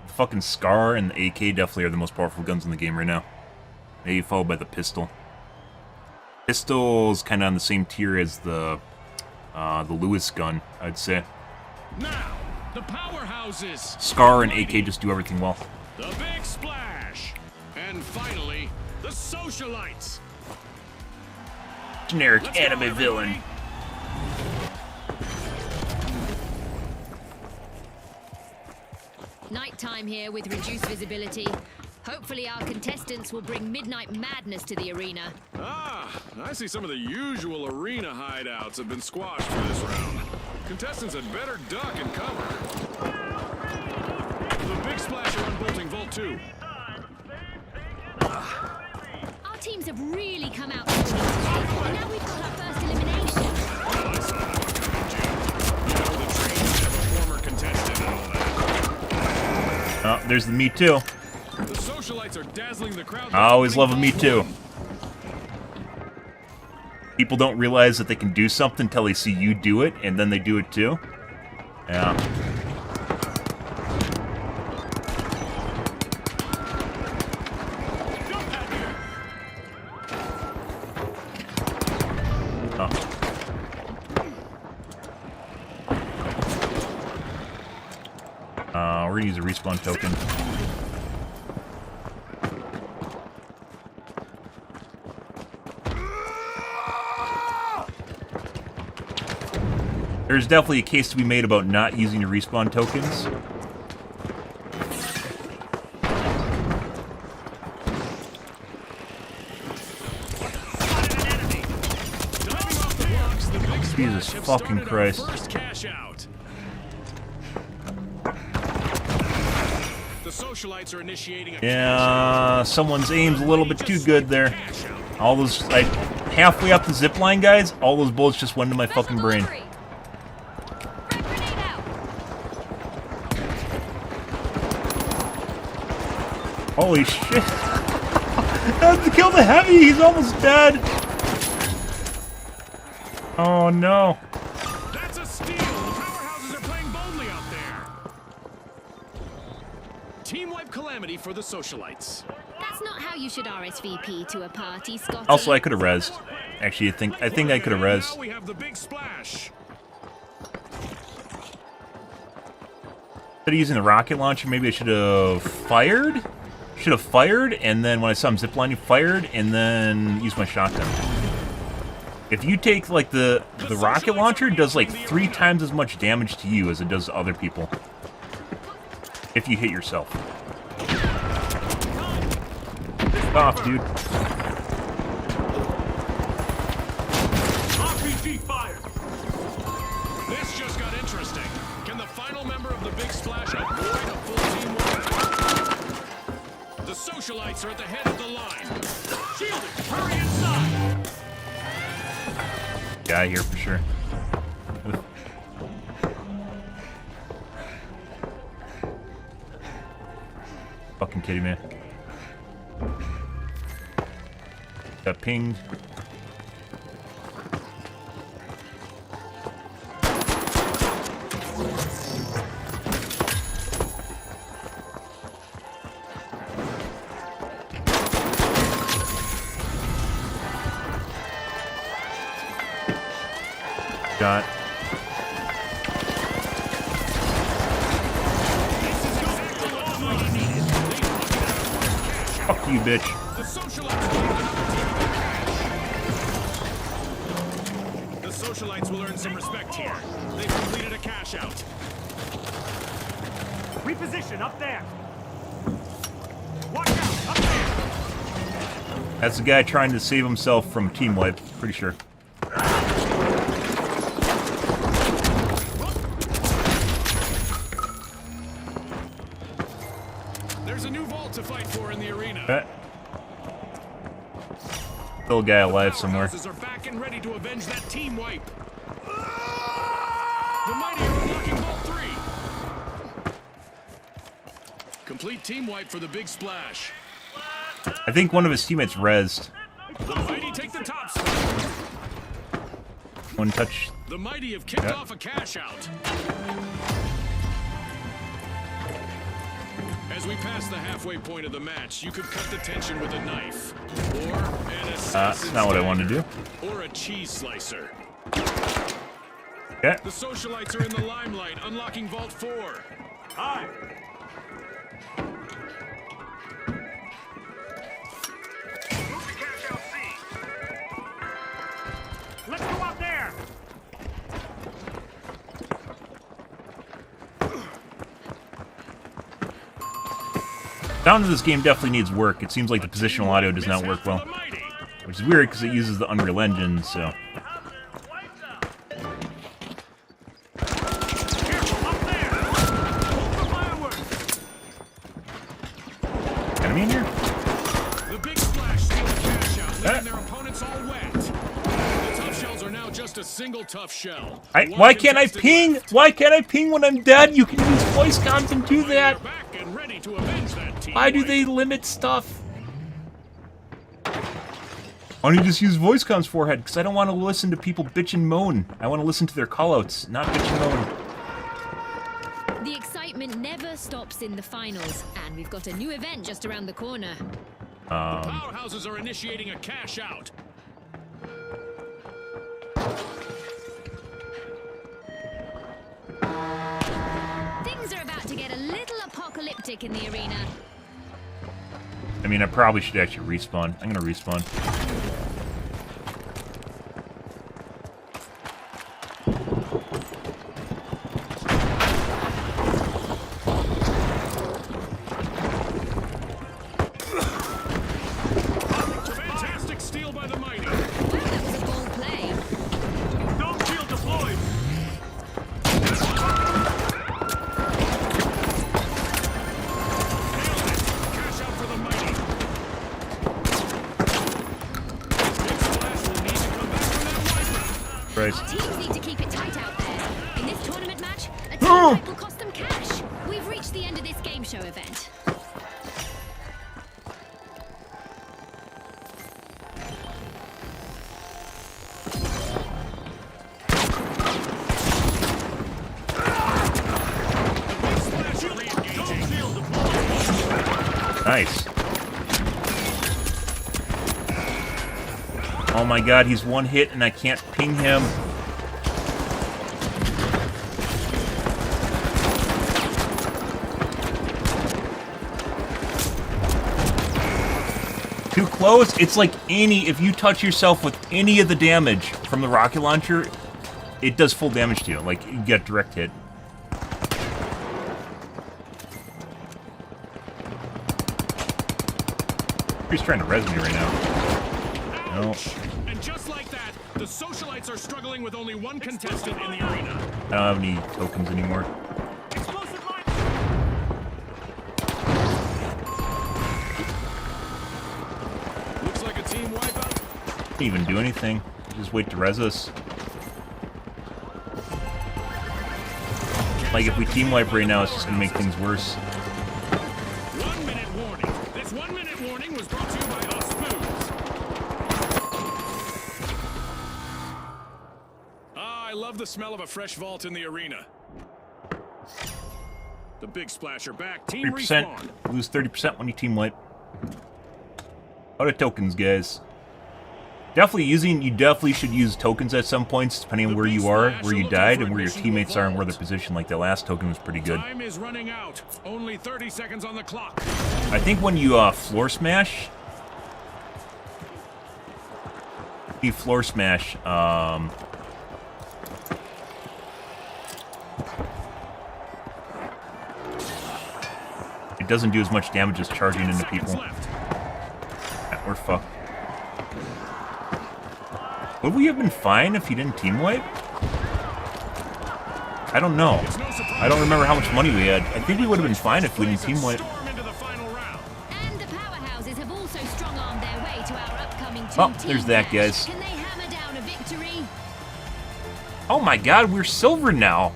The fucking Scar and the AK definitely are the most powerful guns in the game right now. Maybe followed by the pistol. Pistol's kind of on the same tier as the Lewis gun, I'd say. Now, the powerhouses. Scar and AK just do everything well. The big splash. And finally, the socialites. Generic Let's go, anime everybody. villain. Nighttime here with reduced visibility. Hopefully our contestants will bring midnight madness to the arena. Ah, I see some of the usual arena hideouts have been squashed for this round. Contestants had better duck and cover. The big splash are unbolting Vault 2. Our teams have really come out swinging today, and now we've got our first elimination. Well, I saw that one coming, Jim. You know the trainers have a former contestant and all that. Oh, there's the Me Too. The socialites are dazzling the crowd. I always love a Me Too. People don't realize that they can do something until they see you do it, and then they do it too. Yeah. We're gonna use a respawn token. There's definitely a case to be made about not using your respawn tokens. Jesus fucking Christ. First cash out. The socialites are initiating a Yeah, someone's aim's a little bit too good there. All those, like, halfway up the zipline, guys, all those bullets just went into my fucking brain. Holy shit. That's to kill the heavy. He's almost dead. Oh no. That's a steal. The powerhouses are playing boldly out there. Team wipe calamity for the socialites. That's not how you should RSVP to a party, Scotty. Also, I could have rezzed. Actually, I think I could have rezzed. Now we have the big splash. Instead of using the rocket launcher, maybe I should have fired. Should have fired, and then when I saw him ziplining, fired, and then used my shotgun. If you take like the rocket launcher, it does like 3 times as much damage to you as it does to other people. If you hit yourself. Off, dude. RPG fire. This just got interesting. Can the final member of the big splash avoid a full team wipe? The socialites are at the head of the line. Shielded. Hurry inside. Guy here for sure. Fucking kidding me. Got pinged. Got. Fuck you, bitch. The socialites will earn another team cash. The socialites will earn some respect here. They've completed a cash out. Reposition up there. Watch out. Up there. That's the guy trying to save himself from team wipe, pretty sure. There's a new vault to fight for in the arena. Okay. Still a guy alive somewhere. Powerhouses are back and ready to avenge that team wipe. The mighty are unlocking Vault 3. Complete team wipe for the big splash. I think one of his teammates rezzed. The mighty take the top spot. One touch. The mighty have kicked off a cash out. As we pass the halfway point of the match, you could cut the tension with a knife, or an assassin's That's not what I wanted to do. or a cheese slicer. Okay. The socialites are in the limelight, unlocking Vault 4. Hi. Move the cash out C. Let's go out there. Sound of this game definitely needs work. It seems like the positional audio does not work well. The mighty. Which is weird because it uses the Unreal Engine, so. Careful up there. Hold the fireworks. Enemy in here? The big splash steal the cash out, leaving their opponents all wet. The tough shells are now just a single tough shell. Why can't I ping? Why can't I ping when I'm dead? You can use voice comms and do that. They're back and ready to avenge that team. Why do wipe. they limit stuff? Why don't you just use voice comms forehead? Because I don't want to listen to people bitch and moan. I want to listen to their callouts, not bitch and moan. The excitement never stops in the finals, and we've got a new event just around the corner. Powerhouses are initiating a cash out. Things are about to get a little apocalyptic in the arena. I mean, I probably should actually respawn. I'm gonna respawn. Fantastic steal by the mighty. Wow, that was a bold play. Dome shield deployed. Cash out for the mighty. Big splash will need to come back from that wiper. Christ. Teams need to keep it tight out there. In this tournament match, a team wipe will cost them cash. We've reached the end of this game show event. Nice. Oh my god, he's one hit and I can't ping him. Too close? It's like if you touch yourself with any of the damage from the rocket launcher, it does full damage to you. Like, you get a direct hit. He's trying to res me right now. No. And just like that, the socialites are struggling with only one contestant in the arena. I don't have any tokens anymore. Explosive mine. Looks like a team wipeout. Can't even do anything. Just wait to res us. Like, if we team wipe right now, it's just gonna make things worse. 1 minute warning. This 1 minute warning was brought to you by Us Foods. I love the smell of a fresh vault in the arena. The big splasher back. Team 30%. respawn. Lose 30% when you team wipe. Out of tokens, guys. You definitely should use tokens at some points, depending on where you are, where you died, and where your teammates are and where they're positioned. Like, that last token was pretty good. Time is running out. Only 30 seconds on the clock. I think when you floor smash, it doesn't do as much damage as charging into people. Yeah, we're fucked. Would we have been fine if he didn't team wipe? I don't know. I don't remember how much money we had. I think we would have been fine if we didn't team wipe. And the powerhouses have also strong-armed their way to our upcoming Oh, there's that, guys. Can they hammer down a victory? Oh my god, we're silver now.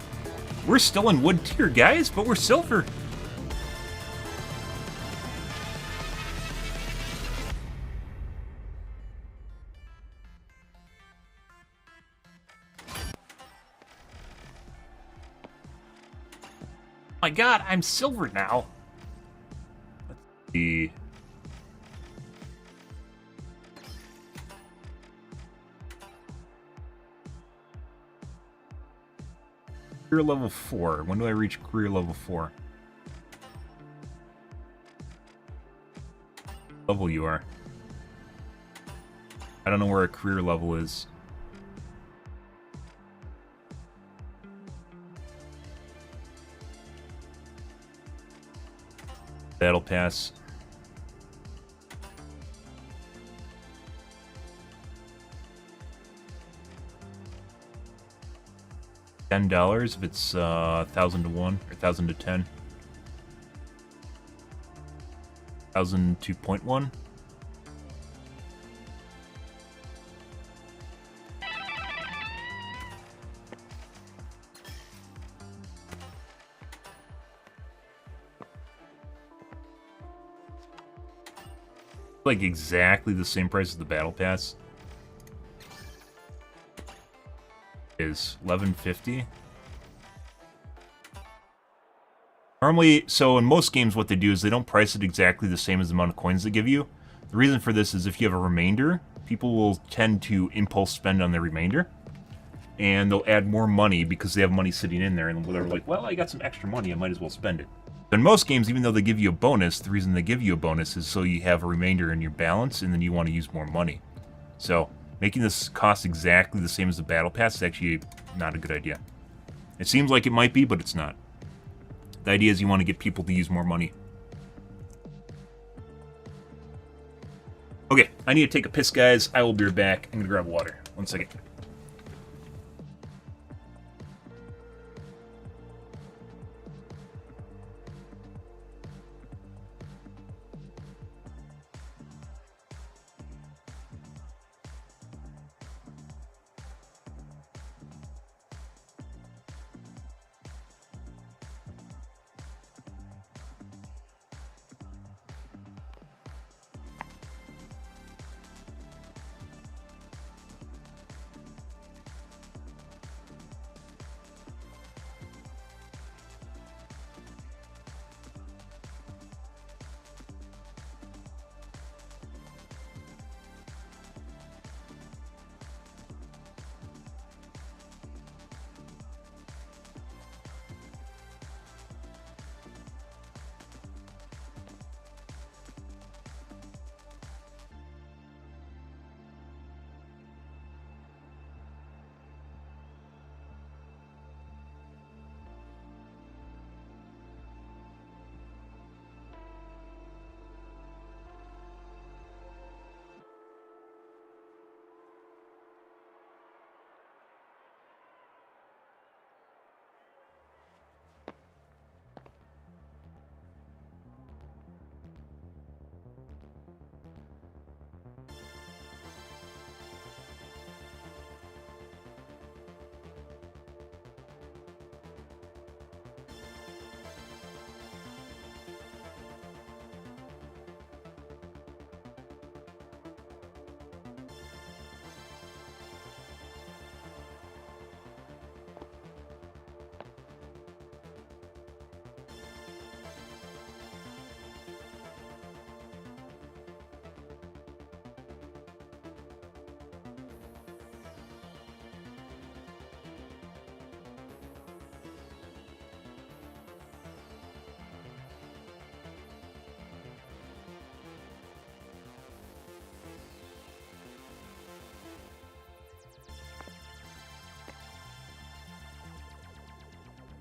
We're still in wood tier, guys, but we're silver. My god, I'm silver now. Let's see. Career level 4. When do I reach career level 4? Level you are. I don't know where a career level is. Battle Pass. $10 if it's 1,000 to 1 or 1,000 to 10. 1,000 to 0.1. Like exactly the same price as the Battle Pass. Is $11.50. Normally, so in most games what they do is they don't price it exactly the same as the amount of coins they give you. The reason for this is if you have a remainder, people will tend to impulse spend on their remainder. And they'll add more money because they have money sitting in there and they're like, well, I got some extra money, I might as well spend it. In most games, even though they give you a bonus, the reason they give you a bonus is so you have a remainder in your balance and then you want to use more money. So, making this cost exactly the same as the Battle Pass is actually not a good idea. It seems like it might be, but it's not. The idea is you want to get people to use more money. Okay, I need to take a piss, guys. I will be right back. I'm going to grab water. 1 second.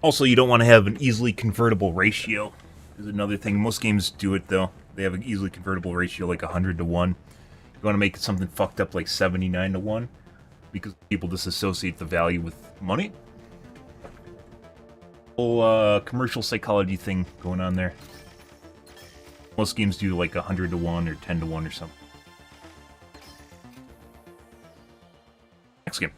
Also, you don't want to have an easily convertible ratio. Is another thing. Most games do it, though. They have an easily convertible ratio like 100 to 1. You want to make something fucked up like 79 to 1, because people disassociate the value with money. Whole commercial psychology thing going on there. Most games do like 100 to 1 or 10 to 1 or something. Next game.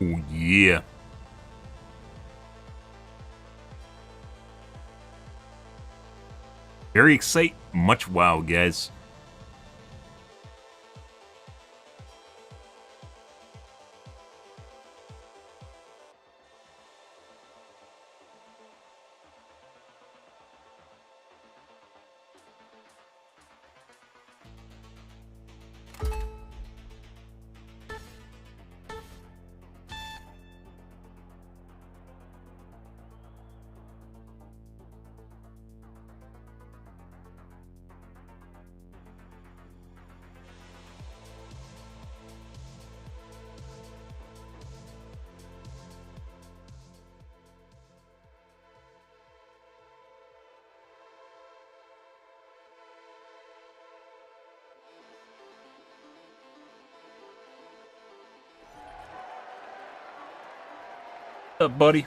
Oh, yeah. Very exciting. Much wow, guys. What's up, buddy?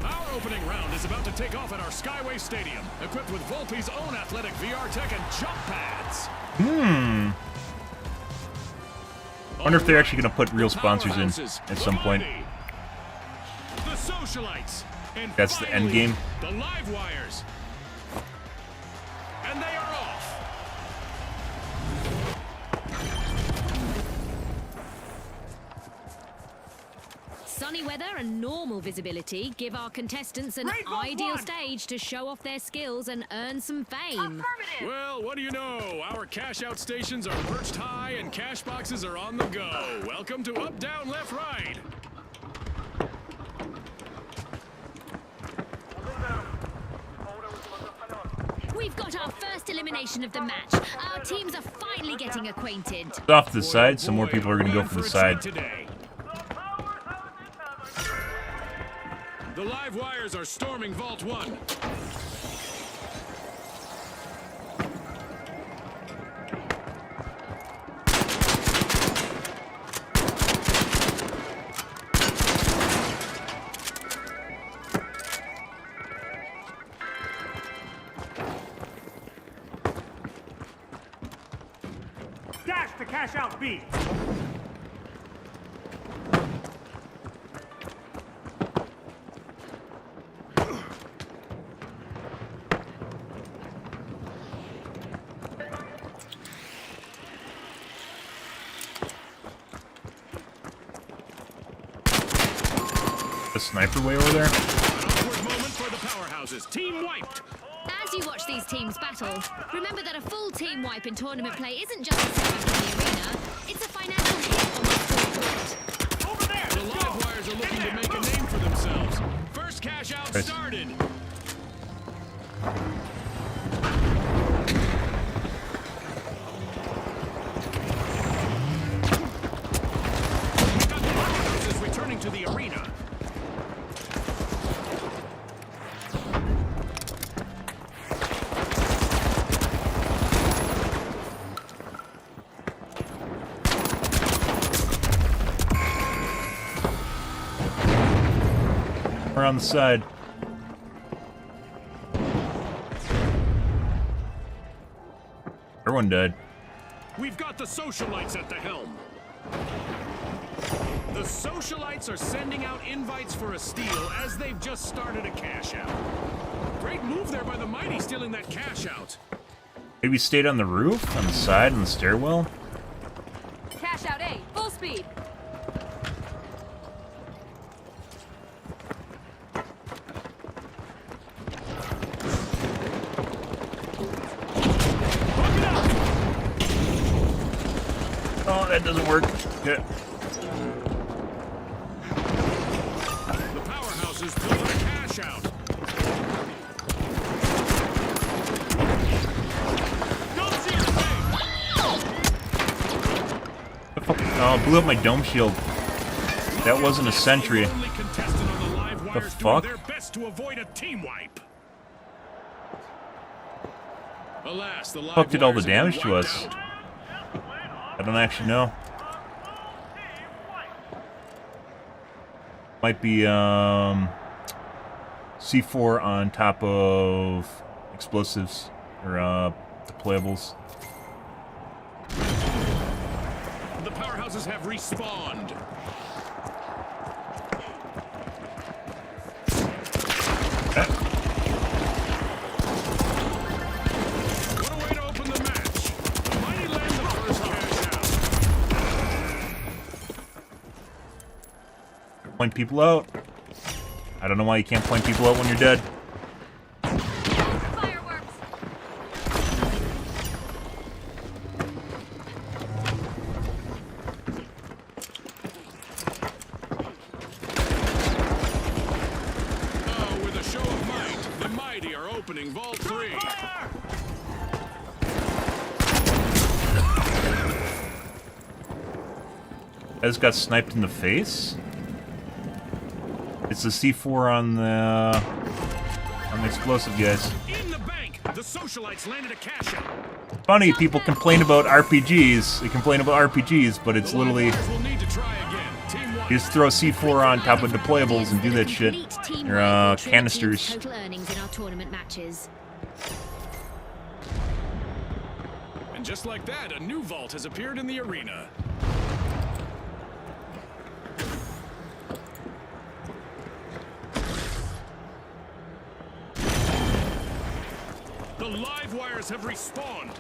Our opening round is about to take off at our Skyway Stadium, equipped with Volpe's own athletic VR tech and jump pads. I wonder if they're actually going to put real sponsors in at some point. The socialites. And That's the end finally, game. The live wires. And they are off. Sunny weather and normal visibility give our contestants an Rainbow ideal one. stage to show off their skills and earn some fame. Well, what do you know? Our cash out stations are perched high and cash boxes are on the go. Welcome to Up, Down, Left, Right. We've got our first elimination of the match. Our teams are finally getting acquainted. Off to the side, Boy, some more people are going to go in for the a side. treat today. The live wires are storming Vault 1. Dash to cash out B. The sniper way over there. An awkward moment for the powerhouses. Team wiped. As you watch these teams battle, remember that a full team wipe in tournament play isn't just a setback in the arena, it's a financial hit on the scoreboard. Over there. The live wires are looking to make a name for themselves. First cash out Right. started. We've got the powerhouses returning to the arena. We're on the side. Everyone died. We've got the socialites at the helm. The socialites are sending out invites for a steal as they've just started a cash out. Great move there by the mighty, stealing that cash out. Maybe stayed on the roof, on the side, on the stairwell. Cash out A, full speed. Oh, that doesn't work. Okay. The powerhouses pulled their cash out. Oh, blew up my dome shield. That wasn't a sentry. The fuck? Their best to avoid a team wipe. Alas, the Fuck did all the damage to us? I don't actually know. Might be C4 on top of explosives or deployables. The powerhouses have respawned. What a way to open the match. The mighty land the first cash out. Point people out. I don't know why you can't point people out when you're dead. Fireworks. Oh, with a show of might, the mighty are opening Vault 3. I just got sniped in the face. It's the C4 on the explosive guys. In the bank, the socialites landed a cash out. Funny, people complain about RPGs. They complain about RPGs, but it's literally We'll need to try again. Team one. you just throw C4 on top of deployables and do that shit. Complete team Or wipe will trigger canisters. team's total earnings in our tournament matches. And just like that, a new vault has appeared in the arena. The live wires have respawned.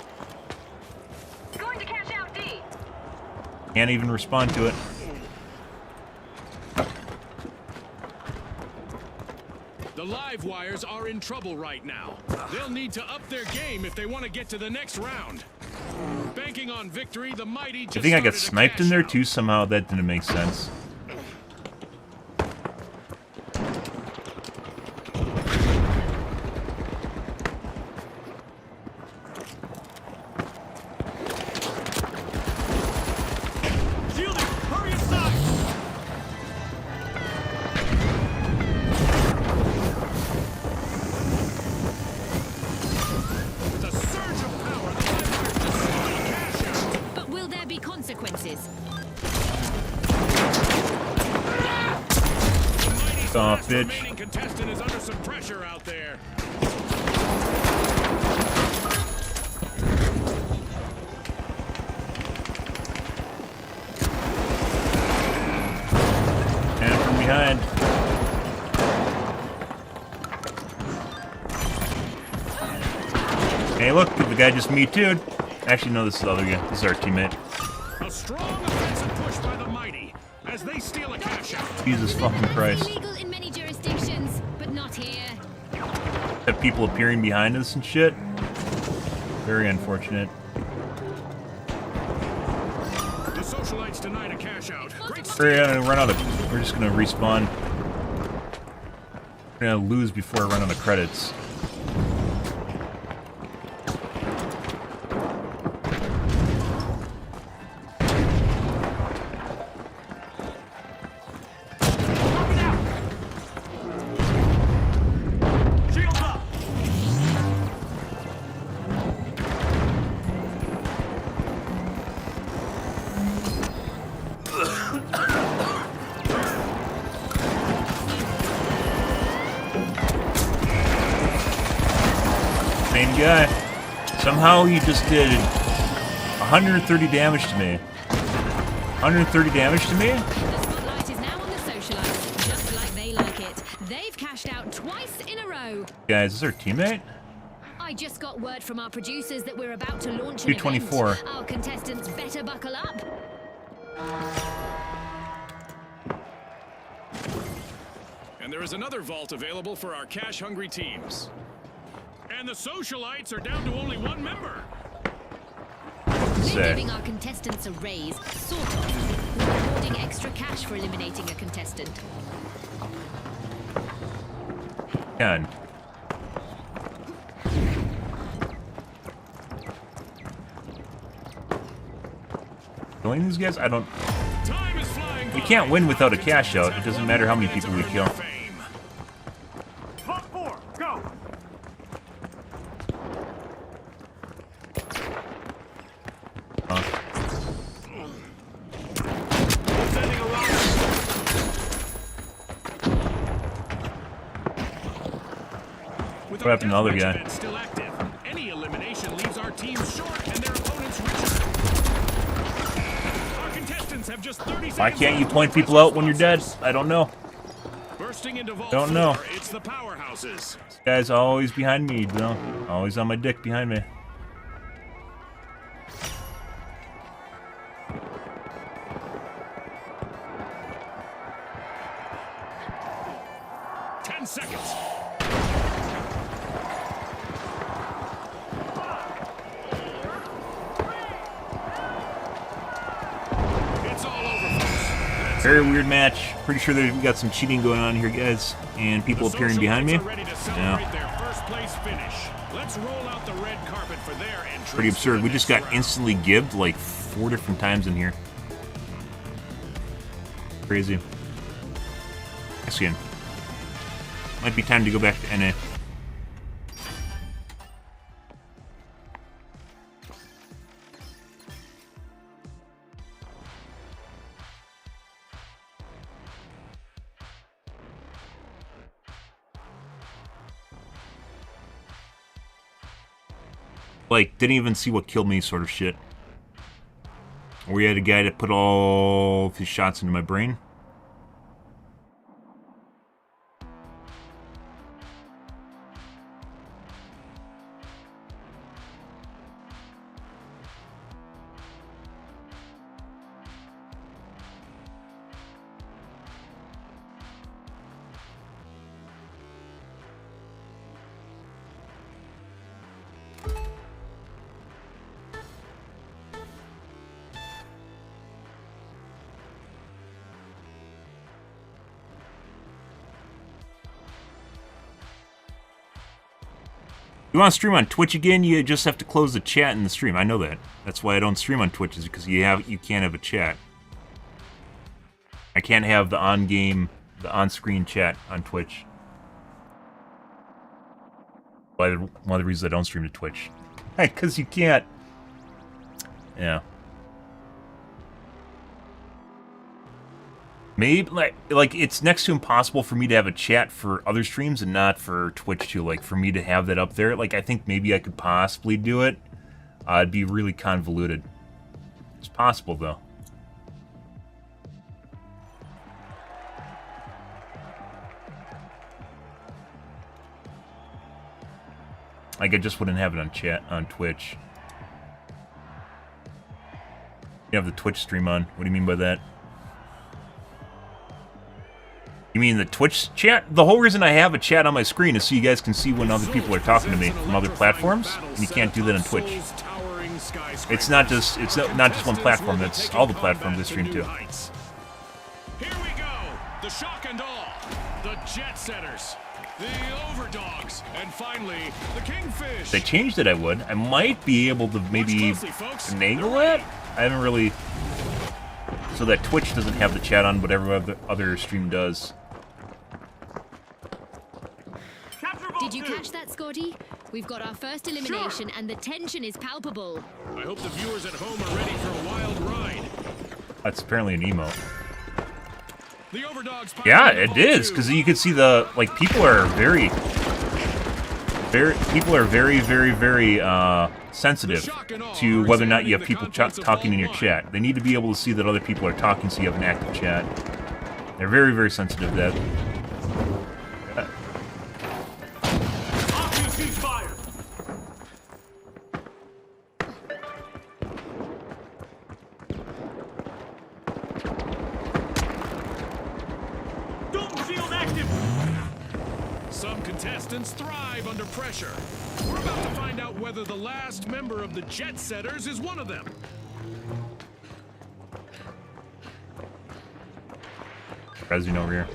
Going to cash out D. Can't even respond to it. The live wires are in trouble right now. They'll need to up their game if they want to get to the next round. Banking on victory, the mighty just I think I got started a sniped in cash there out. too somehow. That didn't make sense. Shielding! Hurry inside! With a surge of power, the live wires destroy a cash out. But will there be consequences? The mighty's Aw, last bitch. remaining contestant is under some pressure out there. And from behind. Hey, look, the guy just me too'd. Actually, no, this is the other guy. This is our teammate. A strong offensive push by the mighty as they steal a cash out. Jesus fucking Christ. Illegal in many jurisdictions, but not here. Have people appearing behind us and shit. Very unfortunate. The socialites denied a cash out. Great We're gonna run out of. We're just gonna respawn. We're gonna lose before I run out of credits. Shields up! Same guy. Somehow he just did 130 damage to me. 130 damage to me? The spotlight cashed out twice in a row. Guys, is this our teammate? I just got word from our producers that we're about to launch an 224. event. Our contestants better buckle up. And there is another vault available for our cash-hungry teams. And the socialites are down to only one member. We're Say. giving our contestants a raise, sort of. We're rewarding extra cash for eliminating a contestant. Ken. Killing these guys? I don't... Time is flying We by. can't win without a cash out. It doesn't matter how many people we kill. Fame. Vault 4, go! Sending a rocket. With What happened to the other deathmatch guy? event still active, any elimination leaves our teams short and their opponents richer. Our contestants have just 30 seconds. Why can't you left point to people out when you're dead? sponsors. I don't know. Bursting into Vault Don't know. 4, it's the powerhouses. This guy's always behind me, Bill. Always on my dick behind me. Ten seconds. It's all over, folks. Very weird match. Pretty sure that we got some cheating going on here, guys. And people The appearing behind me. socialites are ready to celebrate their first place finish. Let's roll out the red carpet for their entrance. Pretty to absurd. the We just next got round. instantly gibbed like 4 different times in here. Crazy. Again. Might be time to go back to NA. Like, didn't even see what killed me sort of shit. We had a guy that put all of his shots into my brain. You want to stream on Twitch again? You just have to close the chat in the stream. I know that. That's why I don't stream on Twitch, is because you can't have a chat. I can't have the on-screen chat on Twitch. One of the reasons I don't stream to Twitch, because you can't. Yeah. Maybe like it's next to impossible for me to have a chat for other streams and not for Twitch too. Like for me to have that up there, like I think maybe I could possibly do it. It'd be really convoluted. It's possible though. Like I just wouldn't have it on chat on Twitch. You have the Twitch stream on. What do you mean by that? You mean the Twitch chat? The whole reason I have a chat on my screen is so you guys can see when other people are talking to me from other platforms. And you can't do that on Twitch. It's not just one platform. It's all the platforms I stream to. Here we go. The shock and awe. The jet setters. The overdogs. And finally, the kingfish. If they changed it, I would. I might be able to maybe Watch closely, folks. finagle it. I haven't really. So that Twitch doesn't have the chat on, but every other stream does. Capture Vault Did you 2. catch that, Scotty? We've got our first elimination and the tension is palpable. I hope the viewers at home are ready for a wild ride. That's apparently an emote. The overdogs. Yeah, it is, because you can see the people are very sensitive to whether or not you have people talking in your chat. They need to be able to see that other people are talking, so you have an active chat. They're very, very sensitive to that. contestants thrive under pressure. We're about to find out whether the last member of the Jet Setters is one of them. Resing over here.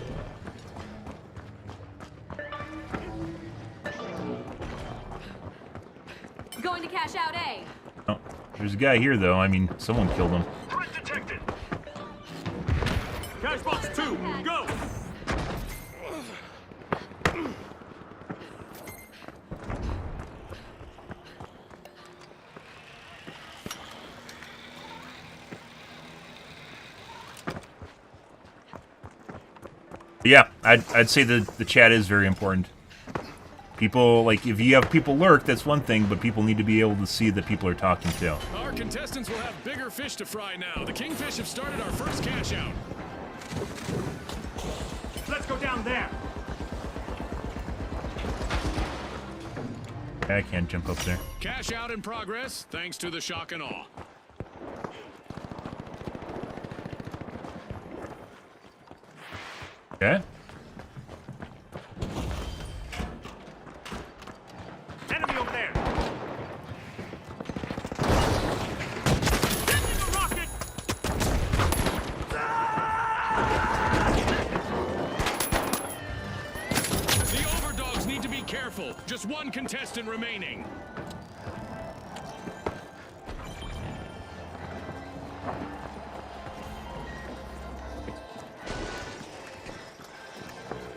Going to cash out A. Oh, there's a guy here, though. I mean, someone killed him. Threat detected. Cash box 2, go. Yeah, I'd say the chat is very important. People, like, if you have people lurk, that's one thing, but people need to be able to see that people are talking to. Our contestants will have bigger fish to fry now. The Kingfish have started our first cash out. Let's go down there. I can't jump up there. Cash out in progress, thanks to the shock and awe. Okay. Enemy over there. Sending a rocket. The overdogs need to be careful. Just one contestant remaining.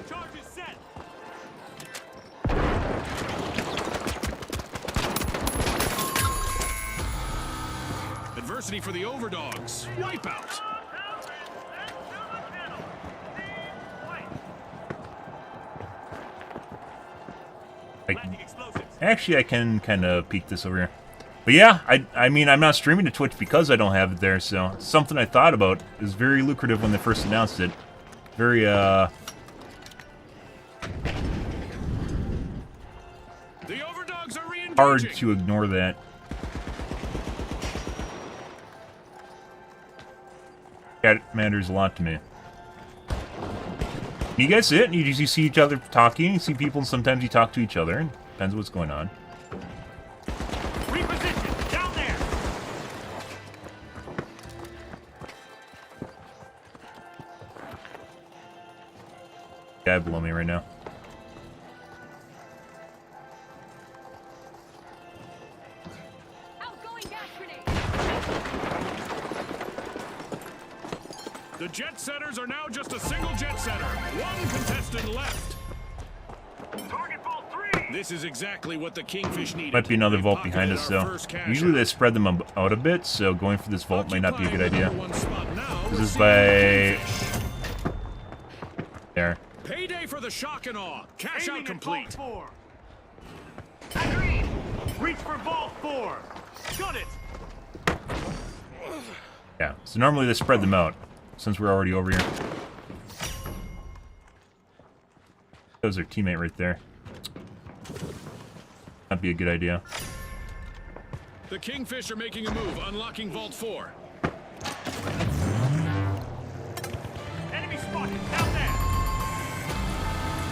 Charge is set. Adversity for the overdogs. Wipeout. Planting explosives. Actually, I can kind of peek this over here. But yeah, I mean, I'm not streaming to Twitch because I don't have it there, so it's something I thought about. It was very lucrative when they first announced it. Very, The overdogs are re-engaging. hard to ignore that. That matters a lot to me. You guys sit and you usually see each other talking. You see people, and sometimes you talk to each other. And depends what's going on. Reposition. Down there. Guy below me right now. Outgoing gas grenade. The Jet Setters are now just a single Jet Setter. One contestant left. Target vault 3. This is exactly what the Kingfish needed. Might be another They vault behind us, pocketed our though. first cash Usually they out. spread them out a bit, so going for this vault might not be a good idea. Occupying the number 1 spot now, This is receiving by- Kingfish. There. Payday for the shock and awe. Cash Aiming out at complete. vault 4. Agreed. Reach for vault 4. Got it. Yeah. So normally they spread them out, since we're already over here. That was their teammate right there. That'd be a good idea. The Kingfish are making a move, unlocking Vault 4. Enemy spotted. Down there.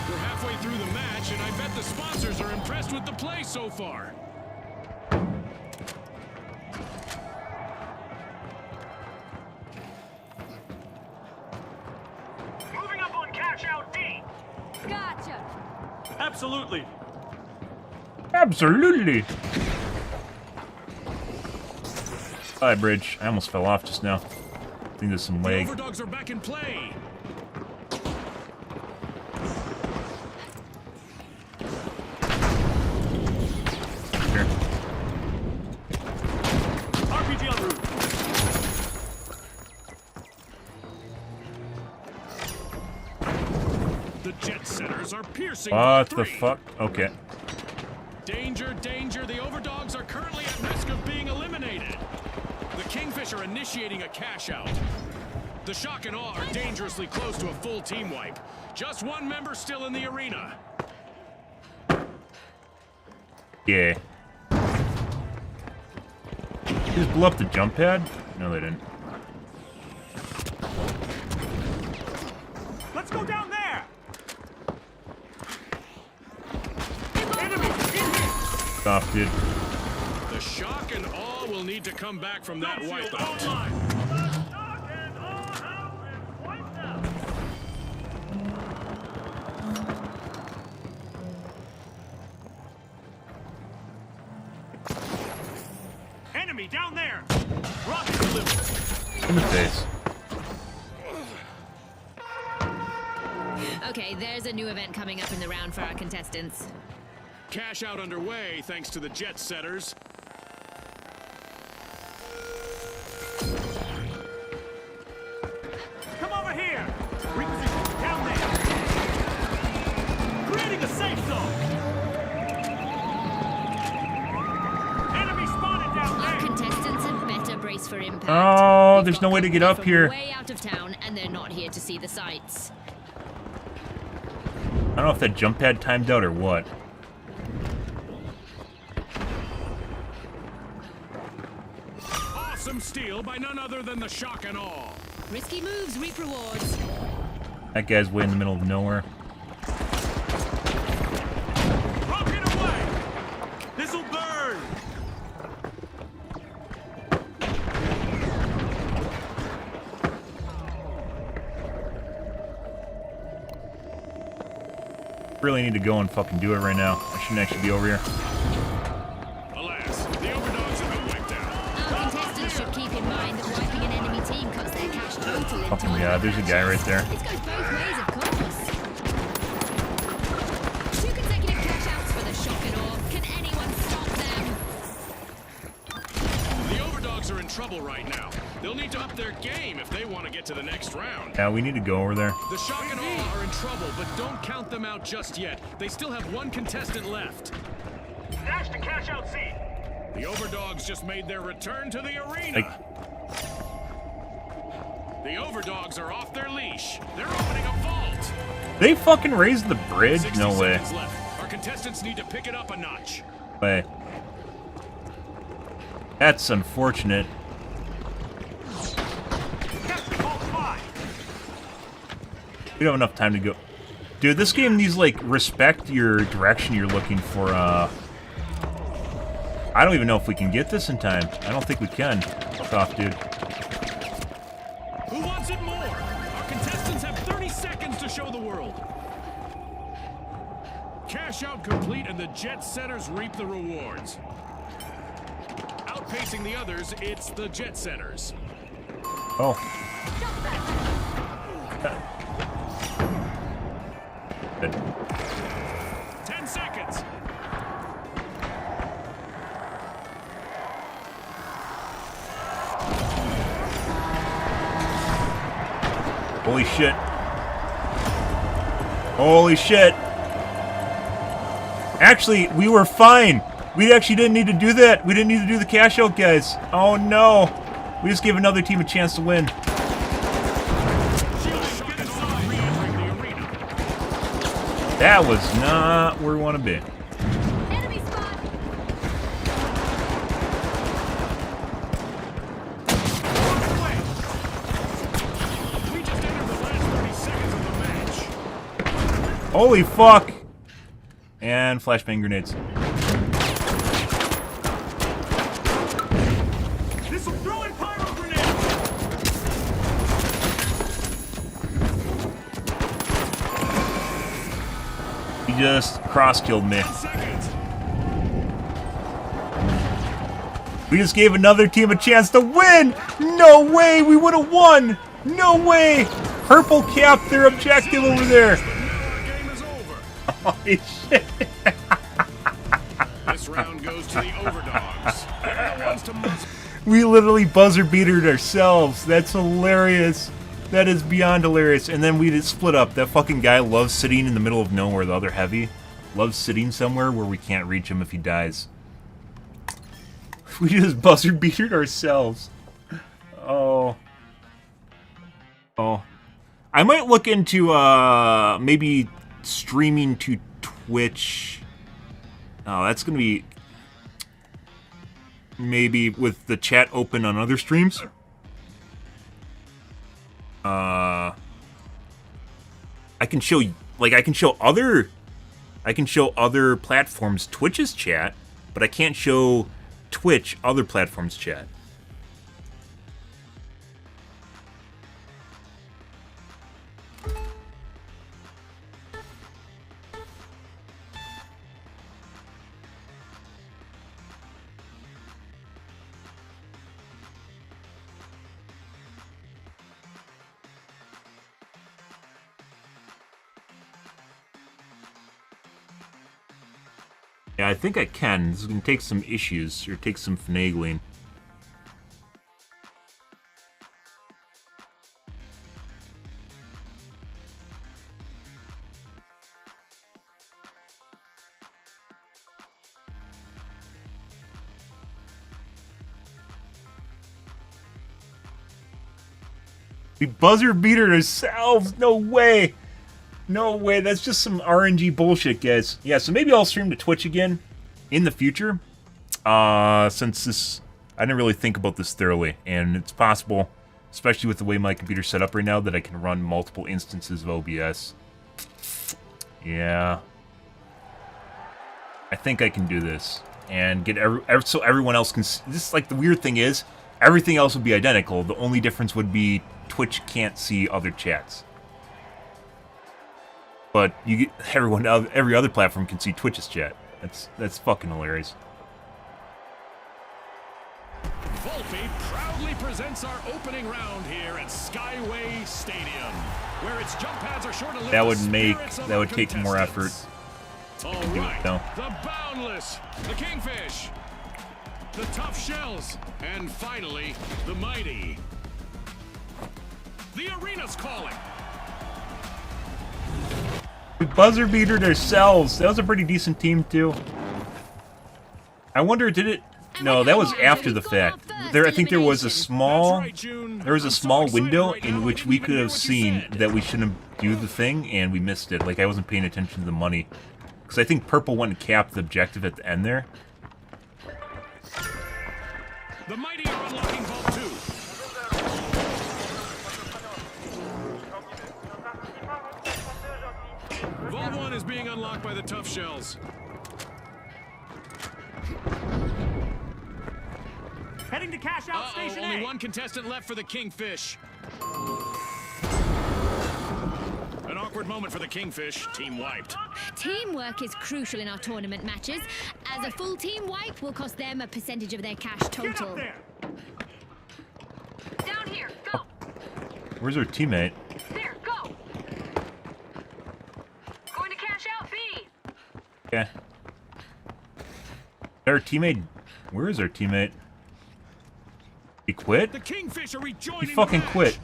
We're halfway through the match, and I bet the sponsors are impressed with the play so far. Moving up on cash out D. Gotcha. Absolutely. Absolutely. Hi, bridge. I almost fell off just now. I think there's some The lag. overdogs are back in play. Here. RPG en route. The Jet Setters are piercing What Vault the 3. fuck? Okay. Danger, danger. The overdogs are currently at risk of being eliminated. The Kingfish are initiating a cash out. The shock and awe are dangerously close to a full team wipe. Just one member still in the arena. Yeah. They just blew up the jump pad? No, they didn't. Let's go down there. Off, dude. The shock and awe will need to come back from that wipeout. Enemy down there! Rocket delivered! In the face. Okay, there's a new event coming up in the round for our contestants. Cash out underway thanks to the jet setters. Come over here! Reposition down there! Creating a safe zone! Enemy spotted down Our there! contestants had better brace for impact. Oh, We've there's got no way to get company up from here. Way out of town, and they're not here to see the sights. I don't know if that jump pad timed out or what. Awesome steal by none other than the shock and awe. Risky moves reap rewards. That guy's way in the middle of nowhere. Rocket away! This'll burn! Really need to go and fucking do it right now. I shouldn't actually be over here. Alas, the overdogs have been wiped out. Our contestants should keep in mind that wiping an enemy team cuts their cash total in Fucking time. God, there's a guy right there. This goes both ways, of course. 2 consecutive cash outs for the shock and awe. Can anyone stop them? The overdogs are in trouble right now. They'll need to up their game if they want to get to the next round. Yeah, we need to go over there. The shock and awe are in trouble, but don't count them out just yet. They still have 1 contestant left. Dash to cash out C! The overdogs just made their return to the arena. Like, The overdogs are off their leash. They're opening a vault. they fucking raised the bridge? 60 No way. seconds left. Our contestants need to pick it up a notch. Way. That's unfortunate. Captain Vault 5! We don't have enough time to go. Dude, this game needs, like, respect your direction you're looking for, I don't even know if we can get this in time. I don't think we can. Soft, dude. Who wants it more? Our contestants have 30 seconds to show the world. Cash out complete and the jet setters reap the rewards. Outpacing the others, it's the jet setters. Oh. Good. 10 seconds. Holy shit. Holy shit. Actually, we were fine. We actually didn't need to do that. We didn't need to do the cash out, guys. Oh no. We just gave another team a chance to win. That was not where we want to be. Enemy spot! We just entered the last 30 seconds of the match. Holy fuck. And flashbang grenades. This'll throw in pyro grenades! He just cross-killed me. 10 seconds. We just gave another team a chance to win! No way! We would have won! No way! Purple capped their objective over there! But now our game is over. Holy shit! This round goes to the overdogs. They're the ones to muzzle. We literally buzzer beatered ourselves. That's hilarious. That is beyond hilarious. And then we just split up. That fucking guy loves sitting in the middle of nowhere, the other heavy. Loves sitting somewhere where we can't reach him if he dies. We just buzzer beatered ourselves. Oh. Oh. I might look into maybe streaming to Twitch. Oh, that's gonna be maybe with the chat open on other streams. I can show other platforms Twitch's chat, but I can't show Twitch other platforms chat. Yeah, I think I can. This is going to take some issues, or take some finagling. We buzzer beater ourselves? No way! No way, that's just some RNG bullshit, guys. Yeah, so maybe I'll stream to Twitch again in the future. Since this... I didn't really think about this thoroughly, and it's possible, especially with the way my computer's set up right now, that I can run multiple instances of OBS. Yeah. I think I can do this. And get so everyone else can... This, like, the weird thing is, everything else would be identical. The only difference would be Twitch can't see other chats. But you get every other platform can see Twitch's chat. That's fucking hilarious. Volpe proudly presents our opening round here at Skyway Stadium, where its jump pads are sure to lift That would take more effort. All do it, right, though. the Boundless, the Kingfish, the Tough Shells, and finally, the Mighty. The arena's calling. We buzzer beatered ourselves. That was a pretty decent team too. I wonder, did it? No, that was after the fact. I think there was a small window in which we could have seen that we shouldn't do the thing, and we missed it. Like, I wasn't paying attention to the money, because I think purple went and capped the objective at the end there. The Mighty are unlocking Vault 2. Vault 1 is being unlocked by the Tough Shells. Heading to cash out station only A. one contestant left for the Kingfish. An awkward moment for the Kingfish. Team wiped. Teamwork is crucial in our tournament matches, as a full team wipe will cost them a percentage of their cash Get total. up there. Down here. Go. Where's our teammate? There. Go. Going to cash out B. Okay. Our teammate. Where is our teammate? He quit? The Kingfish are rejoining. He fucking the match. quit.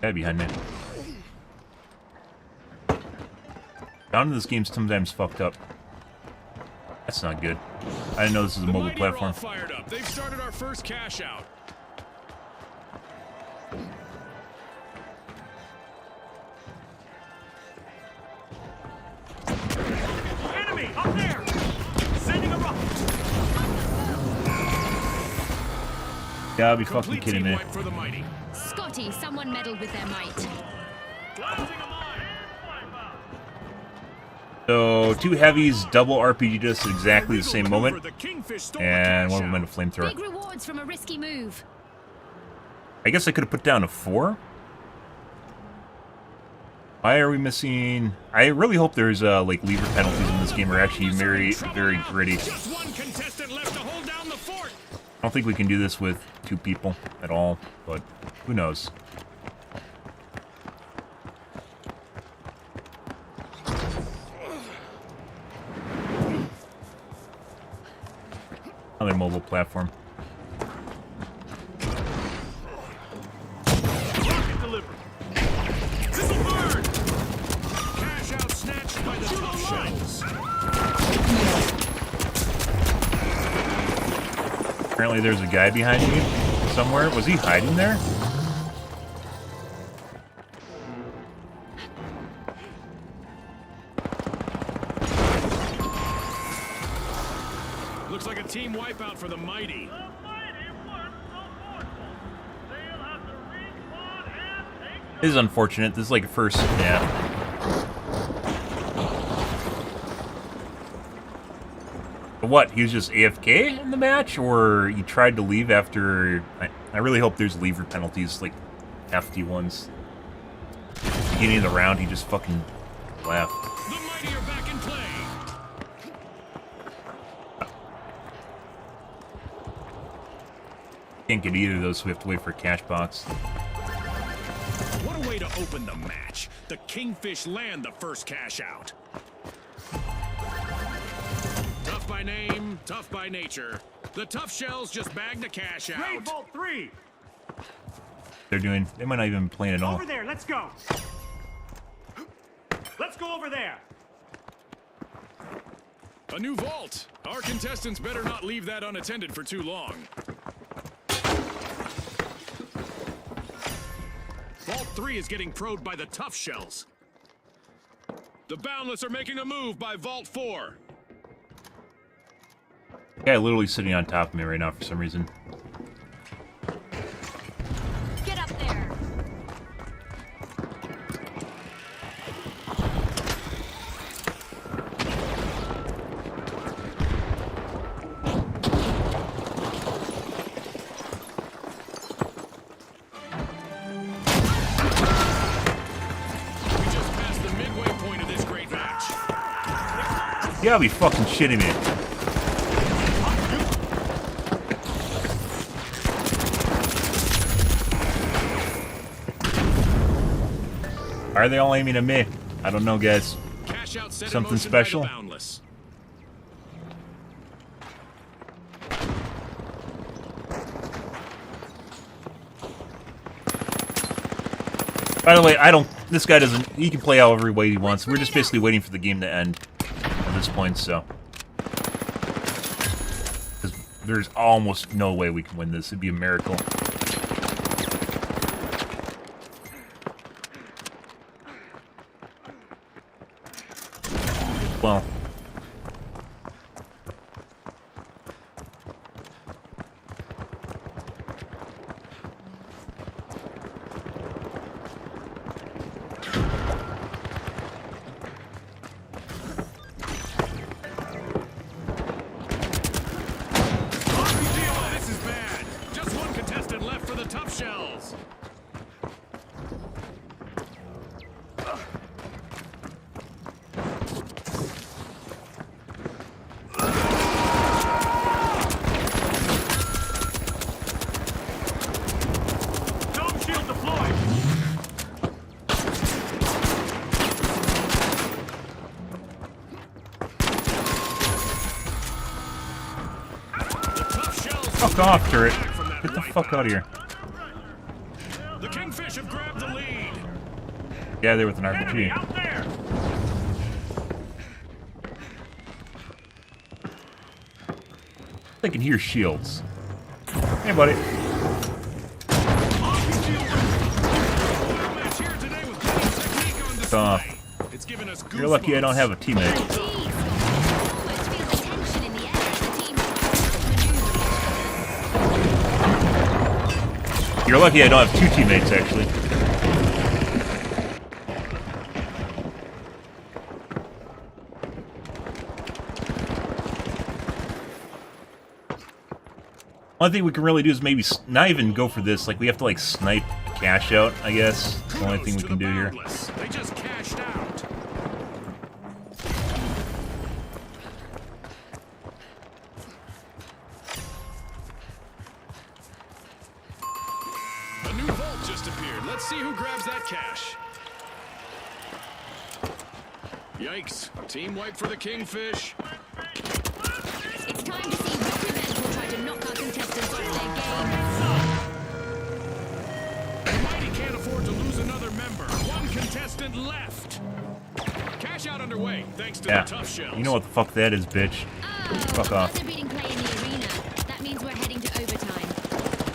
Guy behind me. Down in this game sometimes fucked up. That's not good. I didn't know this was a The mobile Mighty are all platform. fired up. They've started our first cash out. Enemy up there. Sending a rocket. Gotta be fucking Complete kidding team me. wipe for the Mighty. Scotty, someone meddled with their might. Closing a mine. So, two heavies double RPG just at exactly the same Illegal moment. maneuver, the Kingfish stole the And cash one of them out. had a flamethrower. Big rewards from a risky move. I guess I could have put down a 4. Why are we missing... I really hope there's, like, lever penalties in this game are actually very, very gritty. Just one contestant left to hold down the fort. I don't think we can do this with 2 people at all, but who knows. Another mobile platform. Rocket delivered. This'll burn. Cash out snatched by the Tough Shells. Apparently there's a guy behind me somewhere. Was he hiding there? Looks like a team wipeout for the Mighty. This is unfortunate. This is like a first, yeah. But what, he was just AFK in the match, or he tried to leave after... I really hope there's leaver penalties, like hefty ones. Beginning of the round, he just fucking left. The mighty are back in play. Can't get either of those, so we have to wait for a cash box. What a way to open the match. The Kingfish land the first cash out. Tough by name, tough by nature. The tough shells just bagged the cash out. Raid Vault 3! They might not even be playing at all. Over there, let's go! Let's go over there! A new vault. Our contestants better not leave that unattended for too long. Vault 3 is getting probed by the tough shells. The Boundless are making a move by Vault 4. Guy literally sitting on top of me right now for some reason. Get up there. We just passed the midway point of this great match. You gotta be fucking shitting me. Why are they all aiming at me? I don't know, guys. Cash out set in Something motion by the special? Boundless. By the way, this guy doesn't... He can play however way he wants. We're just basically waiting for the game to end at this point, so... Because there's almost no way we can win this. It'd be a miracle. Well... This is bad. Just one contestant left for the tough shells. Dome shield deployed! The tough shells. Fuck off, turret. Back from that Get the wipeout. fuck out of here. The Kingfish have grabbed the lead. Yeah, there with an Enemy RPG. out there! They can hear shields. Hey, buddy. Match here today with plenty of technique on display. Off. It's given us You're lucky I don't have a teammate. Jeez. Almost feel the tension in the air as the team maneuver. You're lucky I don't have two teammates, actually. One thing we can really do is maybe not even go for this. Like, we have to, like, snipe cash out, I guess. That's the only thing we can do here. They just cashed out. A new vault just appeared. Let's see who grabs that cash. Yikes. Team wipe for the Kingfish. It's time to see which event will try to knock our contestants off their game. The Mighty can't afford to lose another member. One contestant left. Cash out underway, thanks to Yeah. the tough shells. You know what the fuck that is, bitch. Oh, Fuck off. buzzer beating play in the arena. That means we're heading to overtime.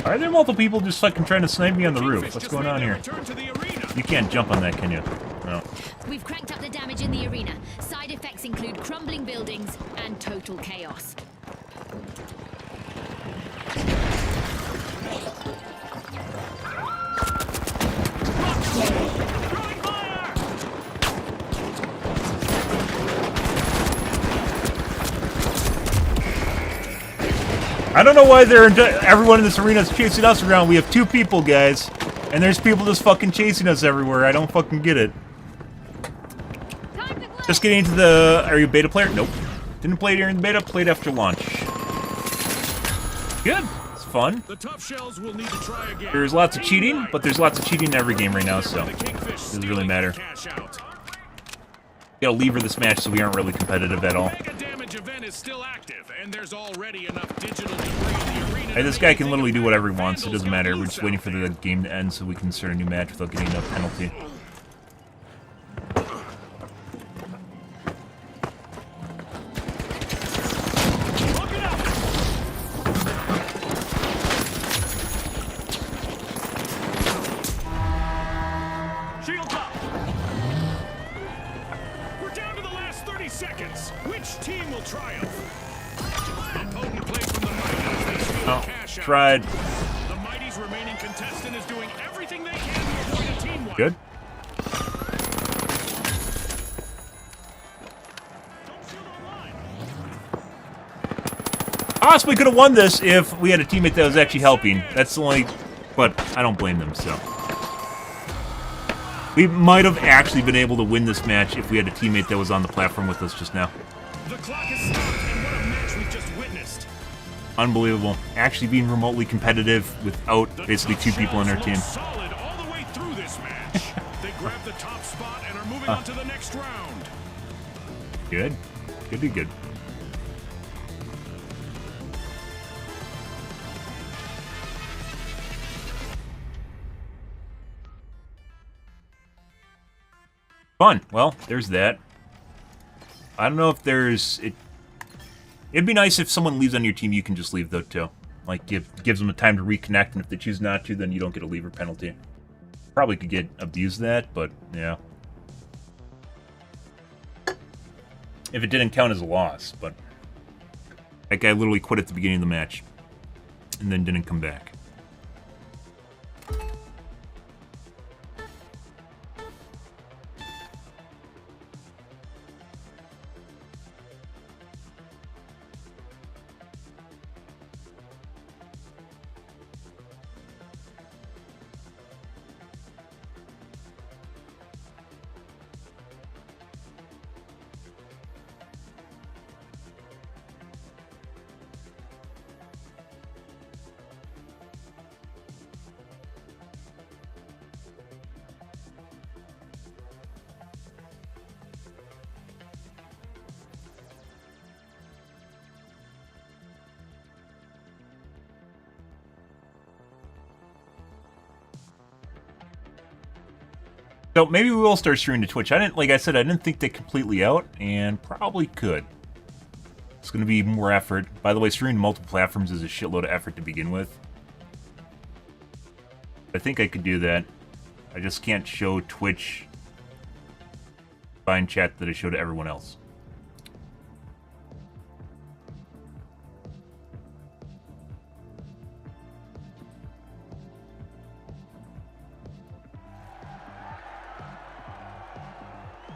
Are there multiple people just fucking trying to snipe me on the roof? Kingfish What's just going made on their here? return to the arena. You can't jump on that, can you? No. We've cranked up the damage in the arena. Side effects include crumbling buildings and total chaos. I don't know why everyone in this arena is chasing us around. We have 2 people, guys. And there's people just fucking chasing us everywhere. I don't fucking get it. Just getting into the... Are you a beta player? Nope. Didn't play during the beta, played after launch. Good. It's fun. The tough shells will need to try again. There's lots of cheating, but there's lots of cheating in every game right now, so it doesn't really matter. Gotta lever this match so we aren't really competitive at all. Mega damage event is still active, and there's already enough digital debris in the arena. Hey, this guy can literally do whatever he wants. It doesn't matter. We're just waiting for the game to end so we can start a new match without getting a penalty. Seconds. Which team will triumph? A potent play from the Mighties. Oh, tried. The Mighties' remaining contestant is doing everything they can to avoid a team wipe. Good. Possibly could have won this if we had a teammate that was actually helping. That's the only... But I don't blame them, so... We might have actually been able to win this match if we had a teammate that was on the platform with us just now. The clock has stopped, and what a match we've just witnessed. Unbelievable. Actually being remotely competitive without basically 2 people on our team. Solid all the way through this match. They grabbed the top spot and are moving on to the next round. Good. Good. Fun. Well, there's that. I don't know if there's... It'd be nice if someone leaves on your team, you can just leave, though, too. Like, gives them a time to reconnect, and if they choose not to, then you don't get a leaver penalty. Probably could get abused that, but, yeah. If it didn't count as a loss, but... That guy literally quit at the beginning of the match. And then didn't come back. So maybe we will start streaming to Twitch. Like I said, I didn't think they completely out, and probably could. It's going to be more effort. By the way, streaming to multiple platforms is a shitload of effort to begin with. I think I could do that. I just can't show Twitch fine chat that I show to everyone else.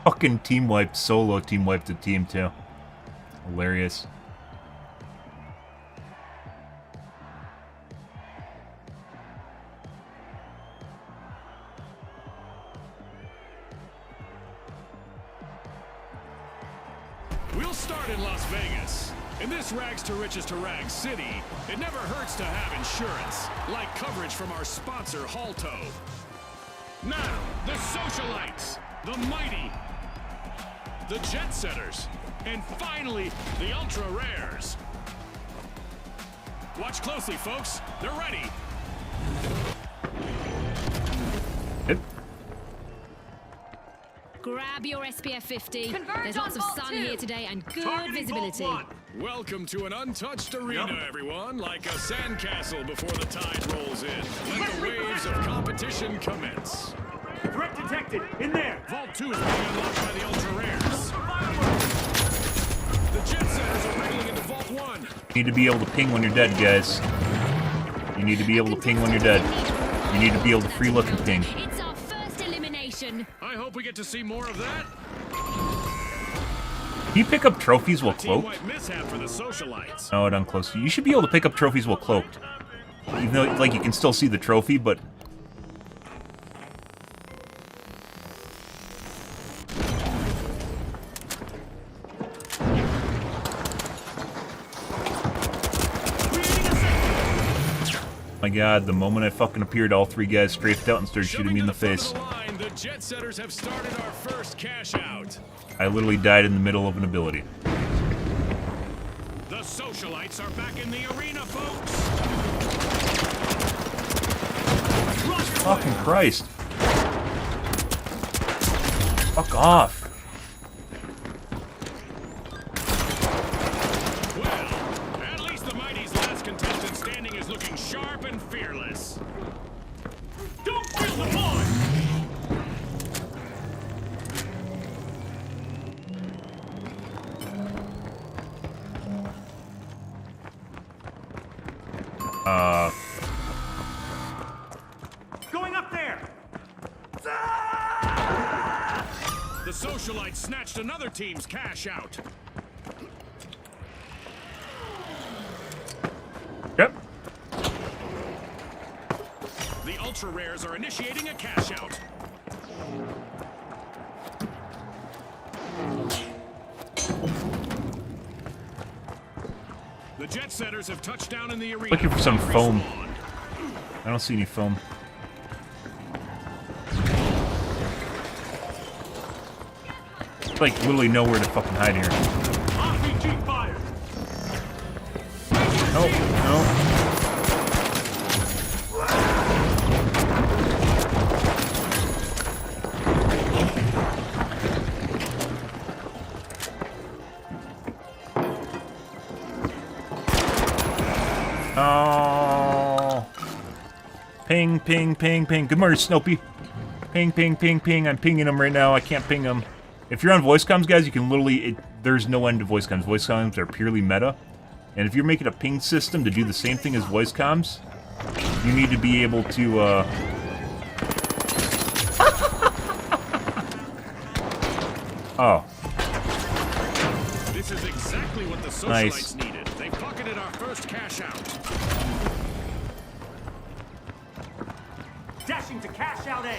Fucking team wiped, solo team wiped a team too. Hilarious. We'll start in Las Vegas. In this rags to riches to rags city, it never hurts to have insurance, like coverage from our sponsor, Halto. Now, the socialites, the mighty, the jet setters, and finally, the ultra rares. Watch closely, folks. They're ready. Yep. Grab your SPF 50. Converge There's on lots of vault sun two. here today and good Targeting visibility. vault 1. Welcome to an untouched arena, everyone, like a sandcastle before the tide rolls in. Let the waves of competition commence. Threat detected. In there. Vault 2 is being unlocked by the ultra rares. The jet setters are wrangling into Vault 1. You need to be able to ping when you're dead, guys. You need to be able to ping when you're dead. You need to be able to free look and ping. It's our first elimination. I hope we get to see more of that. you pick up trophies while Team cloaked? wipe mishap for the socialites. Oh, down close. You should be able to pick up trophies while cloaked. Even though, like, you can still see the trophy, but... My god, the moment I fucking appeared, all three guys strafed out and started shooting me in the face. The jet setters have started our first cash out. I literally died in the middle of an ability. The socialites are back in the arena, folks. Fucking Christ. Fuck off. Well, at least the Mighty's last contestant standing is looking sharp and fearless. Don't feel the boy! Going up there! The socialites snatched another team's cash out. Yep. The ultra rares are initiating a cash out. The jet setters have touched down in the arena. Looking for some foam. I don't see any foam. It's like literally nowhere to fucking hide here. RPG fire! Nope, nope. Oh. Ping, ping, ping, ping. Good morning, Snopey. Ping, ping, ping, ping. I'm pinging him right now. I can't ping him. If you're on voice comms, guys, you can literally... there's no end to voice comms. Voice comms are purely meta. And if you're making a ping system to do the same thing as voice comms, you need to be able to, Oh. This is exactly what the socialites needed. They pocketed our first cash out. Dashing to cash out A!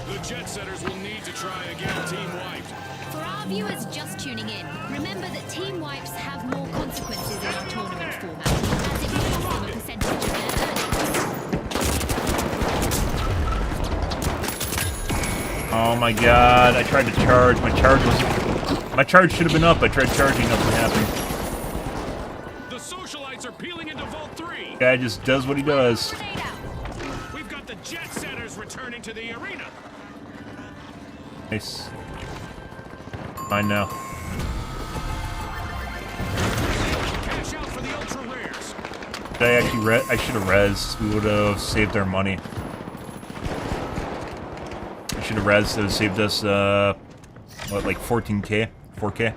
The jet setters will need to try again, team wiped. For our viewers just tuning in, remember that team wipes have more consequences in our tournament format, as it will cost them a percentage of their earnings. Oh my god, I tried to charge. My charge should have been up. I tried charging, nothing happened. The socialites are peeling into Vault 3. Guy just does what he does. Grenade out. We've got the jet setters returning to the arena. Nice. Fine now. Cash out for the ultra rares. Did I actually I should have rezzed. We would have saved our money. I should have rezzed. It would have saved us, what, like 14k? 4k?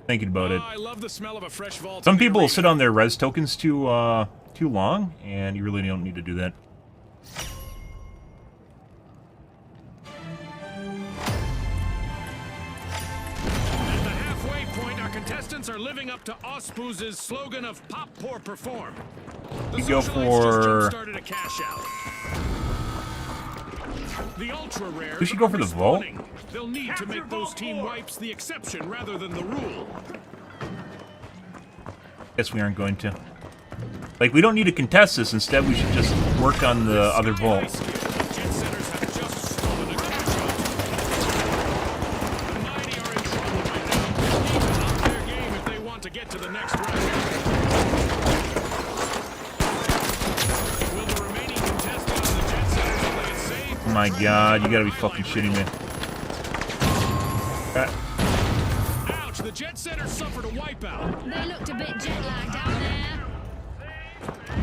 Thinking about it. I love the smell of a fresh vault. Some in the people arena. sit on their res tokens too long, and you really don't need to do that. At the halfway point, our contestants are living up to Ospuz's slogan of "Pop, Pour, Perform." The You go socialites just for- jump-started a cash out. The ultra rares We should go for are the vault. respawning. They'll need to make those team wipes the exception rather than the rule. Guess we aren't going to. Like, we don't need to contest this. Instead, we should just work on the other vault. The jet setters have just stolen a cash out. The Mighty are in trouble right now. They need to up their game if they want to get to the next round. Will the remaining contestants of the jet setters play it safe? Oh my god, you gotta be fucking shitting me. Ouch! The jet setters suffered a wipeout. They looked a bit jet lagged out there.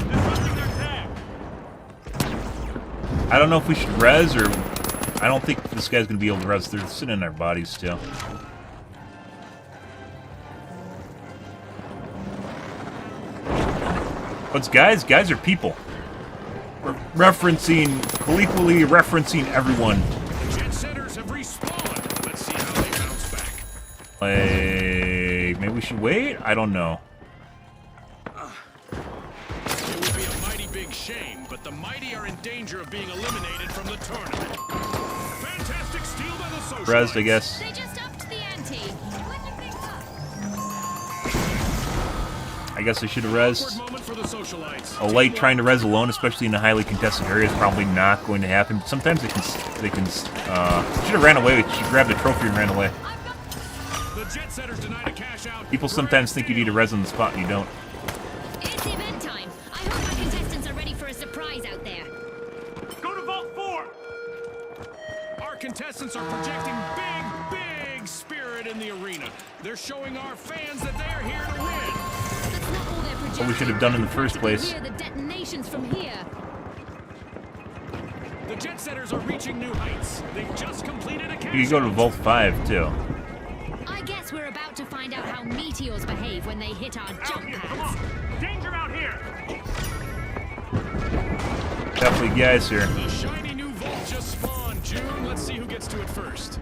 Disrupting their tag! I don't know if we should res, or... I don't think this guy's gonna be able to res. They're sitting in our bodies still. What's guys? Guys are people. Colloquially referencing everyone. The jet setters have respawned. Let's see how they bounce back. Like, maybe we should wait? I don't know. It would be a mighty big shame, but the mighty are in danger of being eliminated from the tournament. Fantastic steal by the socialites. Rezzed, I guess. They just upped the ante. Switching things up. I guess I should have rezzed. Awkward moment for the socialites. A light trying to res alone, especially in a highly contested area, is probably not going to happen. Sometimes they can should have ran away. She grabbed the trophy and ran away. The jet setters denied a cash out. People sometimes think you need to res on the spot and you don't. It's event time. I hope our contestants are ready for a surprise out there. Go to Vault 4! Our contestants are projecting big spirit in the arena. They're showing our fans that they are here to win. That's not all they're projecting. What we should have done in the first place. Hear the detonations from here. The jet setters are reaching new heights. They've just completed a cash You could go to out. Vault 5 too. I guess we're about to find out how meteors behave when they hit our Out jump here, come pads. on! Danger out here! Definitely guys here. A shiny new vault just spawned, June. Let's see who gets to it first.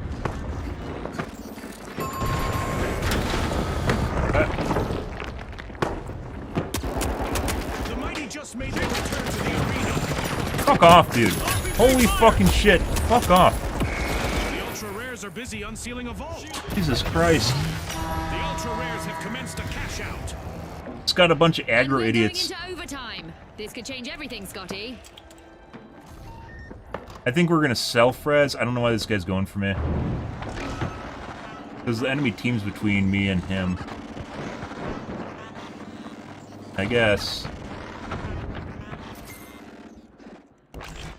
The mighty just made their return to the arena. Fuck off, dude. Holy fucking shit. Fuck off. The ultra rares are busy unsealing a vault. Jesus Christ. The ultra rares have commenced a cash out. It's got a bunch of And aggro we're idiots. going into overtime. This could change everything, Scotty. I think we're gonna self-res. I don't know why this guy's going for me. Because the enemy team's between me and him. I guess.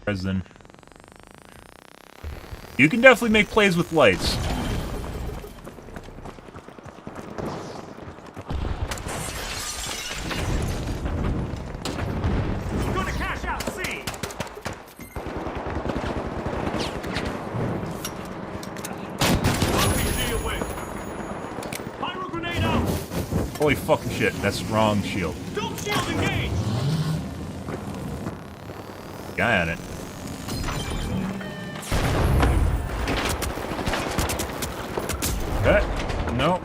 President. You can definitely make plays with lights. Go to cash out, C! RPG away. Pyro grenade out! Holy fucking shit, that's wrong shield. Don't shield engage! Guy on it. Nope.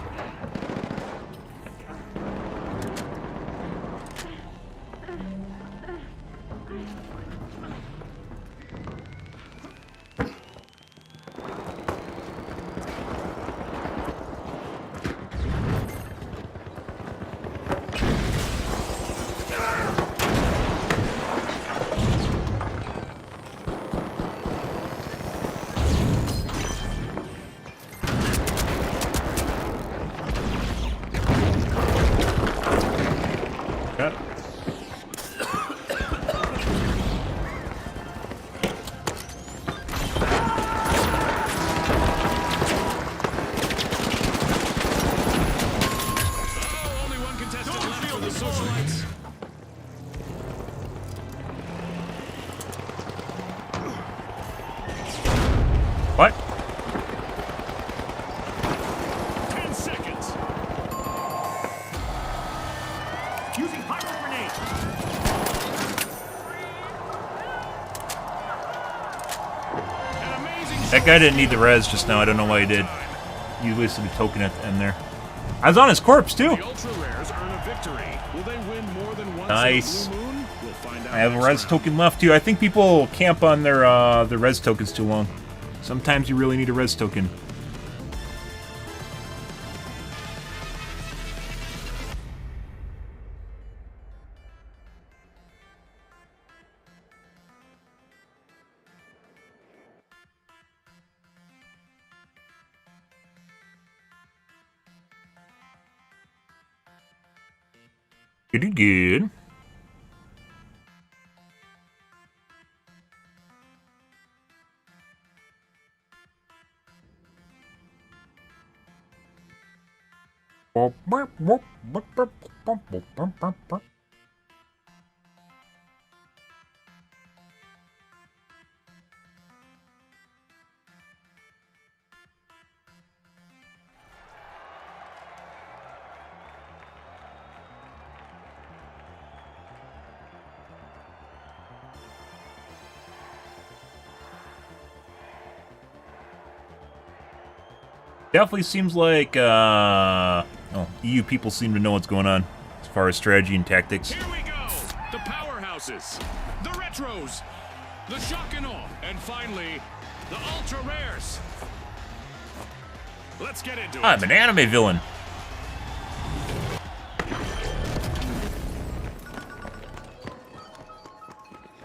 Okay. Oh, only one contestant left for the socialites. What? 10 seconds. Using pyro grenade! An amazing That guy didn't need the res just now. I don't know why he did. You wasted a token at the end there. I was on his corpse too. The ultra rares earn a victory. Will they win more than once Nice. in a blue moon? We'll find out I have a next res round. token left too. I think people camp on their res tokens too long. Sometimes you really need a res token. Good, good. Definitely seems like, EU people seem to know what's going on as far as strategy and tactics. Here we go. The powerhouses, the retros, the shock and awe, and finally, the ultra rares. Let's get into it. I'm an anime villain.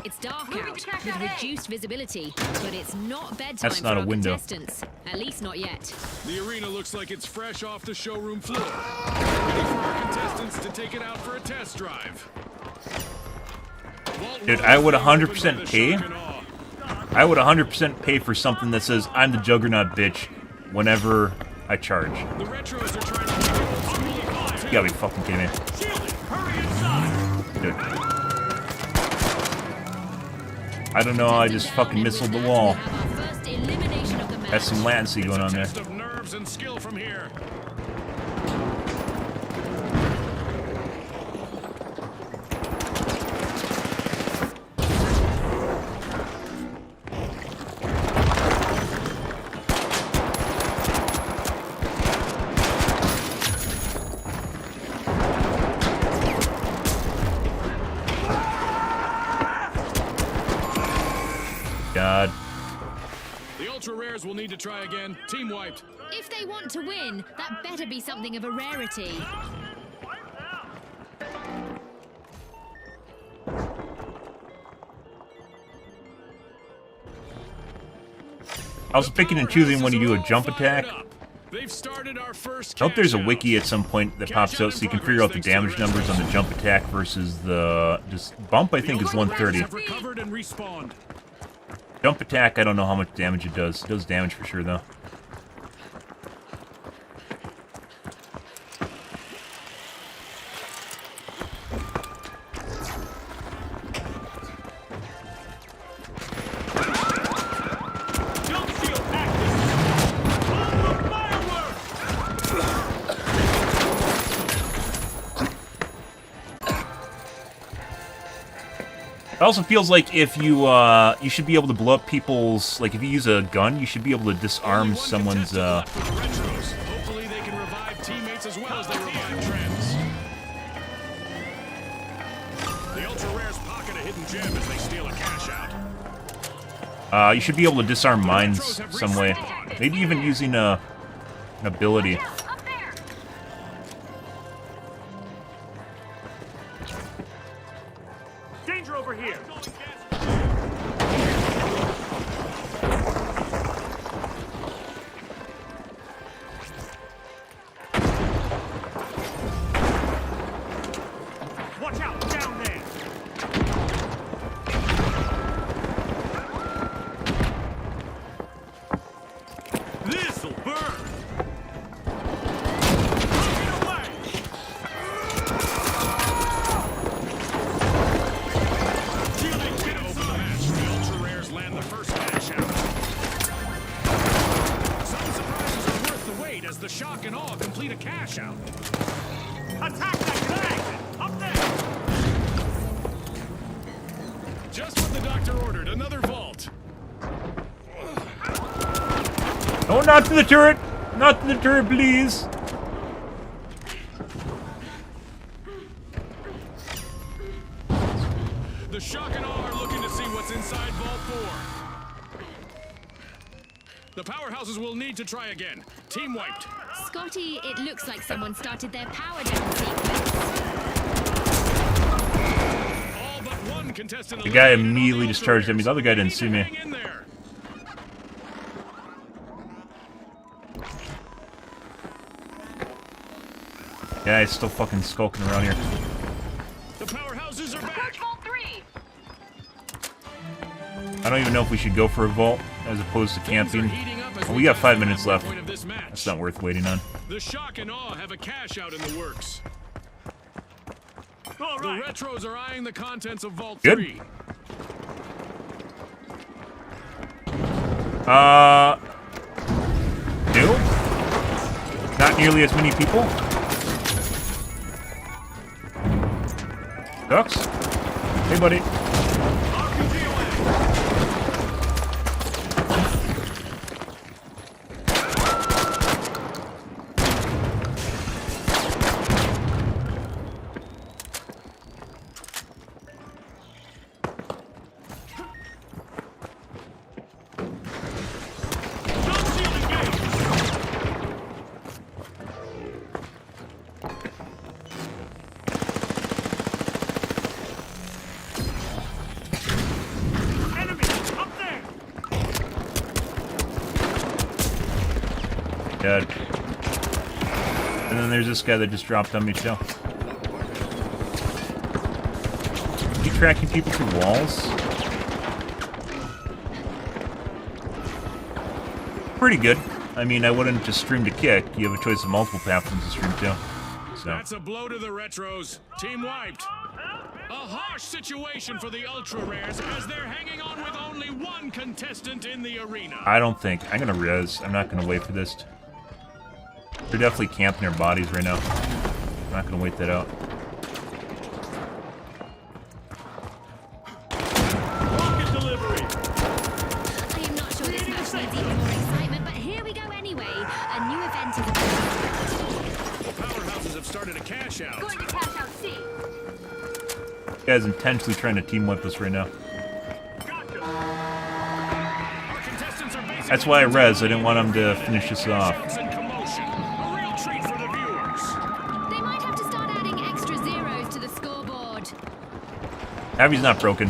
It's dark out with reduced visibility, but it's not bedtime That's not for a our window. contestants. At least not yet. The arena looks like it's fresh off the showroom floor. Ready for our contestants to take it out for a test drive. Dude, I would 100% pay. I would 100% pay for something that says I'm the Juggernaut bitch whenever I charge. The retros are trying to You gotta be fucking kidding me. Dude. I don't know, I just fucking missiled the wall. That's some latency going on there. test of nerves and skill from here. God. The ultra rares will need to try again. Team wiped. If they want to win, that better be something of a rarity. I was picking and choosing when you do a jump attack. They've started our first I hope there's a cash wiki out. at some point that pops out so you can figure out the damage numbers on the jump attack versus the just bump. I think is 130. Have recovered and respawned. Jump attack, I don't know how much damage it does. It does damage for sure though. Jump shield active. All the fireworks. It also feels like if you you should be able to blow up people's, like if you use a gun, you should be able to disarm Only one someone's contestant left with the retros. Hopefully they can revive teammates as well as they revive trends. The ultra rares pocket a hidden gem as they steal a cash out. you should be able to disarm mines some way. Maybe even using an ability. Up there. Danger over here. Watch out, down there. This'll burn. Get away. Shielding, Way to open the match. The ultra rares land the first cash out. Some surprises are worth the wait as the shock and awe complete a cash out. attack that flag. Up there. Just what the doctor ordered, another vault. Oh, not to the turret! Not to the turret, please! The shock and awe are looking to see what's inside Vault 4. The powerhouses will need to try again. Team wiped. Scotty, it looks like someone started their power down sequence. All but one contestant. The guy eliminated on immediately the discharged at me. The other guy They didn't need see to me. hang in there. Yeah, he's still fucking skulking around here. The powerhouses are back. Approach Vault 3. I don't even know if we should go for a vault as opposed to Things are camping. heating up as Well, we got pass 5 the minutes halfway left. point of this match. That's not worth waiting on. The shock and awe have a cash out in the works. All The right. retros are eyeing the contents of Vault Good. 3. No? Not nearly as many people? Ducks? Hey, buddy. RPG away. Dead. And then there's this guy that just dropped on me, too. You tracking people through walls? Pretty good. I mean, I wouldn't just stream to kick. You have a choice of multiple platforms to stream to. So. That's a blow to the retros. Team wiped. A harsh situation for the ultra rares as they're hanging on with only one contestant in the arena. I don't think. I'm gonna res. I'm not gonna wait for this. They're definitely camping their bodies right now. I'm not gonna wait that out. Rocket delivery. I am not sure this match needs even more excitement, but here we go anyway. A new event is about. The powerhouses have started a cash out. Going to cash out C. This guy's intentionally trying to team whip us right now. Gotcha. Our contestants are basically That's why I res. I didn't want him to finish this off. shouts and commotion. A real treat for the viewers. They might have to start adding extra zeros to the scoreboard. Heavy's not broken.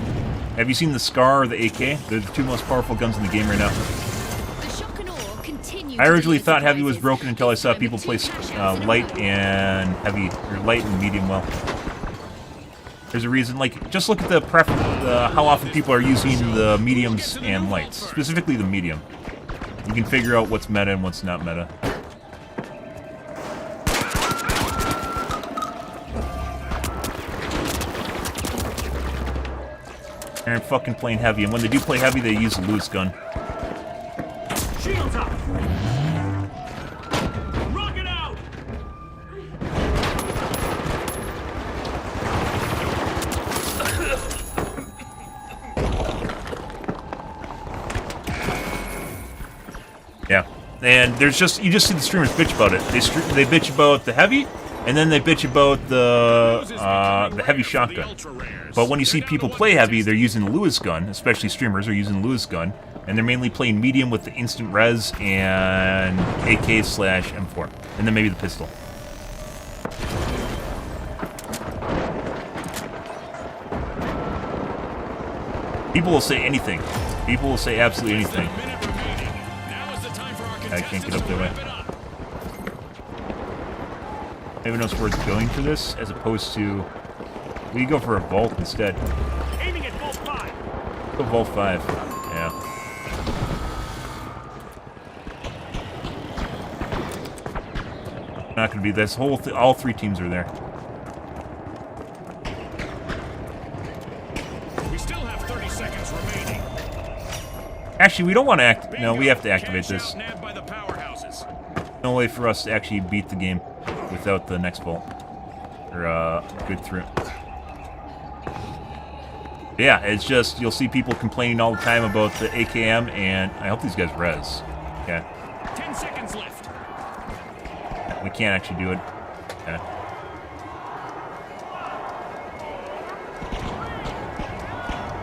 Have you seen the Scar or the AK? They're the two most powerful guns in the game right now. The shock and awe continue. I to originally deliver thought Heavy was surprises. broken until I saw This time people with play two cash outs in a light row. and heavy, or light and medium well. There's a reason, like, just look at how often people are using the mediums and lights, specifically the medium. You can figure out what's meta and what's not meta. They're fucking playing heavy, and when they do play heavy, they use a Lewis gun. Shields up. Rocket out. Yeah, and there's you just see the streamers bitch about it. They bitch about the heavy, and then they bitch about the heavy shotgun. But when you see people play heavy, they're using the Lewis gun, especially streamers are using the Lewis gun, and they're mainly playing medium with the instant res and AK/M4, and then maybe the pistol. People will say anything. People will say absolutely anything. I can't get up their way. Anyone knows where it's going for this, as opposed to... We go for a vault instead. Aiming at Vault 5. Go vault 5. Yeah. Not gonna be this whole all three teams are there. We still have 30 seconds remaining. Actually, we don't want to no, we have to activate Cash this. out nabbed by the powerhouses. No way for us to actually beat the game without the next vault. Or, good through. Yeah, it's just, you'll see people complaining all the time about the AKM, and I hope these guys res. Yeah. 10 seconds left. We can't actually do it. Yeah.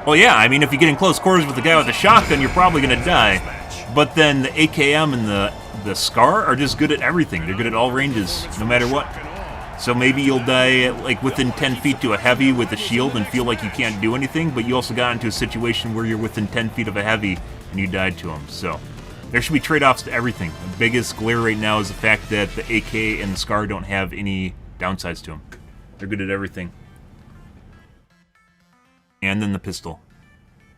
Well, yeah, I mean, if you get in close quarters with the guy with the shotgun, you're probably going to die. But then the AKM and the Scar are just good at everything. They're good at all ranges, no matter what. So maybe you'll die at, like, within 10 feet to a heavy with a shield and feel like you can't do anything, but you also got into a situation where you're within 10 feet of a heavy and you died to him. So there should be trade-offs to everything. The biggest glare right now is the fact that the AK and the Scar don't have any downsides to them. They're good at everything. And then the pistol,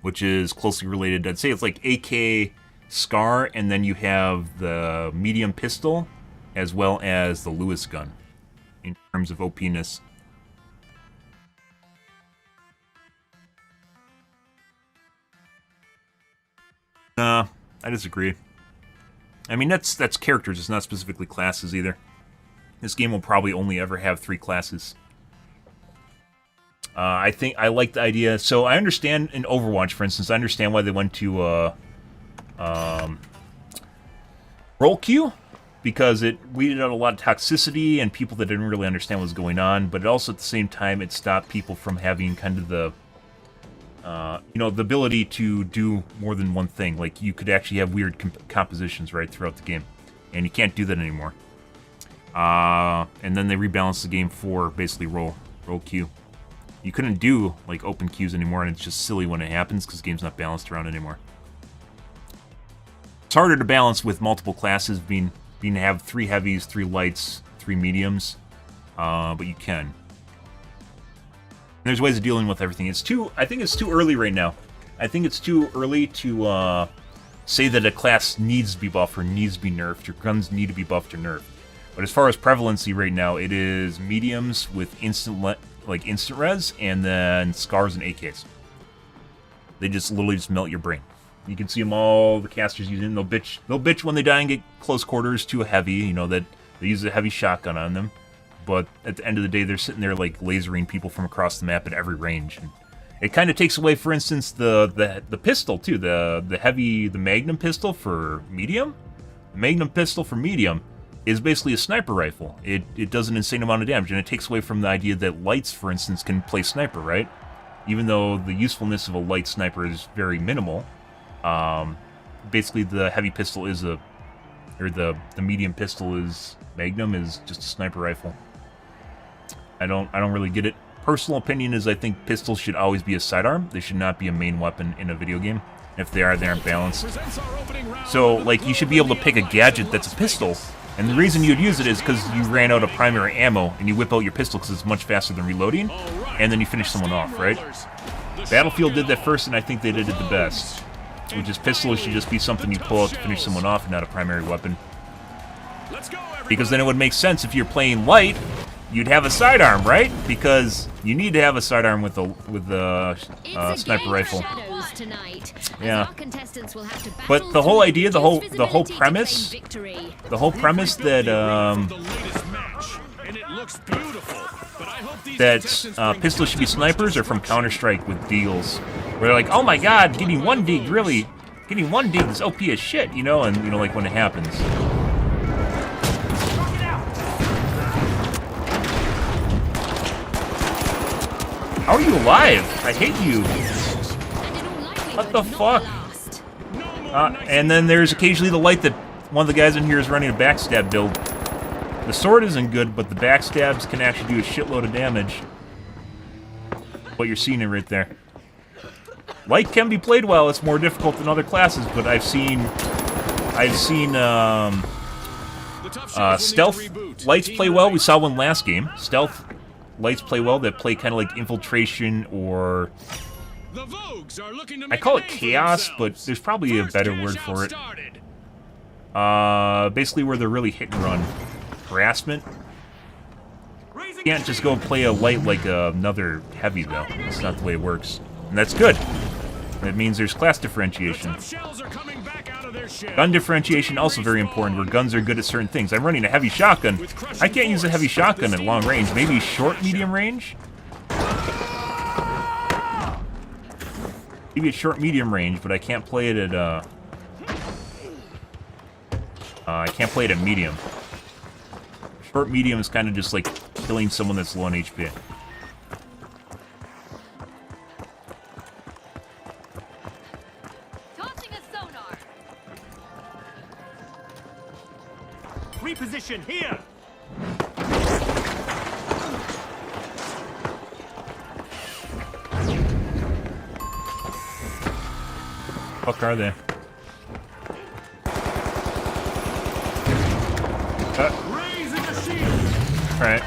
which is closely related. I'd say it's like AK, Scar, and then you have the medium pistol as well as the Lewis gun in terms of OP-ness. I disagree. I mean, that's characters, it's not specifically classes either. This game will probably only ever have 3 classes. I think I like the idea. So I understand in Overwatch, for instance, I understand why they went to role queue, because it weeded out a lot of toxicity and people that didn't really understand what was going on, but it also at the same time it stopped people from having kind of the the ability to do more than one thing. Like, you could actually have weird compositions right throughout the game, and you can't do that anymore. And then they rebalanced the game for basically role queue. You couldn't do like open queues anymore, and it's just silly when it happens because the game's not balanced around anymore. It's harder to balance with multiple classes being You can have 3 heavies, 3 lights, 3 mediums, but you can. And there's ways of dealing with everything. I think it's too early right now. I think it's too early to say that a class needs to be buffed or needs to be nerfed. Your guns need to be buffed or nerfed. But as far as prevalency right now, it is mediums with instant res, and then scars and AKs. They just literally just melt your brain. You can see them all, the casters using. They'll bitch when they die and get close quarters to a heavy. You know that they use a heavy shotgun on them. But at the end of the day, they're sitting there like lasering people from across the map at every range. And it kind of takes away, for instance, the pistol too. The Magnum pistol for medium. The Magnum pistol for medium is basically a sniper rifle. It does an insane amount of damage, and it takes away from the idea that lights, for instance, can play sniper, right? Even though the usefulness of a light sniper is very minimal, basically the heavy pistol is the medium pistol is Magnum is just a sniper rifle. I don't really get it. Personal opinion is I think pistols should always be a sidearm. They should not be a main weapon in a video game. If they are, they aren't balanced. So, like, you should be able to pick a gadget that's a pistol. And the reason you'd use it is because you ran out of primary ammo, and you whip out your pistol because it's much faster than reloading, and then you finish someone off, right? Battlefield did that first, and I think they did it the best. Which is pistols should just be something you pull out to finish someone off and not a primary weapon. Because then it would make sense if you're playing light, you'd have a sidearm, right? Because you need to have a sidearm with a sniper rifle. Yeah. But the whole idea, the whole premise that pistols should be snipers are from Counter-Strike with deals, where they're like, oh my god, getting 1 dig, really? Getting 1 dig is OP as shit, you know? And, you know, like when it happens. How are you alive? I hate you. What the fuck? And then there's occasionally the light that one of the guys in here is running a backstab build. The sword isn't good, but the backstabs can actually do a shitload of damage. What you're seeing it right there. Light can be played well. It's more difficult than other classes, but I've seen stealth lights play well. We saw one last game. Stealth lights play well that play kind of like infiltration, or I call it chaos, but there's probably a better word for it. Basically where they're really hit and run. Harassment. You can't just go play a light like another heavy, though. That's not the way it works. And that's good. That means there's class differentiation. Gun differentiation also very important, where guns are good at certain things. I'm running a heavy shotgun. I can't use a heavy shotgun at long range. Maybe short, medium range? Maybe at short, medium range, but I can't play it at, I can't play it at medium. Short, medium is kind of just like killing someone that's low on HP. Reposition here! Fuck are they? Raising a shield! Alright.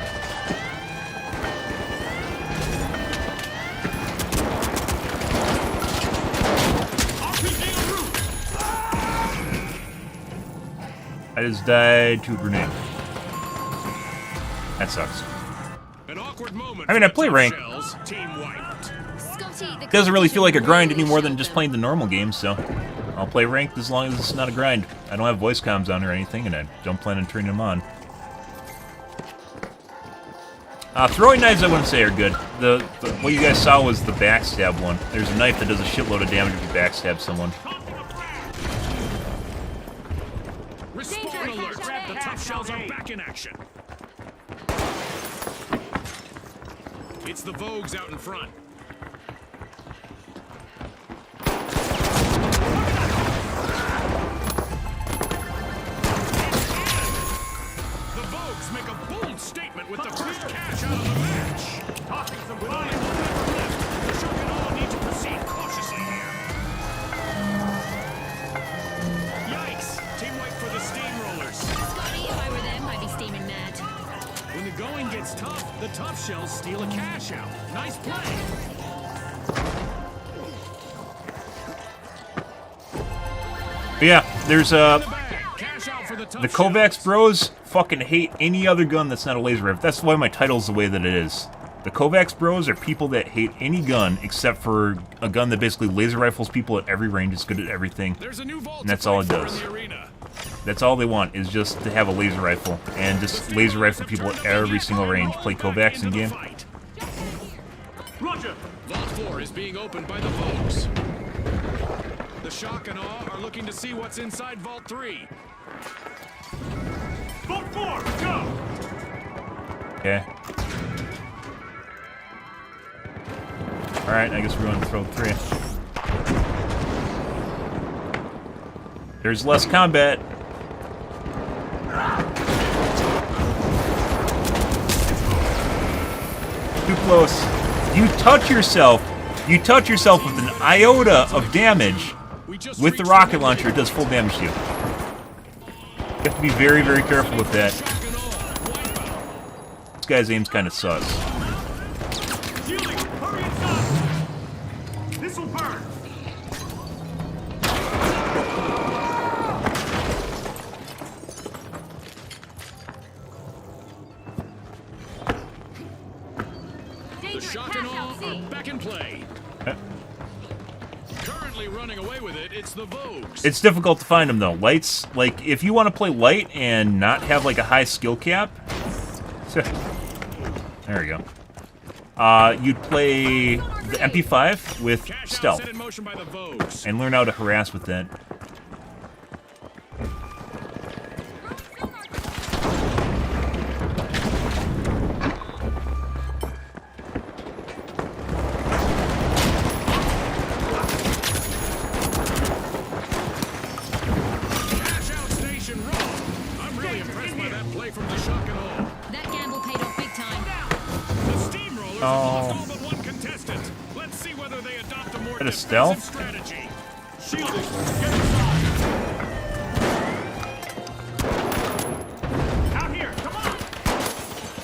I just died to a grenade. That sucks. I mean, I play rank. It doesn't really feel like a grind any more than just playing the normal game, so I'll play ranked as long as it's not a grind. I don't have voice comms on or anything, and I don't plan on turning them on. Throwing knives I wouldn't say are good. What you guys saw was the backstab one. There's a knife that does a shitload of damage if you backstab someone. Respawn alert! The tough shells are back in action. It's the Vogues out in front. The Vogues make a bold statement with the first cash out of the match. Tossing some fire. The Shogun need to proceed cautiously here. Yikes! Team White for the Steamrollers. going gets tough, the tough shells steal a cash out. Nice play. But yeah, there's Cash out for the tough the Kovacs bros fucking hate any other gun that's not a laser rifle. That's why my title's the way that it is. The Kovacs bros are people that hate any gun except for a gun that basically laser rifles people at every range. It's good at everything. There's a new vault And that's all it does. That's all they want, is just to have a laser rifle. And just laser rifle people at every single range. Play Kovacs in game. Roger. Vault 4 is being opened by the Vogues. The Shock and Awe are looking to see what's inside Vault 3. Vault 4, go. Okay. Alright, I guess we're going to throw 3. There's less combat. Too close. You touch yourself with an iota of damage. With the rocket launcher, it does full damage to you. You have to be very, very careful with that. This guy's aim's kind of sus. Shielding, hurry inside. This will burn. The Shock and Awe are back in play. Currently running away with it, it's the Vogues. It's difficult to find them though. Lights, like if you want to play light and not have like a high skill cap, there we go. You'd play the MP5 with Cash out stealth set in motion by the Vogues. and learn how to harass with that. Cash out station raw. I'm really impressed by that play from the Shock and Awe. That gamble paid off big time. The Steamrollers have lost all but one contestant. Let's see whether they adopt a more That a defensive stealth? strategy. Shielding, get inside. Out here, come on.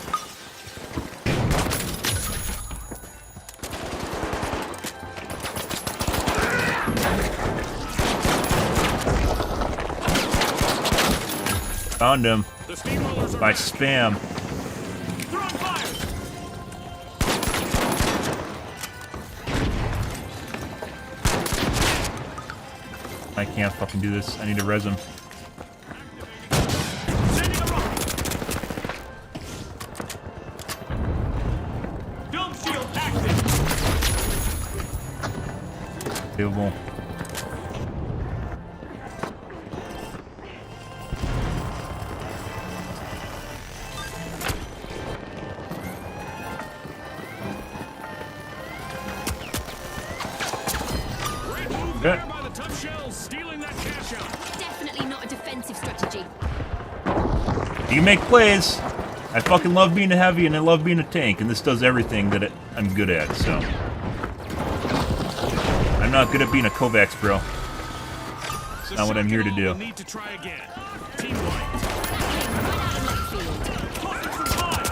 Found him The Steamrollers are by back. spam. Throwing fire. I can't fucking do this. I need to res him. Sending a rocket. Dome shield active. Available. Great move Yeah. there by the tough shells, stealing that cash out. Definitely not a defensive strategy. You make plays. I fucking love being a heavy and I love being a tank, and this does everything that I'm good at, so. I'm not good at being a Kovacs, bro. The Not what I'm Shock here and to Awe do. will need to try again. Team White. Tossing some fire.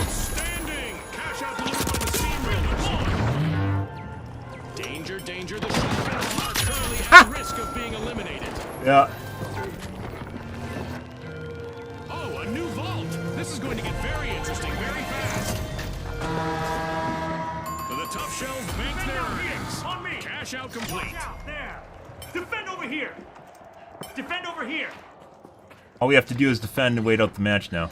Standing. Cash out delivered by the Steamrollers. Danger, danger. The Shock and Awe are currently at risk of being eliminated. Yeah. Oh, a new vault. This is going to get very interesting very fast. The tough shells bank their earnings. On me. Cash out complete. Watch out, there. Defend over here. Defend over here. All we have to do is defend and wait out the match now.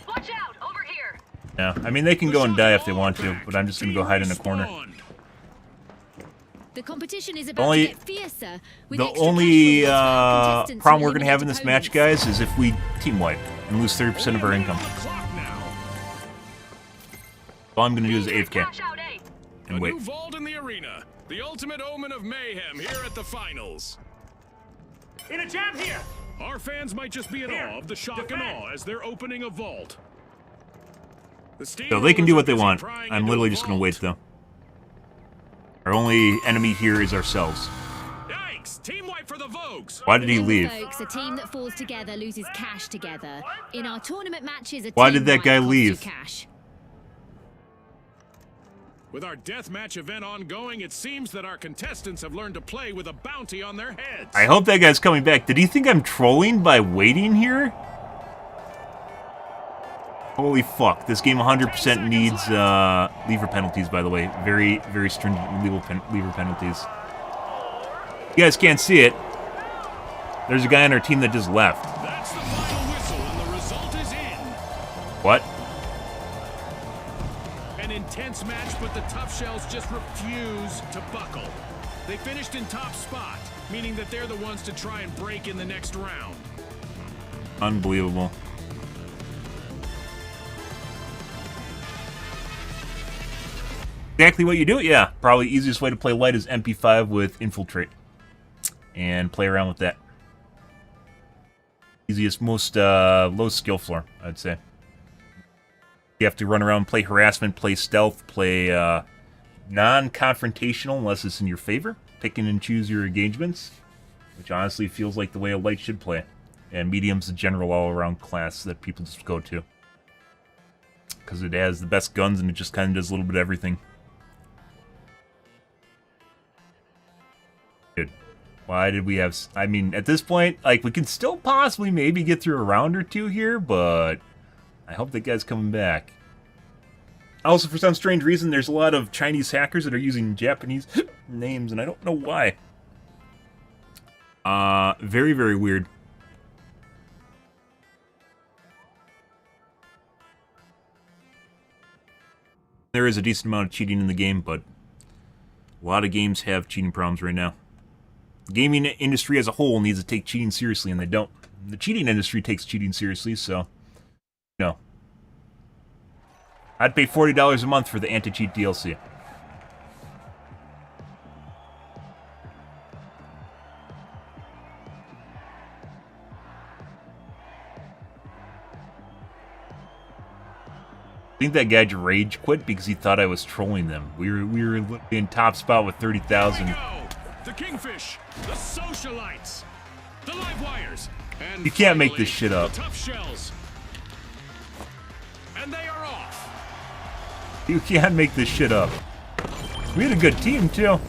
Watch out! Over here! Yeah, I mean, they can go and die if they want to, but I'm just gonna go hide in a corner. The competition is about Only- to get fiercer. With The extra only cash rewards for contestants problem who we're gonna have in eliminate this match, opponents. guys, is if we team wipe and lose 30% of our income. All I'm gonna do is AFK Cash out A. and A wait. new vault in the arena. The ultimate omen of mayhem here at the finals. In a jam here. Our fans might just be in Here. awe of the Shock and Defend. Awe as they're opening a vault. The So they can do what they Steamrollers are want. busy prying I'm into literally a just gonna vault. wait though. Our only enemy here is ourselves. Yikes! Team wipe for the the Vogues. Why did he leave? Folks, a team that falls together loses cash together. In our tournament matches, a Why team did that wipe guy costs you leave? cash. With our deathmatch event ongoing, it seems that our contestants have learned to play with a bounty on their heads. I hope that guy's coming back. Did he think I'm trolling by waiting here? Holy fuck. This game 100% needs lever penalties, by the way. Very, very stringent lever penalties. You guys can't see it. There's a guy on our team that just left. That's the final whistle, and the result is in. What? An intense match, but the Tough Shells just refuse to buckle. They finished in top spot, meaning that they're the ones to try and break in the next round. Unbelievable. Exactly what you do? Yeah. Probably easiest way to play light is MP5 with Infiltrate. And play around with that. Easiest, most low skill floor, I'd say. You have to run around, play harassment, play stealth, play non-confrontational unless it's in your favor. Pick and choose your engagements, which honestly feels like the way a light should play. And medium's the general all-around class that people just go to. Because it has the best guns and it just kind of does a little bit of everything. Dude, why did we have... I mean, at this point, like, we can still possibly maybe get through a round or two here, but... I hope that guy's coming back. Also, for some strange reason, there's a lot of Chinese hackers that are using Japanese names, and I don't know why. Very, very weird. There is a decent amount of cheating in the game, but a lot of games have cheating problems right now. The gaming industry as a whole needs to take cheating seriously, and they don't. The cheating industry takes cheating seriously, so... No. I'd pay $40 a month for the anti-cheat DLC. I think that guy rage quit because he thought I was trolling them. We were in top spot with 30,000. The Kingfish, the Socialites, the Live Wires, and You can't make finally, this shit up. the Tough Shells. And they are off. You can't make this shit up. We had a good team, too.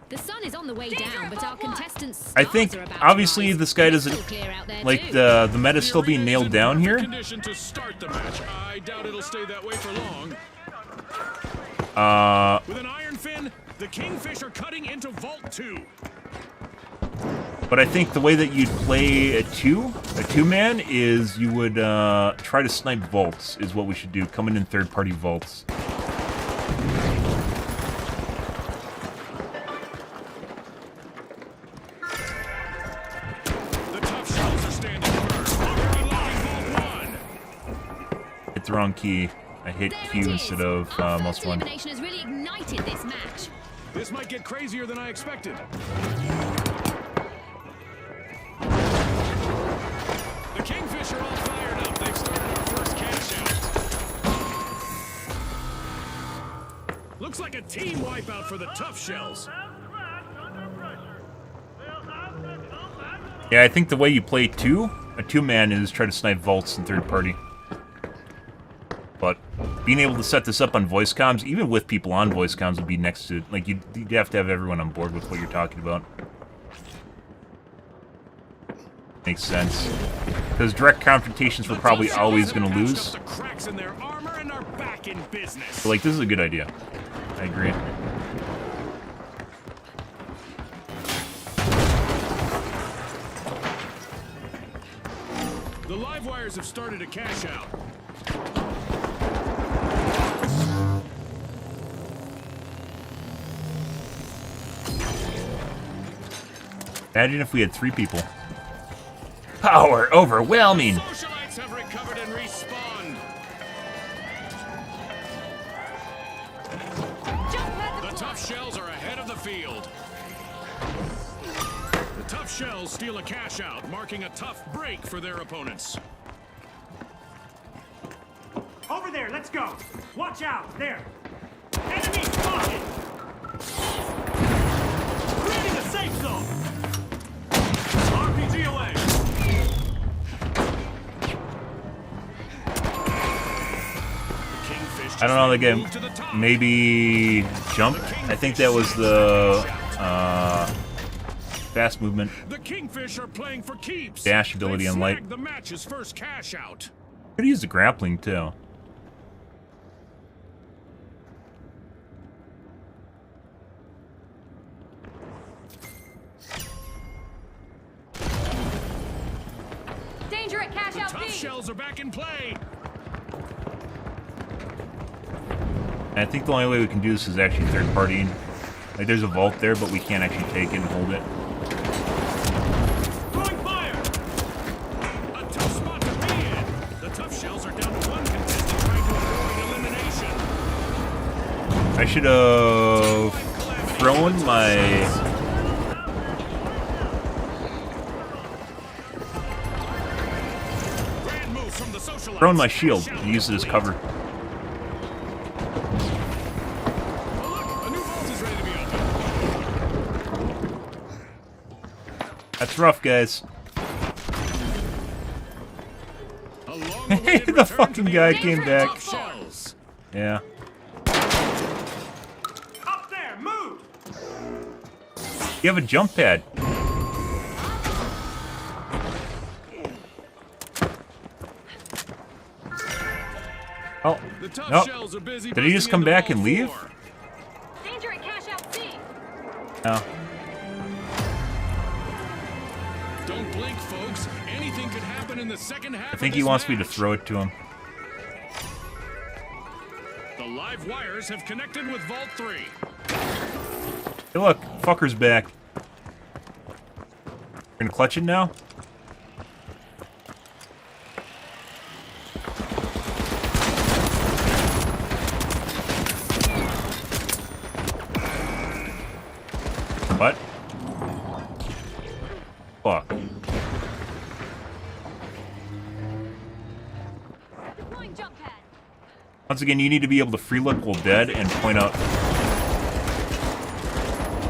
The sun is on the way down, but our contestants' I think, stars are about to obviously, rise. this guy It's doesn't... still clear out there Like, too. the meta's still being The arena is nailed in down perfect here. Condition to start the match. I doubt it'll stay that way for long. With an iron fin, the Kingfish are cutting into Vault 2. But I think the way that you'd play a two-man, is you would try to snipe vaults, is what we should do. Coming in third-party vaults. The Tough Shells are standing firm. They're unlocking Vault 1. Hit the wrong key. I hit There Q it is. instead of Our mouse first 1. elimination has really ignited this match. This might get crazier than I expected. The Kingfish are all fired up. They've started our first cash out. Looks like a team wipeout for the Tough Shells. Yeah, I think the way you play a two-man is try to snipe vaults in third party. But being able to set this up on voice comms, even with people on voice comms, would be next to... Like, you'd have to have everyone on board with what you're talking about. Makes sense. Because direct confrontations we're probably always going to lose. The cracks in their armor and are back in business. So, like, this is a good idea. I agree. The Live Wires have started a cash out. Imagine if we had 3 people. Power overwhelming! Socialites have recovered and respawned. The Tough Shells are ahead of the field. The Tough Shells steal a cash out, marking a tough break for their opponents. Over there, let's go. Watch out, there. Enemy spotted. I don't know the game. Maybe jump. I think that was the fast movement. The Kingfish are playing for keeps. Dash ability on light. The match's first cash out. Could use the grappling too. Danger at cash out Tough B. shells are back in play. And I think the only way we can do this is actually third partying. Like there's a vault there, but we can't actually take it and hold it. Throwing fire! A tough spot to be in. The tough shells are down to one contestant trying to avoid elimination. I should have thrown my... Grand move from the socialites. thrown my shield and used it as cover. A new vault is ready to be opened. That's rough, guys. A long-awaited The return fucking to the guy arena came for back. tough shells. Yeah. Up there, move! You have a jump pad. Oh, The tough nope. shells are busy. Did he just busting come into back Vault and leave? 4. Danger at cash out C. No. Don't blink, folks. Anything could happen in the second half. I think he wants me to throw it to him. The live wires have connected with Vault 3. Hey, look, fucker's back. Gonna clutch it now? What? Fuck. Deploying jump pad. Once again, you need to be able to free look while dead and point out.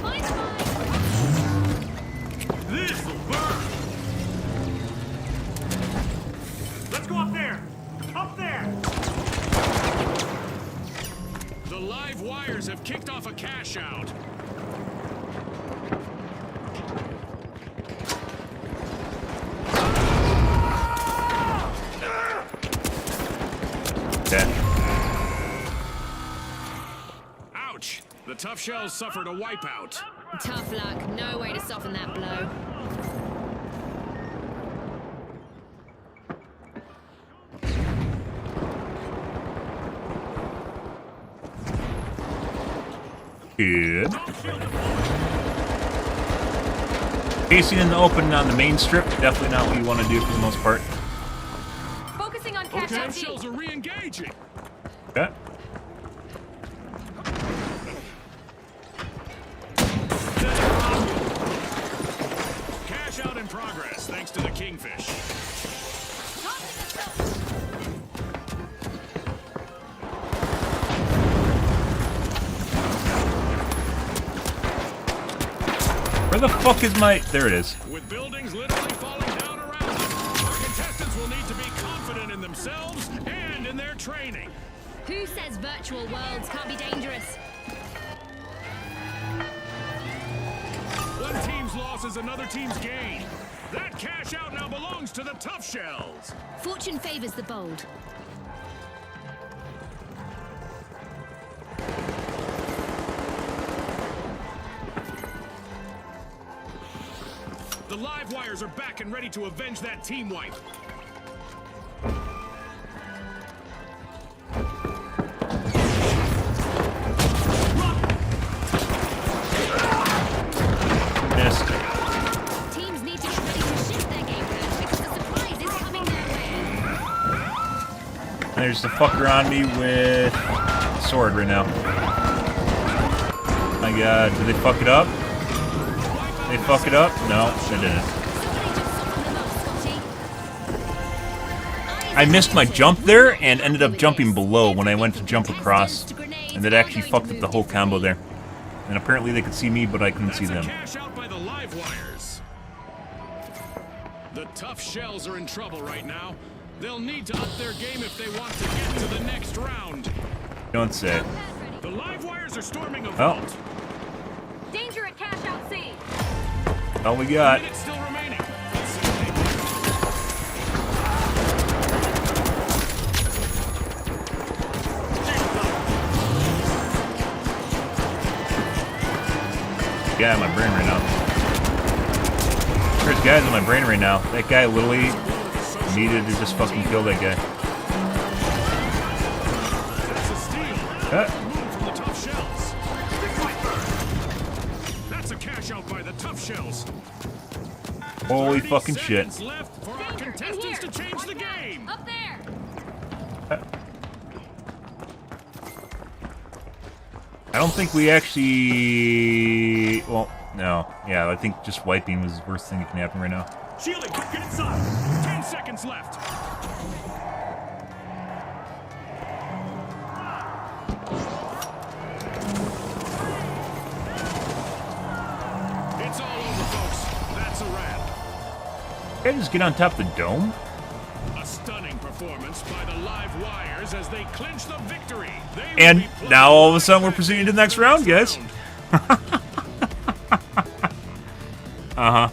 Mine spy. This'll burn! Let's go up there! Up there! The live wires have kicked off a cash out. Dead. Ouch! The tough shells suffered a wipeout. Tough luck. No way to soften that blow. Good. Chasing in the open on the main strip, definitely not what you want to do for the most part. Focusing on cash Tough out B. shells are re-engaging. Okay. Cash out in progress, thanks to the Kingfish. Where the fuck is my... There it is. With buildings literally falling down around them, our contestants will need to be confident in themselves and in their training. Who says virtual worlds can't be dangerous? One team's loss is another team's gain. That cash out now belongs to the tough shells. Fortune favors the bold. The live wires are back and ready to avenge that team wipe. Missed. Teams need to get ready to shift their game plan because the surprise is coming their way. There's the fucker on me with a sword right now. My god, did they fuck it up? They fuck it up? No, they didn't. Somebody just soften them up, Scotty. I missed my jump there and ended up jumping below when I went to jump across. And that actually fucked up the whole combo there. And apparently they could see me, but I couldn't see them. Cash out by the live wires. The tough shells are in trouble right now. They'll need to up their game if they want to get to the next round. Don't say. The live wires are storming a Oh. vault. Danger at cash out C. All we got. Minutes still remaining. Let's see what they Guy on my brain right now. There's guys on my brain right now. That guy literally needed to just fucking kill that guy. That's a steal. Move from the tough shells. That's a cash out by the tough shells. Holy 30 fucking shit. seconds left for our Danger, in contestants to here. change the Watch out. game. Up there. I don't think we actually... Well, no. Yeah, I think just wiping was the worst thing that can happen right now. Shielding, get inside. 10 seconds left. It's all over, folks. That's a wrap. Can I just get on top of the dome? A stunning performance by the live wires as they clinch the victory. They will And be playing now all of a sudden we're proceeding to the next round, guys. Uh-huh.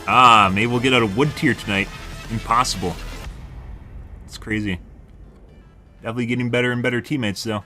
Ah, maybe we'll get out of wood tier tonight. Impossible. It's crazy. Definitely getting better and better teammates, though.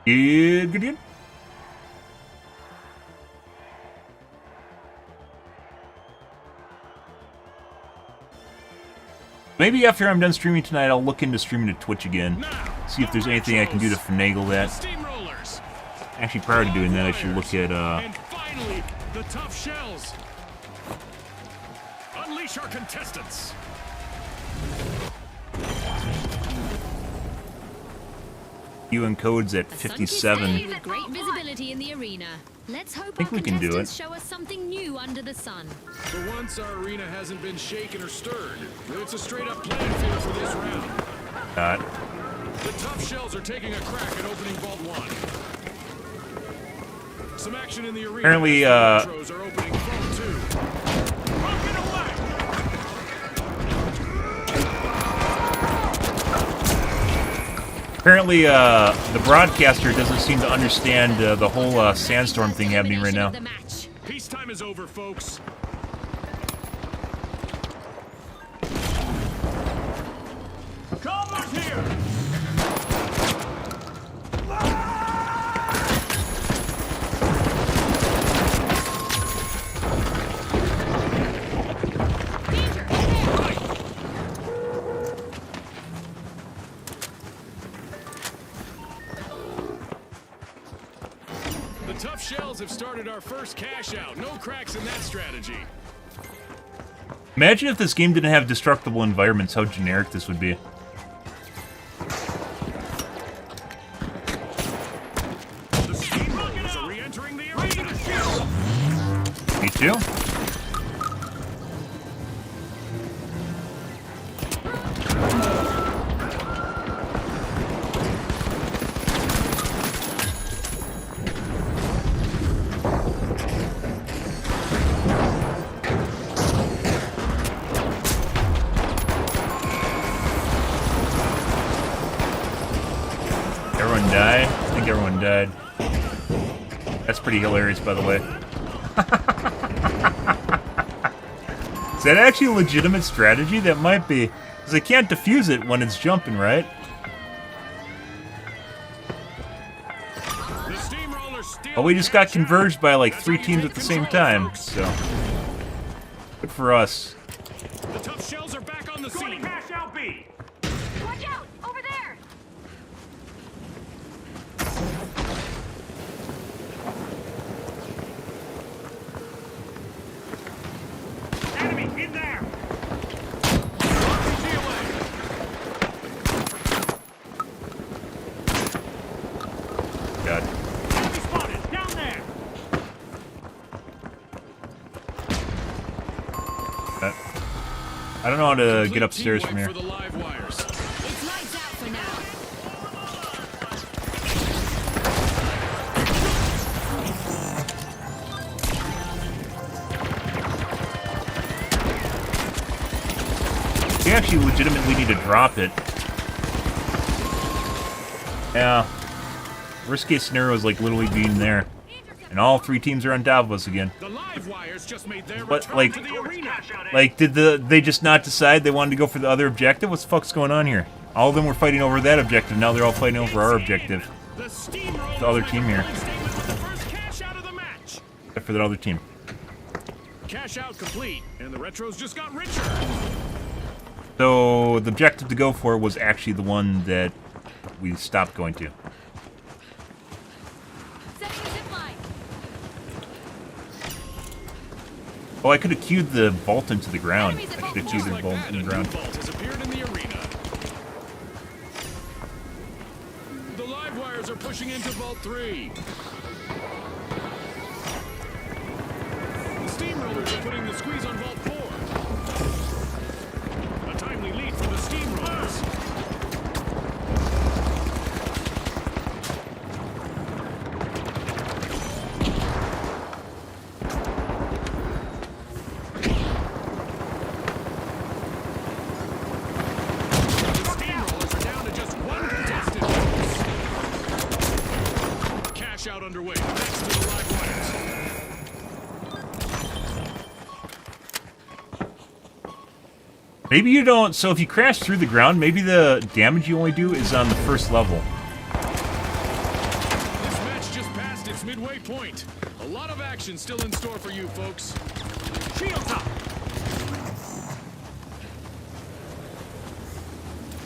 Yeah, good dude. Maybe after I'm done streaming tonight, I'll look into streaming to Twitch again. Now, See if there's anything I can do to finagle that. Steamrollers. Actually, prior to doing that, I should look at, And finally, the tough shells. Unleash our contestants. UN codes at The sun keeps 57. setting with great visibility in the arena. Let's hope Think our we can do contestants it. show us something new under the sun. For once, our arena hasn't been shaken or stirred. It's a straight-up playing field for this round. Got. The tough shells are taking a crack at opening Vault 1. Some action in the arena. Apparently, as the Metros are opening Vault 2. Broken away. Apparently, the broadcaster doesn't seem to understand the whole sandstorm thing happening right now. The match. Peacetime is over, folks. Cobblers here. The tough shells have started our first cash out. No cracks in that strategy. Imagine if this game didn't have destructible environments, how generic this would be. The steamrollers are re-entering the arena. Me too. Everyone died? I think everyone died. That's pretty hilarious, by the way. Is that actually a legitimate strategy? That might be. Because they can't defuse it when it's jumping, right? The steamrollers steal But we just got cash out. converged by like That's 3 how you teams take at the same control, time, folks. so. Good for us. The tough shells are back on the Going scene. to cash out B. Watch out. Over there. Enemy in there. RPG away. God. Enemy spotted. Down there. don't know how to Complete get upstairs team from wipe here. For the live wires. It's lights out for now. We actually legitimately need to drop it. Yeah. Worst case scenario is like literally being there. And all 3 teams are on top of us again. The live wires just made their But, return like- to the arena. Like, did they just not decide they wanted to go for the other objective? What the fuck's going on here? All of them were fighting over that objective, now they're all fighting over our objective. The steamrollers The other make team a here. bold statement with the first cash out of the match. Except for that other team. Cash out complete, and the retros just got richer. So, the objective to go for was actually the one that we stopped going to. Setting a zip line. Oh, I could have queued the vault into the ground. Enemies at I could have vault queued Just the like vault that, in a the new ground. vault has appeared in the arena. The live wires are pushing into Vault 3. The steamrollers are putting the squeeze on Vault 4. A timely lead for the steamrollers. The steamrollers are down to just one contested. Cash out underway. Next to the live wires. Maybe you don't... So if you crash through the ground, maybe the damage you only do is on the first level. This match just passed its midway point. A lot of action still in store for you folks. Shields up.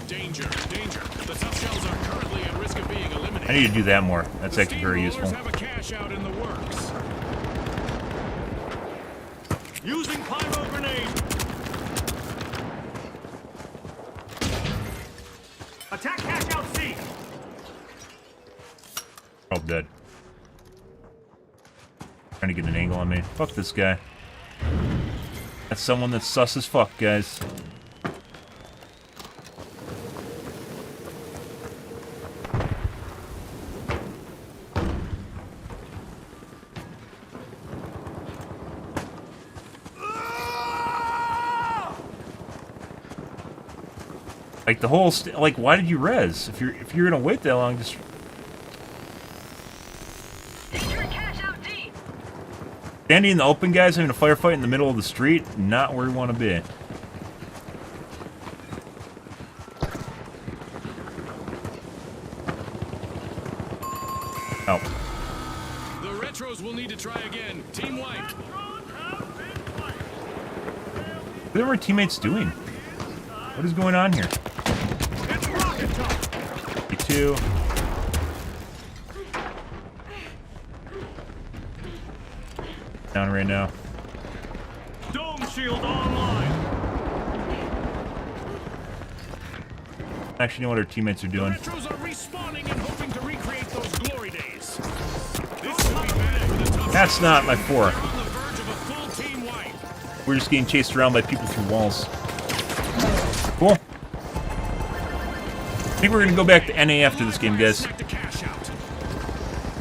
Danger, danger. The tough shells are currently at risk of being eliminated. I need to do that more. That's The actually very useful. steamrollers have a cash out in the works. Using pyro grenade. Attack cash out C. Oh, dead. Trying to get an angle on me. Fuck this guy. That's someone that's sus as fuck, guys. Like the whole like, why did you res? If you're gonna wait that long, just Danger at cash out D. standing in the open, guys, having a firefight in the middle of the street, not where we want to be. Oh, The retros will need to try again. Team wipe. what are our teammates doing? What is going on here? It's rocket time. 52. Down right now. Dome shield online. Actually, know what our teammates are doing. Retros are respawning and hoping to recreate those glory days. This will be bad for the tough That's not my four. They're on the verge of a full team wipe. We're just getting chased around by people through walls. Cool. I think we're gonna go back to NA after this game, guys. Snack the cash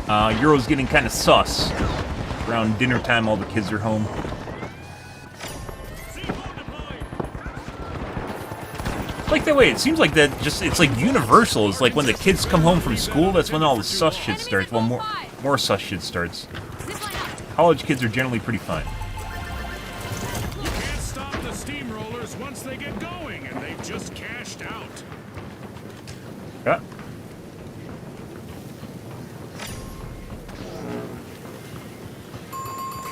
out. Euro's getting kind of sus. Around dinner time, all the kids are home. Like that way, it seems like that it's like universal. It's like when the kids come home from school, that's when all the sus shit starts. Well, more sus shit starts. Zip line up. College kids are generally pretty fine. You can't stop the steamrollers once they get going, and they've just cashed out. Yeah.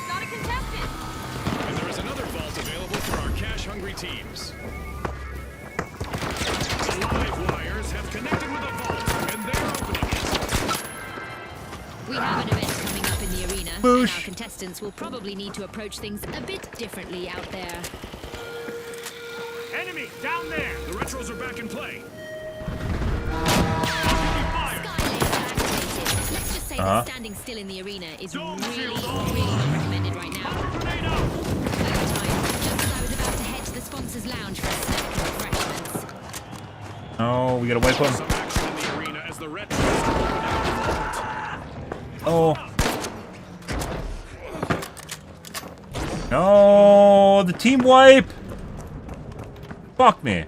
Not a contestant. And there is another vault available for our cash-hungry teams. The live wires have connected with a vault, and they're opening it. We have an event coming up in the arena, and Boosh. our contestants will probably need to approach things a bit differently out there. Enemy down there. The retros are back in play. Fire. Sky laser activated. Let's just say that standing still in the arena is really not recommended right now. Grenade out. Overtime. Just as I was about to head to the sponsors lounge for a snack and refreshments. Oh, we gotta wipe them. Some action in the arena as the Retros open up the vault. Oh. No, the team wipe. Fuck me.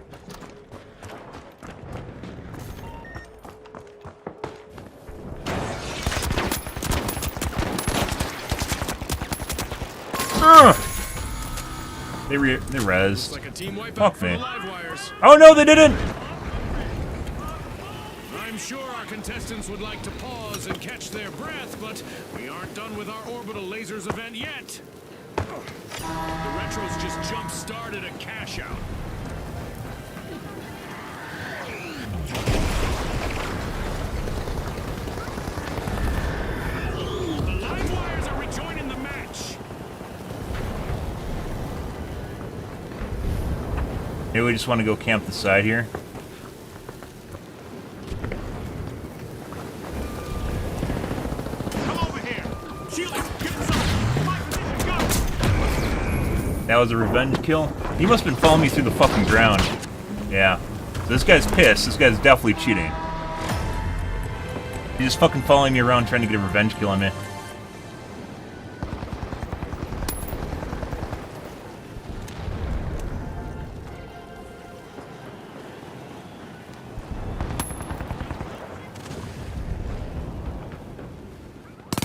They res. Like a team wipeout Fuck for me. the live wires. Oh no, they didn't. I'm sure our contestants would like to pause and catch their breath, but we aren't done with our orbital lasers event yet. The Retros just jump-started a cash-out. The live wires are rejoining the match. Maybe we just want to go camp the side here. Come over here. Sheila, get inside. My position, go. That was a revenge kill. He must have been following me through the fucking ground. Yeah. So this guy's pissed. This guy's definitely cheating. He's just fucking following me around trying to get a revenge kill on me.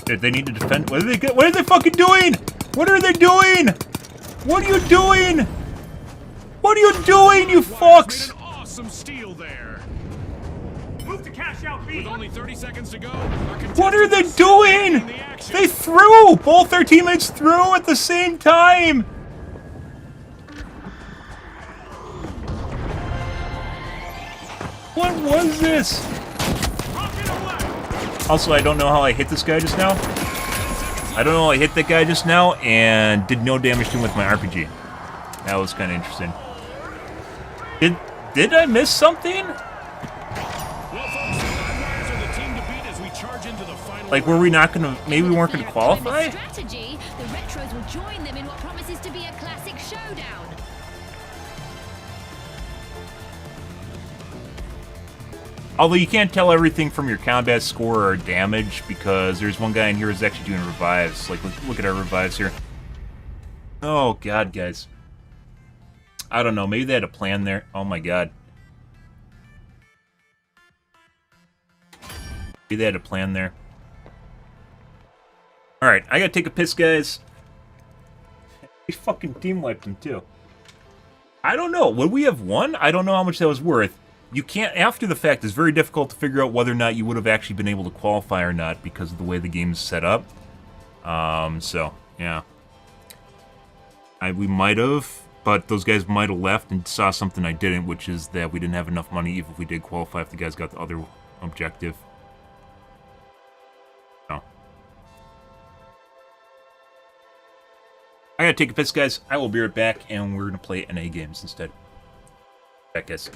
Dude, they need to defend. What are they fucking doing? What are they doing? What are you doing? What are you doing, you Wires fucks? made an awesome steal there. Move to cash out B. With only 30 seconds to go, our What are they contestants are doing? leading the action. They threw! Both their teammates threw at the same time! What was this? Rocket away. Also, I don't know how I hit this guy just now. I don't know how I hit that guy just now and did no damage to him with my RPG. That was kind of interesting. Did I miss something? Well, folks, the live wires are the team to beat as we charge into the final. Like, were we not gonna, maybe we weren't gonna qualify? Strategy, the Retros will join them in what promises to be a classic showdown. Although you can't tell everything from your combat score or damage because there's one guy in here who's actually doing revives. Like, look at our revives here. Oh, God, guys. I don't know. Maybe they had a plan there. Oh, my God. Maybe they had a plan there. Alright, I gotta take a piss, guys. They fucking team wiped him, too. I don't know. Would we have won? I don't know how much that was worth. You can't, after the fact, it's very difficult to figure out whether or not you would have actually been able to qualify or not because of the way the game's set up. So, yeah. We might have, but those guys might have left and saw something I didn't, which is that we didn't have enough money even if we did qualify if the guys got the other objective. So. I gotta take a piss, guys. I will be right back, and we're gonna play NA games instead. Back, guys.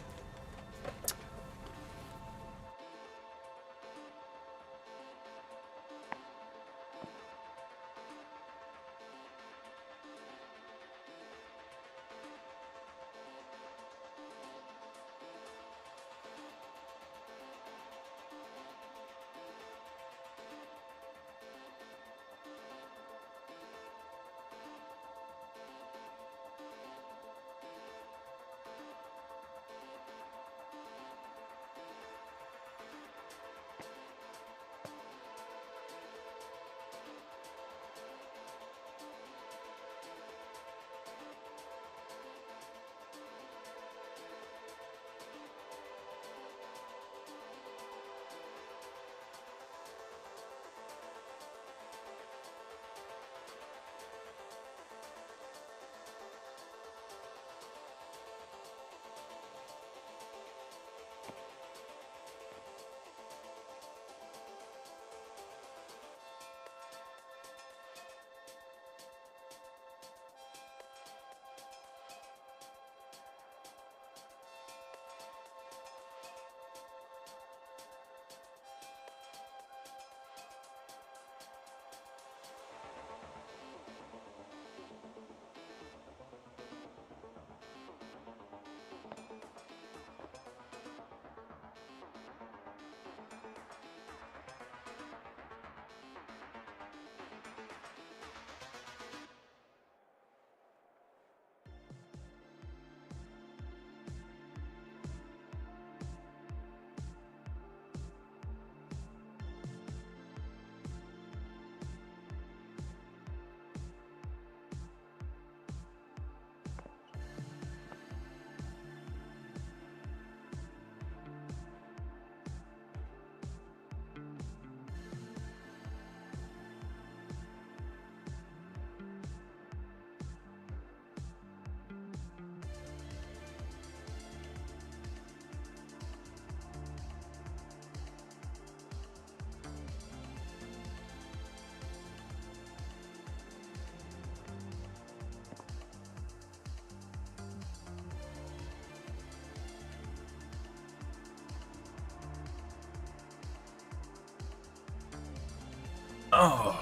Oh.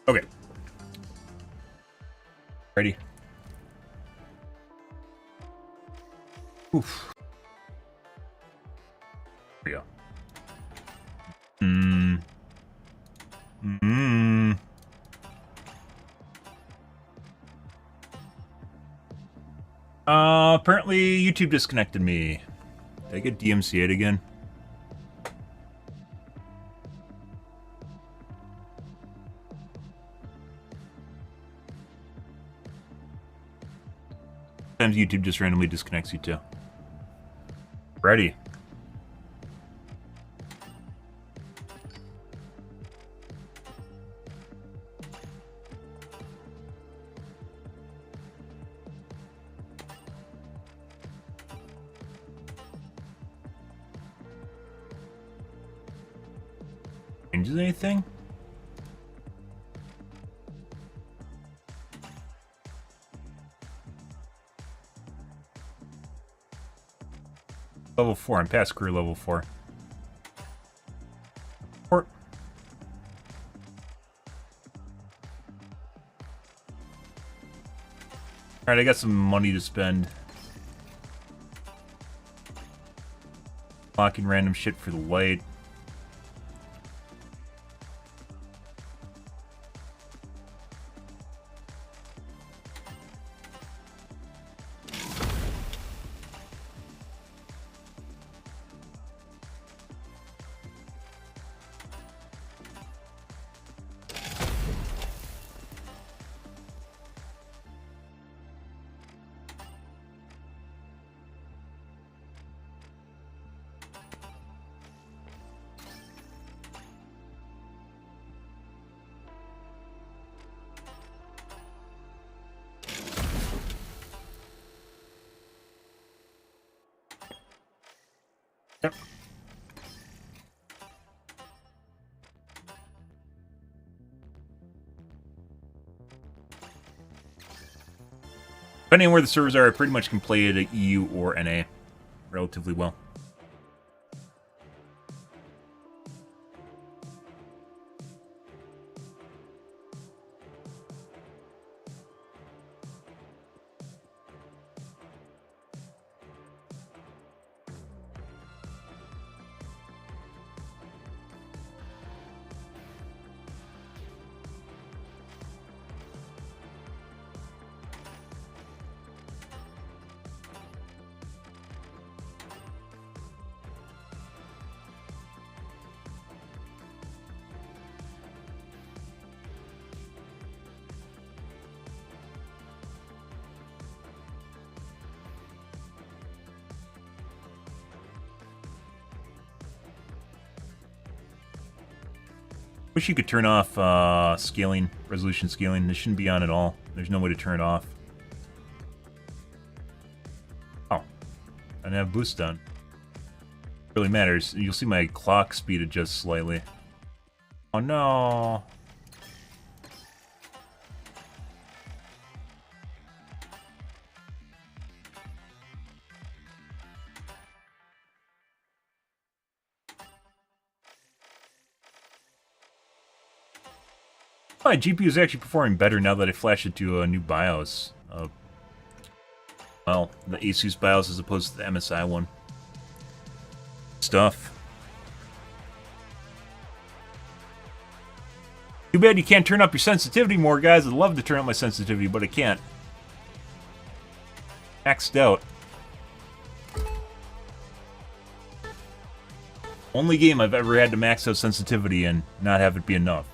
Okay. Ready? Oof. Here we go. Apparently YouTube disconnected me. Did I get DMCA'd again? Sometimes YouTube just randomly disconnects you too. Ready. Changes anything? Level 4. I'm past career level 4. Alright, I got some money to spend. Locking random shit for the light. Yep. Depending on where the servers are, I pretty much can play it at EU or NA relatively well. Wish you could turn off scaling, resolution scaling. This shouldn't be on at all. There's no way to turn it off. Oh, I didn't have boost on. It really matters. You'll see my clock speed adjust slightly. Oh no. My GPU is actually performing better now that I flashed it to a new BIOS. Well, the Asus BIOS as opposed to the MSI one. Stuff. Too bad you can't turn up your sensitivity more, guys. I'd love to turn up my sensitivity, but I can't. Maxed out. Only game I've ever had to max out sensitivity and not have it be enough.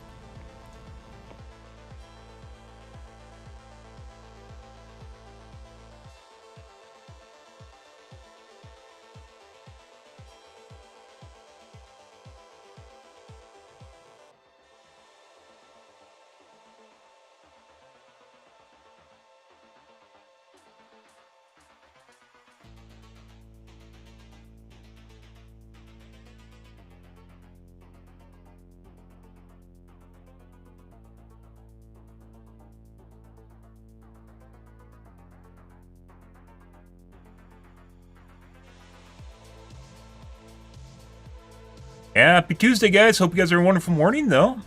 Happy Tuesday, guys. Hope you guys are having a wonderful morning, though.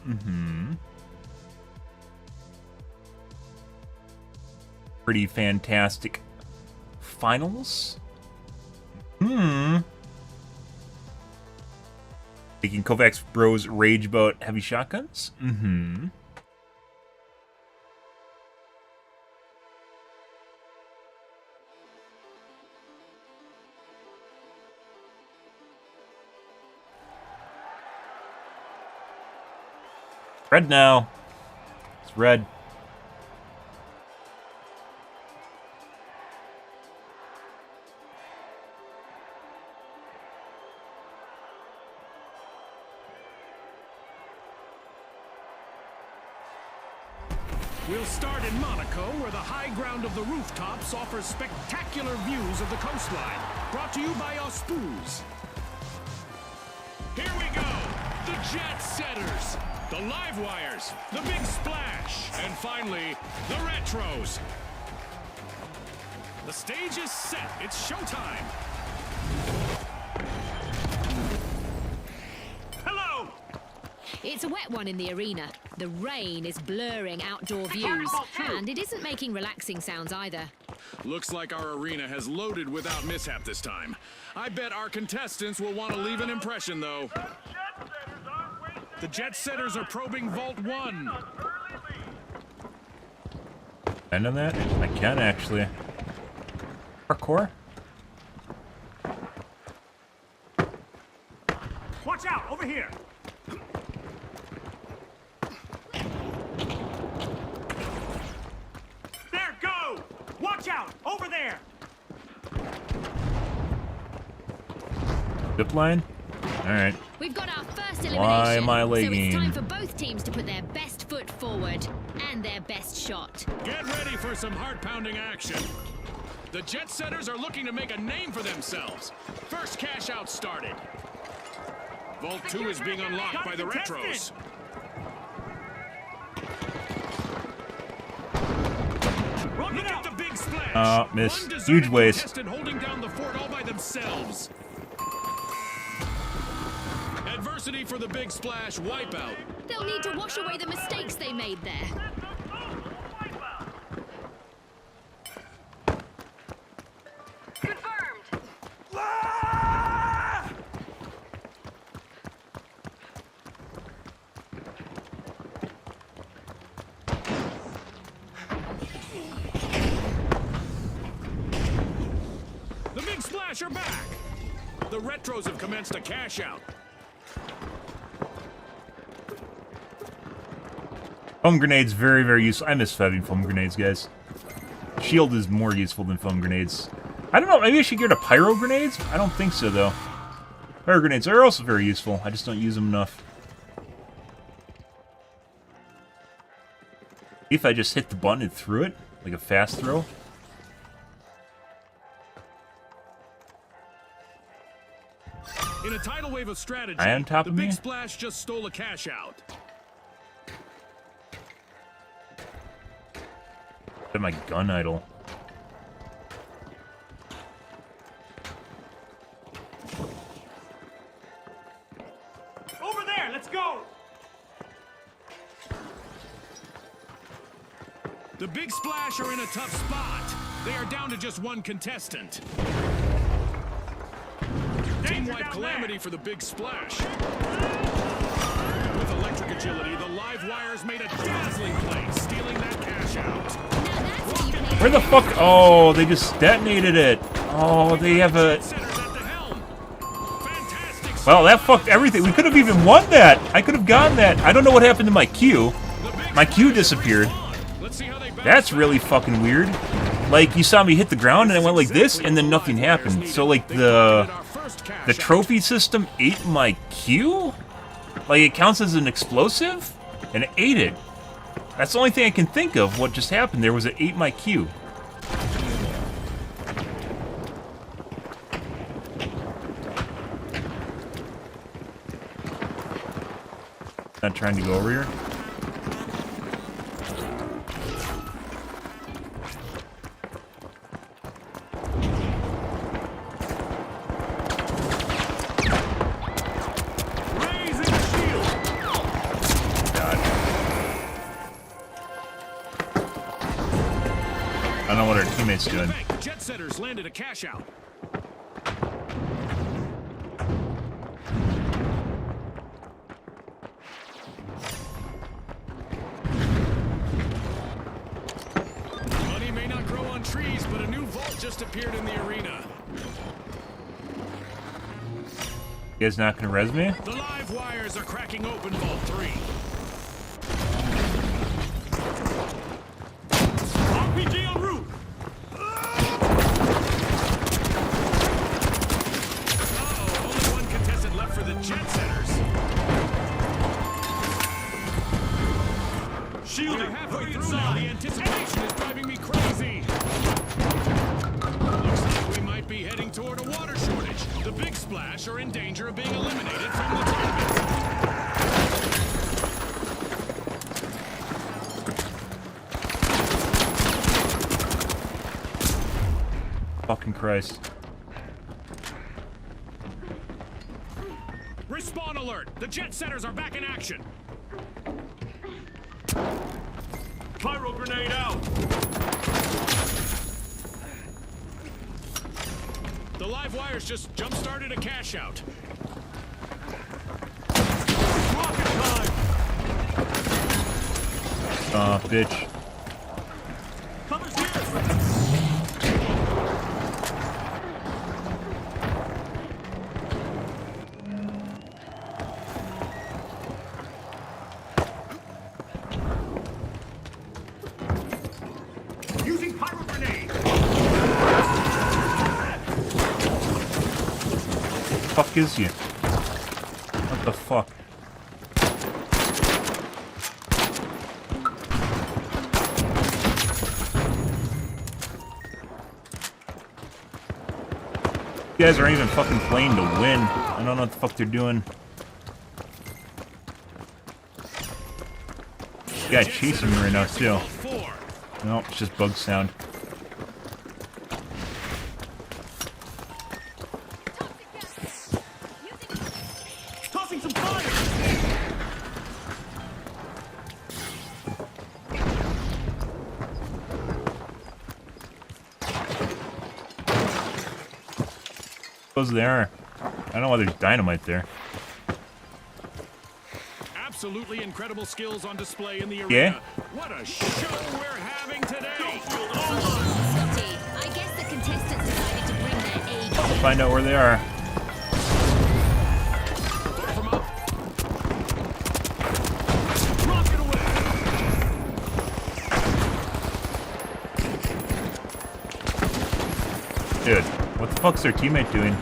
Pretty fantastic finals. Making Kovacs Bros rage about heavy shotguns. Red now. It's red. We'll start in Monaco, where the high ground of the rooftops offers spectacular views of the coastline. Brought to you by Auspuz. Here we go. The Jet Setters, the Live Wires, the Big Splash, and finally, the Retros. The stage is set. It's showtime. Hello! It's a wet one in the arena. The rain is blurring outdoor views, and it isn't making relaxing sounds either. Looks like our arena has loaded without mishap this time. I bet our contestants will want to leave an impression, though. The Jet Setters are probing Vault 1. End on that? I can actually. Parkour? Watch out! Over here! There, go! Watch out! Over there! Zip line? Alright. We've got our first elimination. Why am I so lagging? it's time for both teams to put their best foot forward and their best shot. Get ready for some heart-pounding action. The Jet Setters are looking to make a name for themselves. First cash out started. Vault 2 is being unlocked by the Retros. Look at the big splash. Miss. One deserted Huge waste. contestant holding down the fort all by themselves. Adversity for the big splash wipeout. They'll need to wash away the mistakes they made there. Confirmed. The big splash are back. The Retros have commenced a cash out. Foam grenades, very, very useful. I miss having foam grenades, guys. Shield is more useful than foam grenades. I don't know, maybe I should get rid of pyro grenades? I don't think so, though. Pyro grenades are also very useful. I just don't use them enough. If I just hit the button and threw it, like a fast throw. In a tidal wave of strategy, Eye on top the of big me? splash just stole a cash out. Put my gun idle. Over there! Let's go! The big splash are in a tough spot. They are down to just one contestant. Team-wide calamity for the big splash. With electric agility, the live wires made a dazzling play, stealing that cash out. Where the fuck? Oh, they just detonated it. Oh, they have a... Centers at the helm. Fantastic. Well, that fucked everything. We could have even won that. I could have gotten that. I don't know what happened to my Q. My Q disappeared. Let's see how they bounce That's back. really fucking weird. Like, you saw me hit the ground and I went like this, and then nothing happened. So, like, the trophy system ate my Q? Like, it counts as an explosive? And it ate it. That's the only thing I can think of what just happened there was it ate my Q. Not trying to go over here. teammates In the doing? bank, the jet setters landed a cash out. Money may not grow on trees, but a new vault just appeared in the arena. You guys not gonna res me? The live wires are cracking open Vault 3. RPG en route. Uh-oh, only one contestant left for the jet setters. Shielding. We're halfway Hurry through now. The inside. anticipation is driving me crazy. Looks like we might be heading toward a water shortage. The Big Splash are in danger of being eliminated from the tournament. Fucking Christ. Respawn alert! The jet setters are back in action. Pyro grenade out. The live wires just jump-started a cash out. Rocket time. Bitch. Cover's here. Using pyro grenade. Fuck is you? What the fuck? You guys aren't even fucking playing to win. I don't know what the fuck they're doing. Guy chasing me right now too. No, it's just bug sound. Tossing some fire. Goes there. I don't know why there's dynamite there. Absolutely incredible skills on display in the arena. Yeah? What a show we're having today! Scotty, I guess the contestants decided to bring their A game. We'll find out where they are. Far from up. Rocket away. Dude, what the fuck's their teammate doing?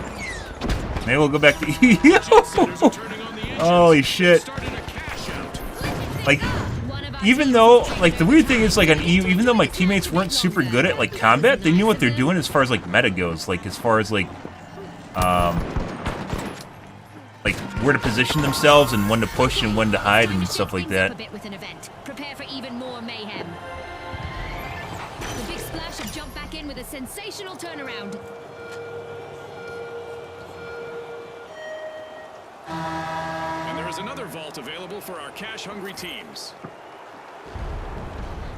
Maybe we'll go back to Jet setters are turning on the engines. Holy shit. Started a cash out. Like, One of our even teams though, has like, the taken weird thing is, like, on EU, even though my teammates weren't super good at, like, combat, they knew what they're doing as far as, like, meta goes. Like, as far as, like, where to position themselves and when to push and when to hide and stuff like Things up that. a bit with an event. Prepare for even more mayhem. The Big Splash have jumped back in with a sensational turnaround. And there is another vault available for our cash-hungry teams.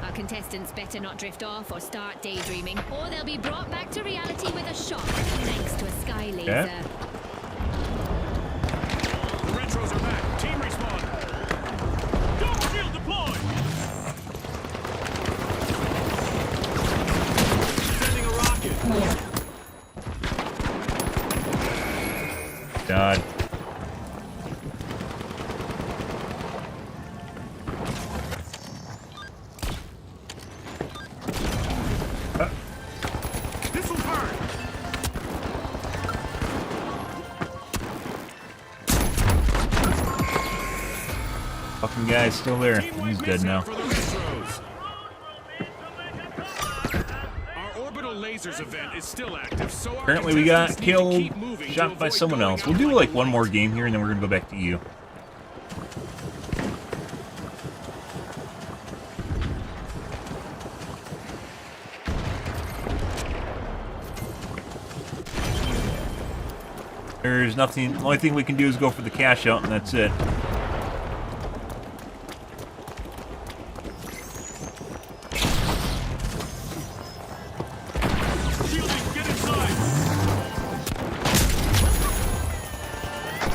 Our contestants better not drift off or start daydreaming, or they'll be brought back to reality with a shock, thanks to a sky laser. Yeah. The retros are back. Team respawn. Double shield deployed. Sending a rocket. God. This will burn. Fucking guy's still there. Team He's wipe dead miss now. out for the retros. Our orbital lasers event is still active, so our Apparently we got contestants need to killed, keep moving to shot by avoid someone going else. out We'll do like like a one more light. game here and then we're gonna go back to EU. There's nothing, the only thing we can do is go for the cash out and that's it.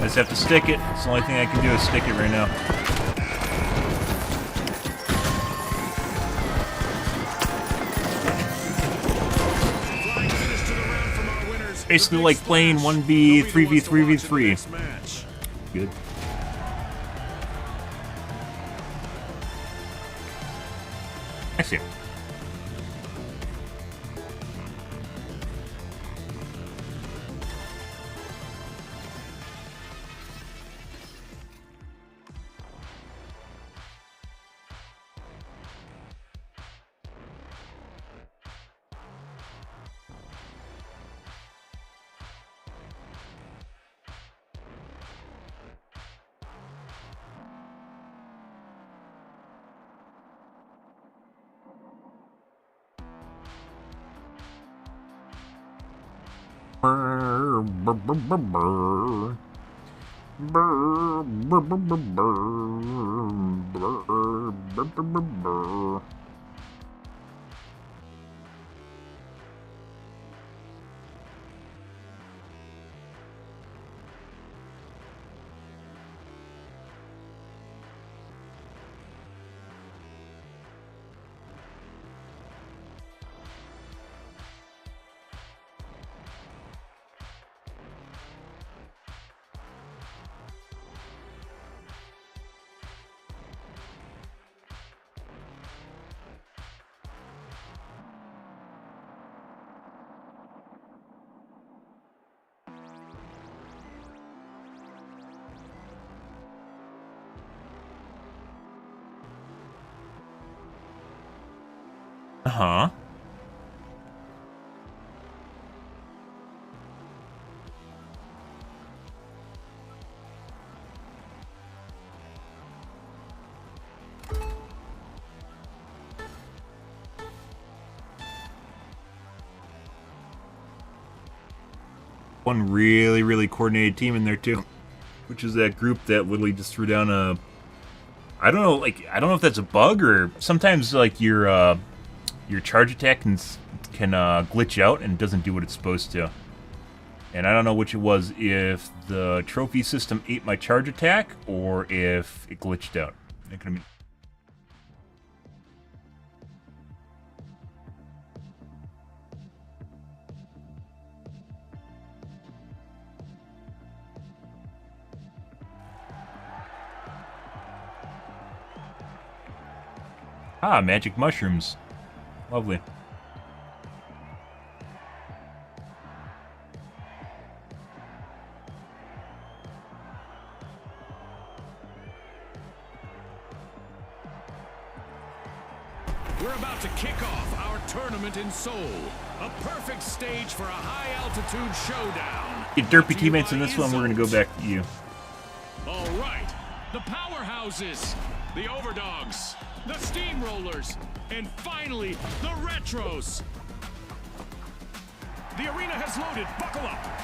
just have to stick it. It's the only thing I can do is stick it right now. Flying finish to the round from our winners. Basically The like big playing splash. 1v, They'll be the 3v, ones to watch in the 3v3. next match. Good. I see it. Brr, brr, brr, brr, brr. Brr, brr, brr, brr, brr. Brr, brr, brr, brr, brr. Uh-huh. One really coordinated team in there too, which is that group that literally just threw down a. I don't know, like I don't know if that's a bug or sometimes like your charge attack can glitch out and doesn't do what it's supposed to. And I don't know which it was, if the trophy system ate my charge attack or if it glitched out. It could have been. Ah, magic mushrooms. Lovely. We're about to kick off our tournament in Seoul. A perfect stage for a high-altitude showdown. Get derpy teammates in this one, we're gonna go back to you. All right. The powerhouses, the overdogs, the steamrollers, and finally, the retros. The arena has loaded. Buckle up.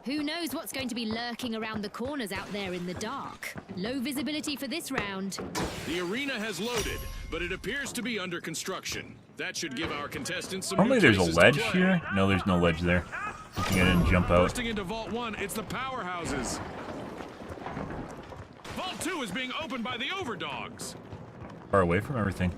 Who knows what's going to be lurking around the corners out there in the dark? Low visibility for this round. The arena has loaded, but it appears to be under construction. That should give our contestants some Normally new there's a places to ledge play. here. No, there's no ledge there. I think I didn't jump out. Bursting into Vault 1, it's the powerhouses. Vault 2 is being opened by the overdogs. Far away from everything.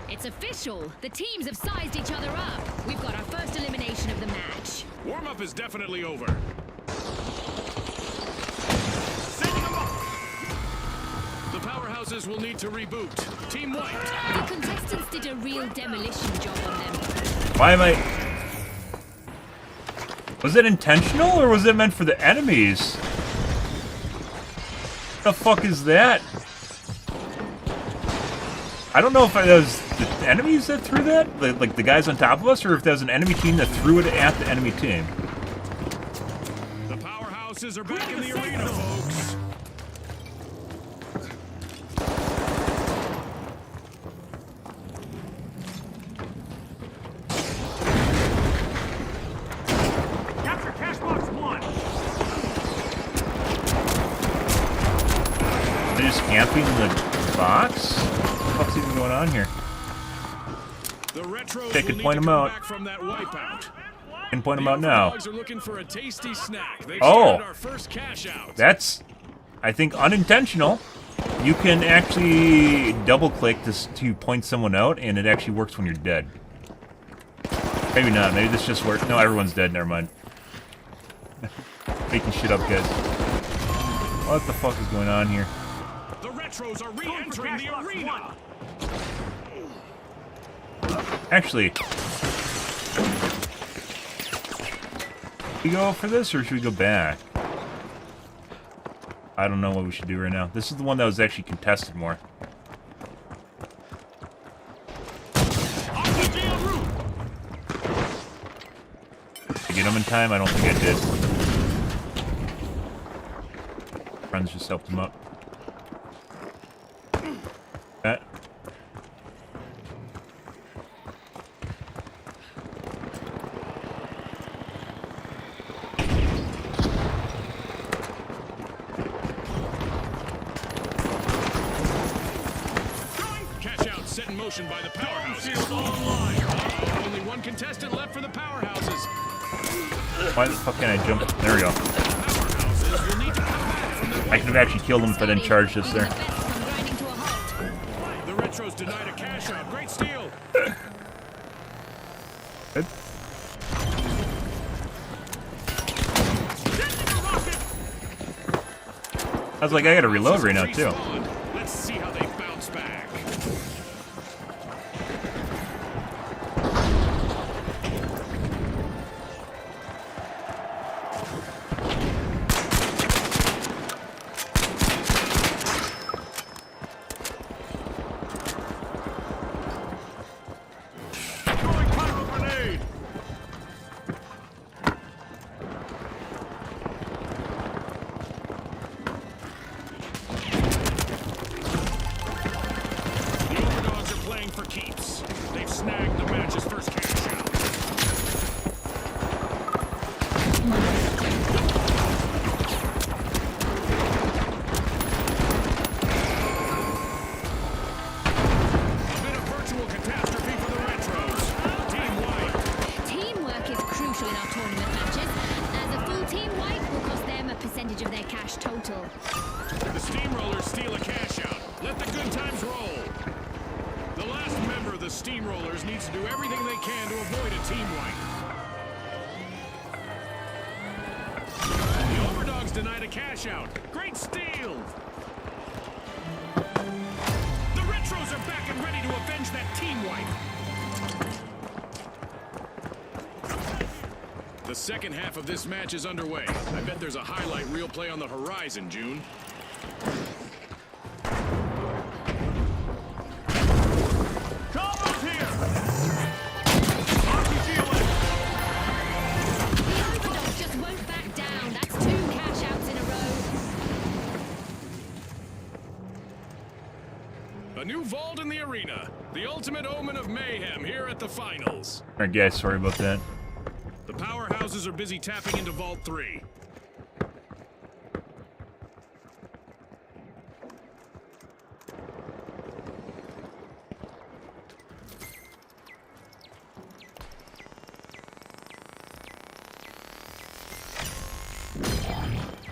It's official. The teams have sized each other up. We've got our first elimination of the match. Warm-up is definitely over. Sending them up. The powerhouses will need to reboot. Team White. The contestants did a real demolition job on them. Why am I... Was it intentional or was it meant for the enemies? What the fuck is that? I don't know if that was the enemies that threw that, like the guys on top of us, or if that was an enemy team that threw it at the enemy team. The powerhouses are back in the arena, folks. Capture cash box 1. They just camping in the box? What the fuck's even going on here? The Retros They could will need point to him come out. back from that wipeout. Can point them The out now. Overdogs are looking for a tasty snack. They've Oh. started our first cash out. That's, I think, unintentional. You can actually double-click to point someone out, and it actually works when you're dead. Maybe not. Maybe this just works. No, everyone's dead. Never mind. Making shit up, guys. What the fuck is going on here? The Retros are re-entering the arena. Actually, should we go for this, or should we go back? I don't know what we should do right now. This is the one that was actually contested more. RPG en route. Did I get him in time? I don't think I did. Friends just helped him up. That. Cash out set in motion by the powerhouses. Only one contestant left for the powerhouses. Why the fuck can't I jump? There we go. Powerhouses will need to come back from the I could have actually killed him if I didn't charge this there. The best come grinding to a halt. The Retros denied a cash out. Great steal. Good. I was like, I gotta reload right now too. Respawned. Let's see how they bounce back. Throwing pyro grenade. The Overdogs are playing for keeps. They've snagged the match's first cash out. A bit of virtual catastrophe for the Retros. Team White. Teamwork is crucial in our tournament matches, as a full team wipe will cost them a percentage of their cash total. The Steamrollers steal a cash out. Let the good times roll. The last member of the Steamrollers needs to do everything they can to avoid a team wipe. The Overdogs denied a cash out. Great steal. The Retros are back and ready to avenge that team wipe. The second half of this match is underway. I bet there's a highlight reel play on the horizon, June. Combo's here. RPG away. The Overdogs just won't back down. That's 2 cash outs in a row. A new vault in the arena. The ultimate omen of mayhem here at the finals. Alright guys, sorry about that. The powerhouses are busy tapping into Vault 3.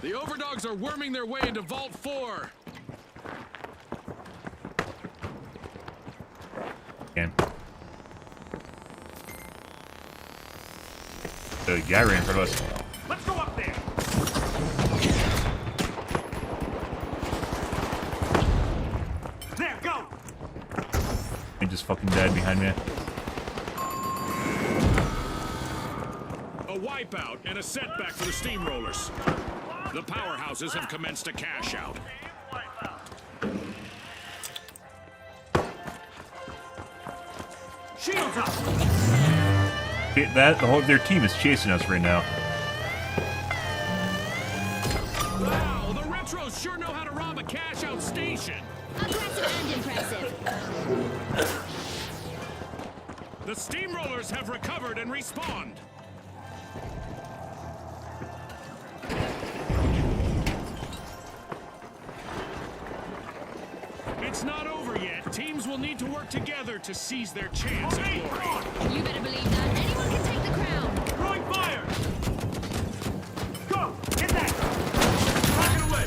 The Overdogs are worming their way into Vault 4. Okay. The guy ran in front of us. Let's go up there. There, go. He just fucking died behind me. A wipeout and a setback for the Steamrollers. The powerhouses have commenced a cash out. Shields up. Their team is chasing us right now. Wow, the Retros sure know how to rob a cash out station. Aggressive and impressive. The Steamrollers have recovered and respawned. Teams will need to work together to seize their chance at Okay, glory. come on. You better believe that. Anyone can take the crown. Throwing fire. Go. Hit that. Rocket away.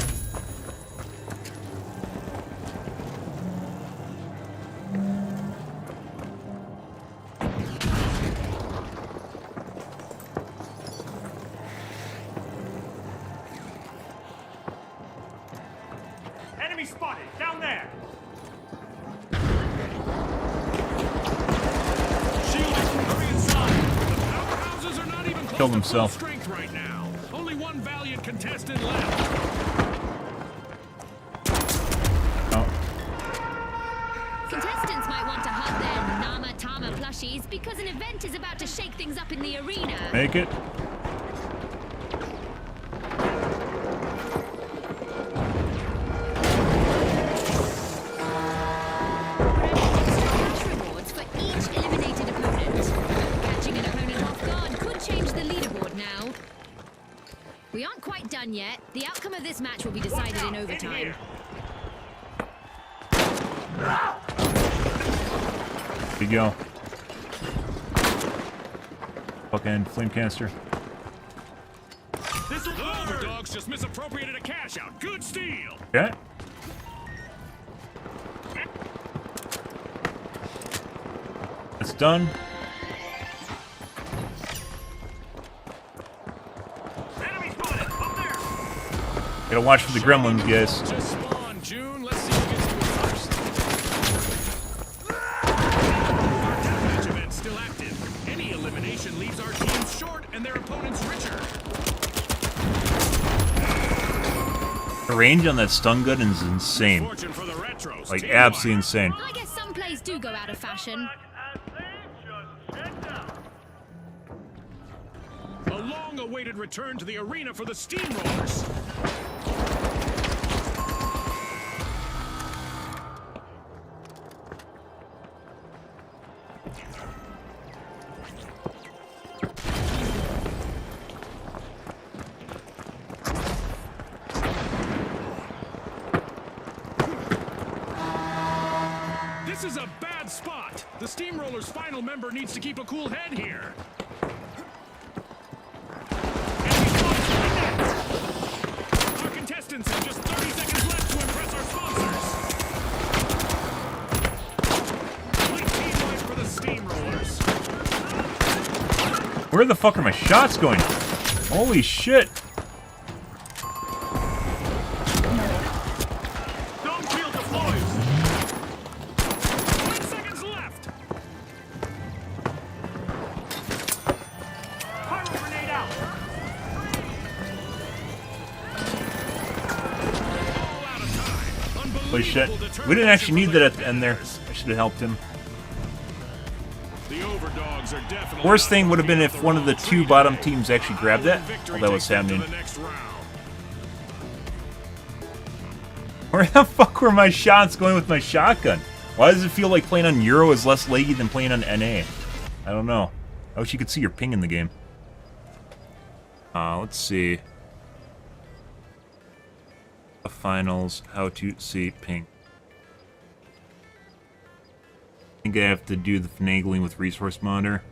Enemy spotted. Down there. Hurry inside. The powerhouses are not even close Killed to himself. full strength right now. Only one valiant contestant left. Oh, Contestants might want to hug their Nama Tama plushies because an event is about to shake things up in the arena. make it. Cash rewards for each eliminated opponent. Catching an opponent off guard could change the leaderboard now. We aren't quite done yet. The outcome of this match will be decided in overtime. Here you go. Fucking flame canister. The Overdogs just misappropriated a cash out. Good steal. Okay. It's done. Enemy spotted. Up there. Gotta watch for the gremlins, guys. Just spawned, June. Let's see who gets to it first. Our deathmatch event's still active. Any elimination leaves our team short and their opponents richer. The range on that stun gun is insane. Fortune for the retros. Like, Team absolutely wipe. insane. I guess some plays do go out of fashion. A long-awaited return to the arena for the Steamrollers. This is a bad spot. The Steamrollers' final member needs to keep a cool head here. Enemy spotted right next. Our contestants have just 30 seconds left to impress our sponsors. Great team wipe for the Steamrollers. Where the fuck are my shots going? Holy shit. Dome shield deployed. 10 seconds left. Pyro grenade out. All out of time. Holy shit. Unbelievable We didn't actually need that at the determination end there. from the I should have helped him. The Overdogs are definitely Worst not thing would have been working if out one of the wrong two tree bottom today. teams actually grabbed that Victory while that was takes them to happening. the next round. Where the fuck were my shots going with my shotgun? Why does it feel like playing on Euro is less laggy than playing on NA? I don't know. I wish you could see your ping in the game. Let's see. The finals, how to see ping. I think I have to do the finagling with resource monitor.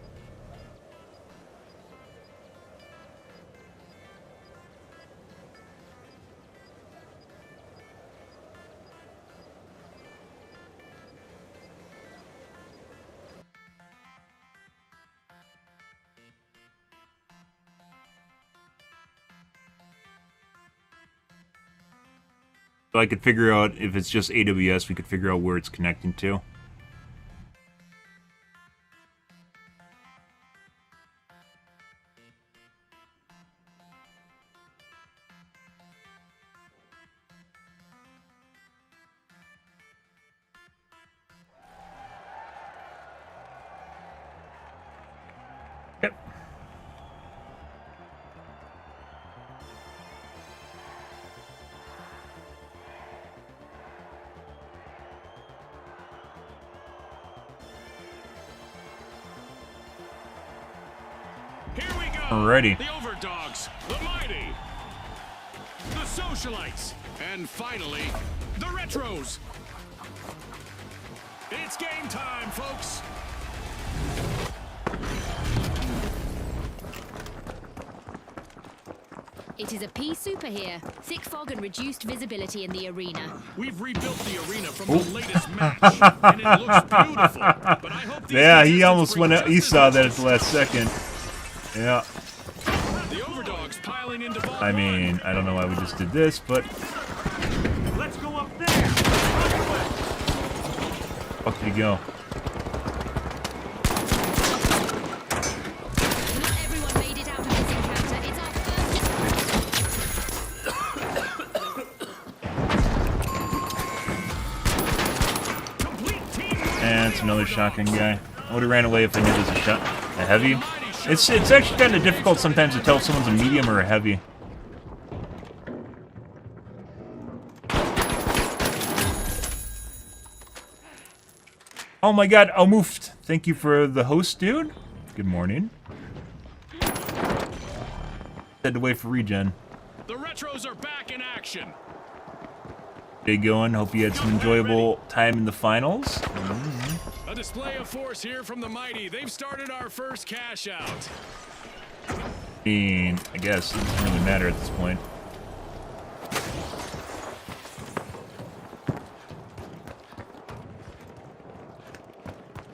So I could figure out if it's just AWS, we could figure out where it's connecting to. Yep. Here we go. Alrighty. The Overdogs, the Mighty, the Socialites, and finally, the Retros. It's game time, folks. It is a pea super here. Thick fog and reduced visibility in the arena. We've rebuilt the arena from the latest match, and it looks beautiful. But I hope these Yeah, he contestants almost bring went out. just He as saw much that at the last second. Yeah. The overdogs piling into vault I one. mean, I don't know why we just did this, but Let's go up there. On your way. fuck did he go? Not everyone made it out of this encounter. It's our first. Complete team. And it's another shotgun guy. I would have ran away if I knew there was a heavy. It's actually kind of difficult sometimes to tell if someone's a medium or a heavy. Oh my god, Almuft. Thank you for the host, dude. Good morning. Head to wait for regen. The retros are back in action. Day going. Hope you had some enjoyable time in the finals. A display of force here from the mighty. They've started our first cash out. I mean, I guess it doesn't really matter at this point.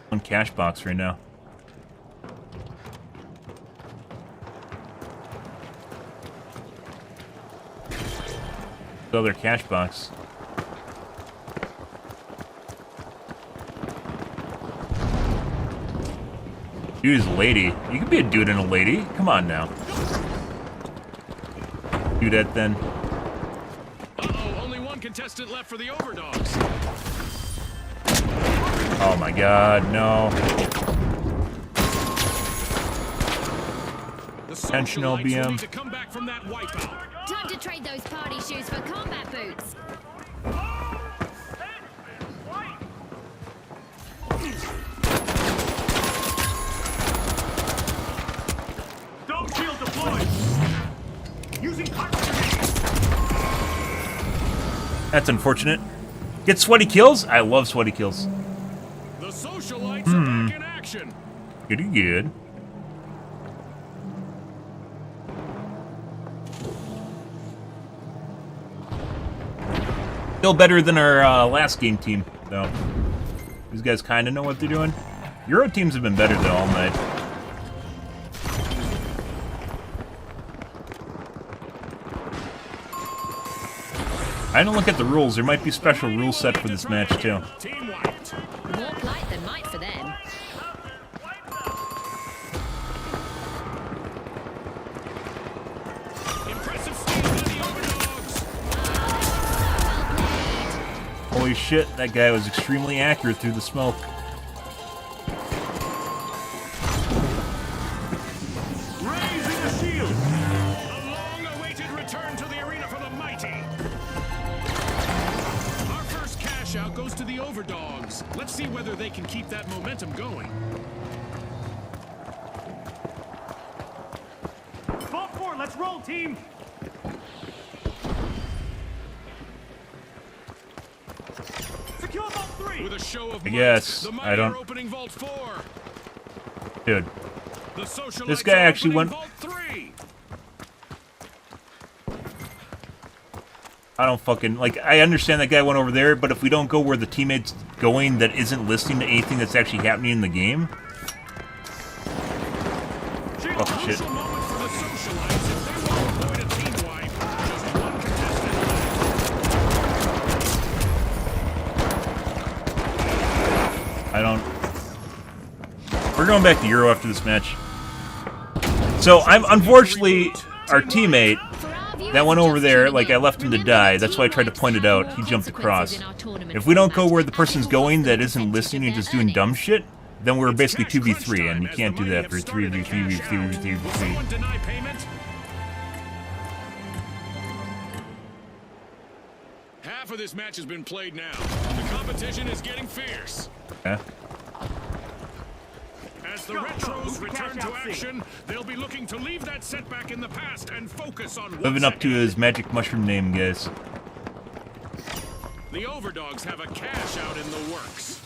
One cash box right now. Other cash box. Dude is a lady. You could be a dude and a lady. Come on now. Do that then. Uh-oh, only one contestant left for the overdogs. Oh my god, no. The Intentional socialites will BM. need to come back from that wipeout. Time to trade those party shoes for combat boots. Dome shield deployed. Using cartridge. That's unfortunate. Get sweaty kills? I love sweaty kills. The socialites are back in action. Pretty good. Still better than our last game team, though. These guys kind of know what they're doing. Euro teams have been better though all night. I didn't look at the rules. There might be a special rule set for this match too. Team wiped. More plight than might for them. Impressive steal by the overdogs. Holy shit, that guy was extremely accurate through the smoke. Raising the shield. A long-awaited return to the arena for the mighty. Our first cash out goes to the overdogs. Let's see whether they can keep that momentum going. Vault 4, let's roll, team. Secure Vault 3. With a show of I might, guess. the I mighty don't- are opening Vault 4. Dude, The socialites This guy are actually opening went- Vault 3. I don't fucking, like, I understand that guy went over there, but if we don't go where the teammate's going that isn't listening to anything that's actually happening in the game, Shield. fucking shit. Crucial moment for the socialites if they want to avoid a team wipe. Just one contestant left. I don't... We're going back to Euro after this match. So, I'm, unfortunately, our teammate For our viewers that went over just there, tuning like, I in, left him to remember die. that That's why I team tried to wipes point it have out. more He jumped across. consequences in our tournament If we don't go format, where the and person's will going cost that them isn't percentage listening of and their just doing dumb earnings. shit, then we're It's basically cash crunch 2v3, and time you as can't the do mighty that for have started to 3v3, cash out. Will 3v3. someone deny payment? Half of this match has been played now. The competition is getting fierce. Yeah. As the Go, go. retros Move the return cash to out, action, they'll be looking to leave that setback in the past and focus on Living what's up to his magic mushroom name, guys. The overdogs have a cash out in the works.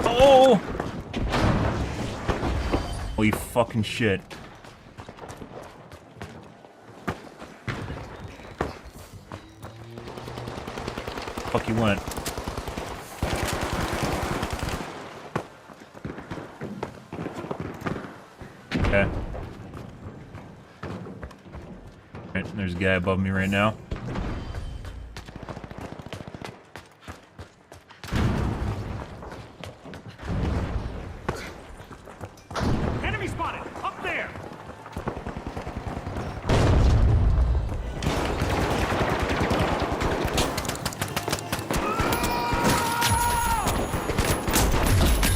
Oh! Holy fucking shit. Fuck you went. Okay. Alright, there's a guy above me right now. Enemy spotted! Up there!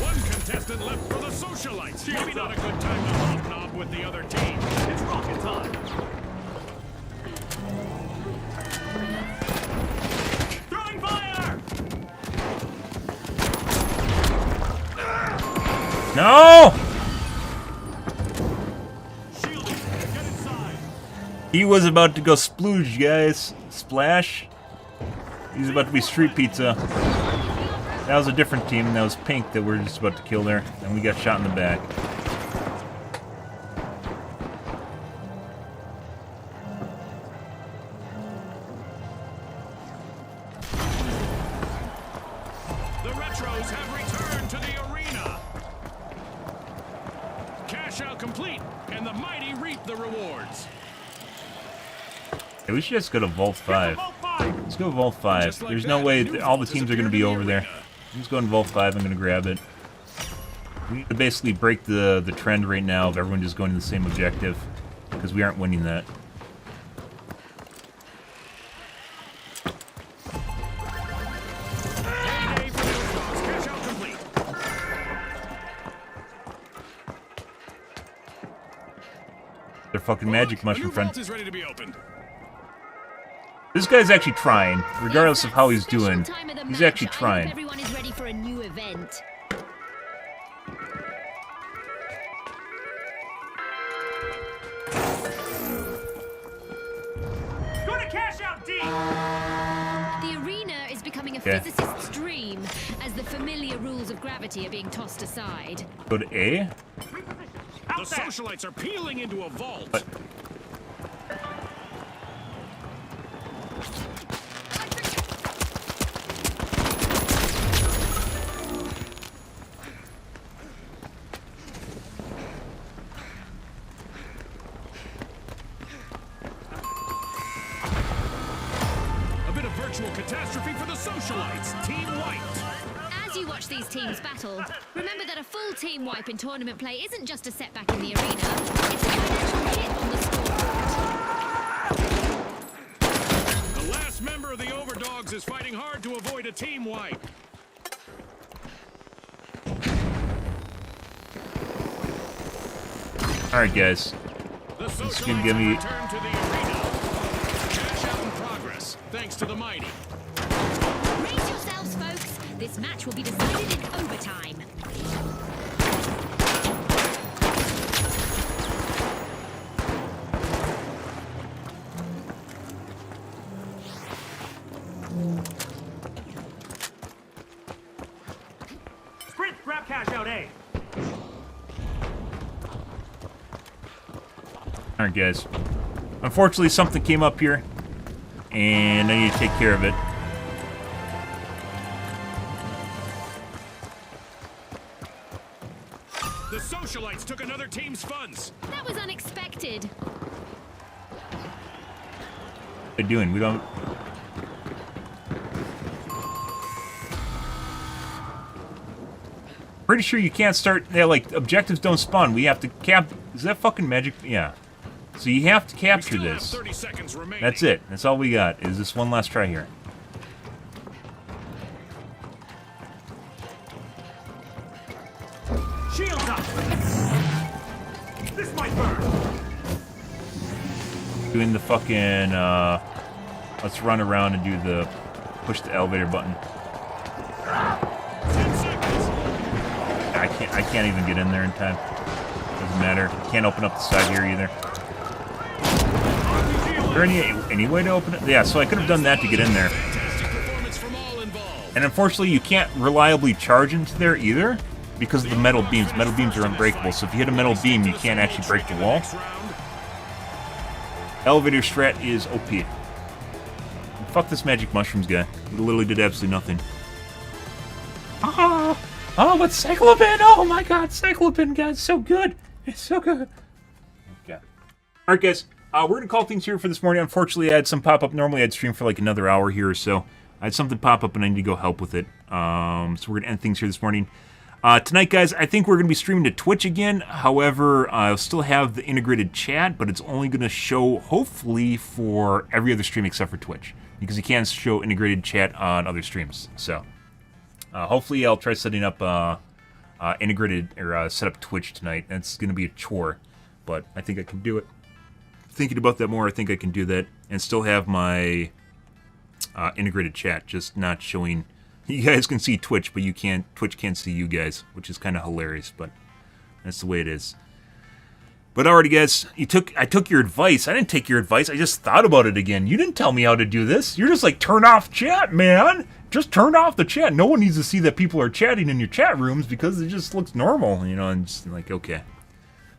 One contestant left for the socialites. Maybe not a good time to hobnob with the other team. It's rocket time! Throwing fire! No! Shielding! Get inside! He was about to go splooge, guys. Splash. He's about to be street pizza. That was a different team. That was Pink that we were just about to kill there. And we got shot in the back. The Retros have returned to the arena. Cash out complete, and the mighty reap the rewards. Hey, we should just go to Vault 5. Vault 5! Let's go to Vault 5. Just like There's that, no way new all the vault has teams are going to be appeared in over the there. arena. I'm just going to Vault 5. I'm going to grab it. We need to basically break the trend right now of everyone just going to the same objective. Because we aren't winning that. Payday for the Outlaws. Cash out complete. They're fucking magic The mushroom new friend. vault is ready to be opened. This guy's actually trying, regardless of It's how that he's special doing. time of the He's match. actually I hope trying. everyone is ready for a new event. Gonna cash out D! The arena is becoming a Okay. physicist's dream as the familiar rules of gravity are being tossed aside. Go to A. The Out there! socialites are peeling into a vault. What? A bit of virtual catastrophe for the socialites. Team White. As you watch these teams battle, remember that a full team wipe in tournament play isn't just a setback in the arena, it's a financial hit on the scoreboard. The last member of the Overdogs is fighting hard to avoid a team wipe. Alright, guys. The This is socialites gonna give me- have returned to the arena. Cash out in progress, thanks to the mighty. Brace yourselves, folks. This match will be decided in overtime. Sprint! Grab cash out A! Alright, guys. Unfortunately, something came up here. And I need to take care of it. The socialites took another team's funds. That was unexpected. What are they doing? We don't... Pretty sure you can't start... Yeah, like, objectives don't spawn. We have to cap... Is that fucking magic? Yeah. So you have to We capture still have this. 30 seconds remaining. That's it. That's all we got, is this one last try here. Shields up! This might burn! Doing the fucking, let's run around and do the... Push the elevator button. 10 seconds. I can't even get in there in time. Doesn't matter. Can't open up the side here either. Is there any way to open it? Yeah, so I could have done that to get in there. And unfortunately, you can't reliably charge into there either because of the metal beams. Metal beams are unbreakable, so if you hit a metal beam, you can't actually break the wall. Elevator strat is OP. Fuck this magic mushrooms guy. He literally did absolutely nothing. Oh, but Cyclopin! Oh my god, Cyclopin, guys, so good. It's so good. Okay. Alright, guys. We're going to call things here for this morning. Unfortunately, I had some pop up. Normally, I'd stream for like another hour here or so. I had something pop up and I need to go help with it. So we're going to end things here this morning. Tonight, guys, I think we're going to be streaming to Twitch again. However, I'll still have the integrated chat, but it's only going to show, hopefully, for every other stream except for Twitch. Because you can't show integrated chat on other streams. So, hopefully I'll try setting up integrated, or set up Twitch tonight. That's going to be a chore, but I think I can do it. Thinking about that more, I think I can do that and still have my integrated chat, just not showing. You guys can see Twitch, but Twitch can't see you guys, which is kind of hilarious, but that's the way it is. But alrighty, guys, I took your advice. I didn't take your advice. I just thought about it again. You didn't tell me how to do this. You're just like, turn off chat, man. Just turn off the chat. No one needs to see that people are chatting in your chat rooms because it just looks normal, you know. And just like, okay.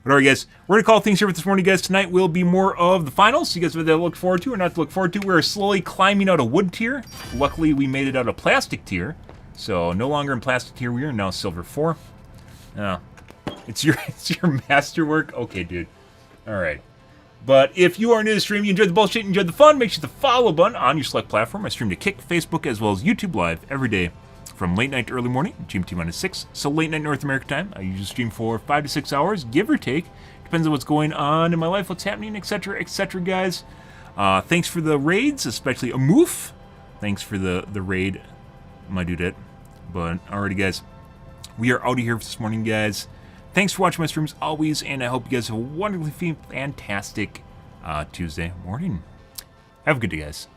But alright, guys, we're going to call things here for this morning, guys. Tonight will be more of the finals. You guys have that to look forward to or not to look forward to. We're slowly climbing out of wood tier. Luckily, we made it out of plastic tier. So, no longer in plastic tier. We are now silver 4. It's your masterwork? Okay, dude. Alright. But if you are new to the stream, you enjoyed the bullshit, you enjoyed the fun, make sure to follow button on your select platform. I stream to Kick, Facebook, as well as YouTube Live every day. From late night to early morning, GMT-6, so late night North America time. I usually stream for 5 to 6 hours, give or take. Depends on what's going on in my life, what's happening, etc., guys. Thanks for the raids, especially a Moof. Thanks for the raid, my dudette. But alrighty, guys, we are out of here for this morning, guys. Thanks for watching my streams always, and I hope you guys have a wonderfully fantastic Tuesday morning. Have a good day, guys.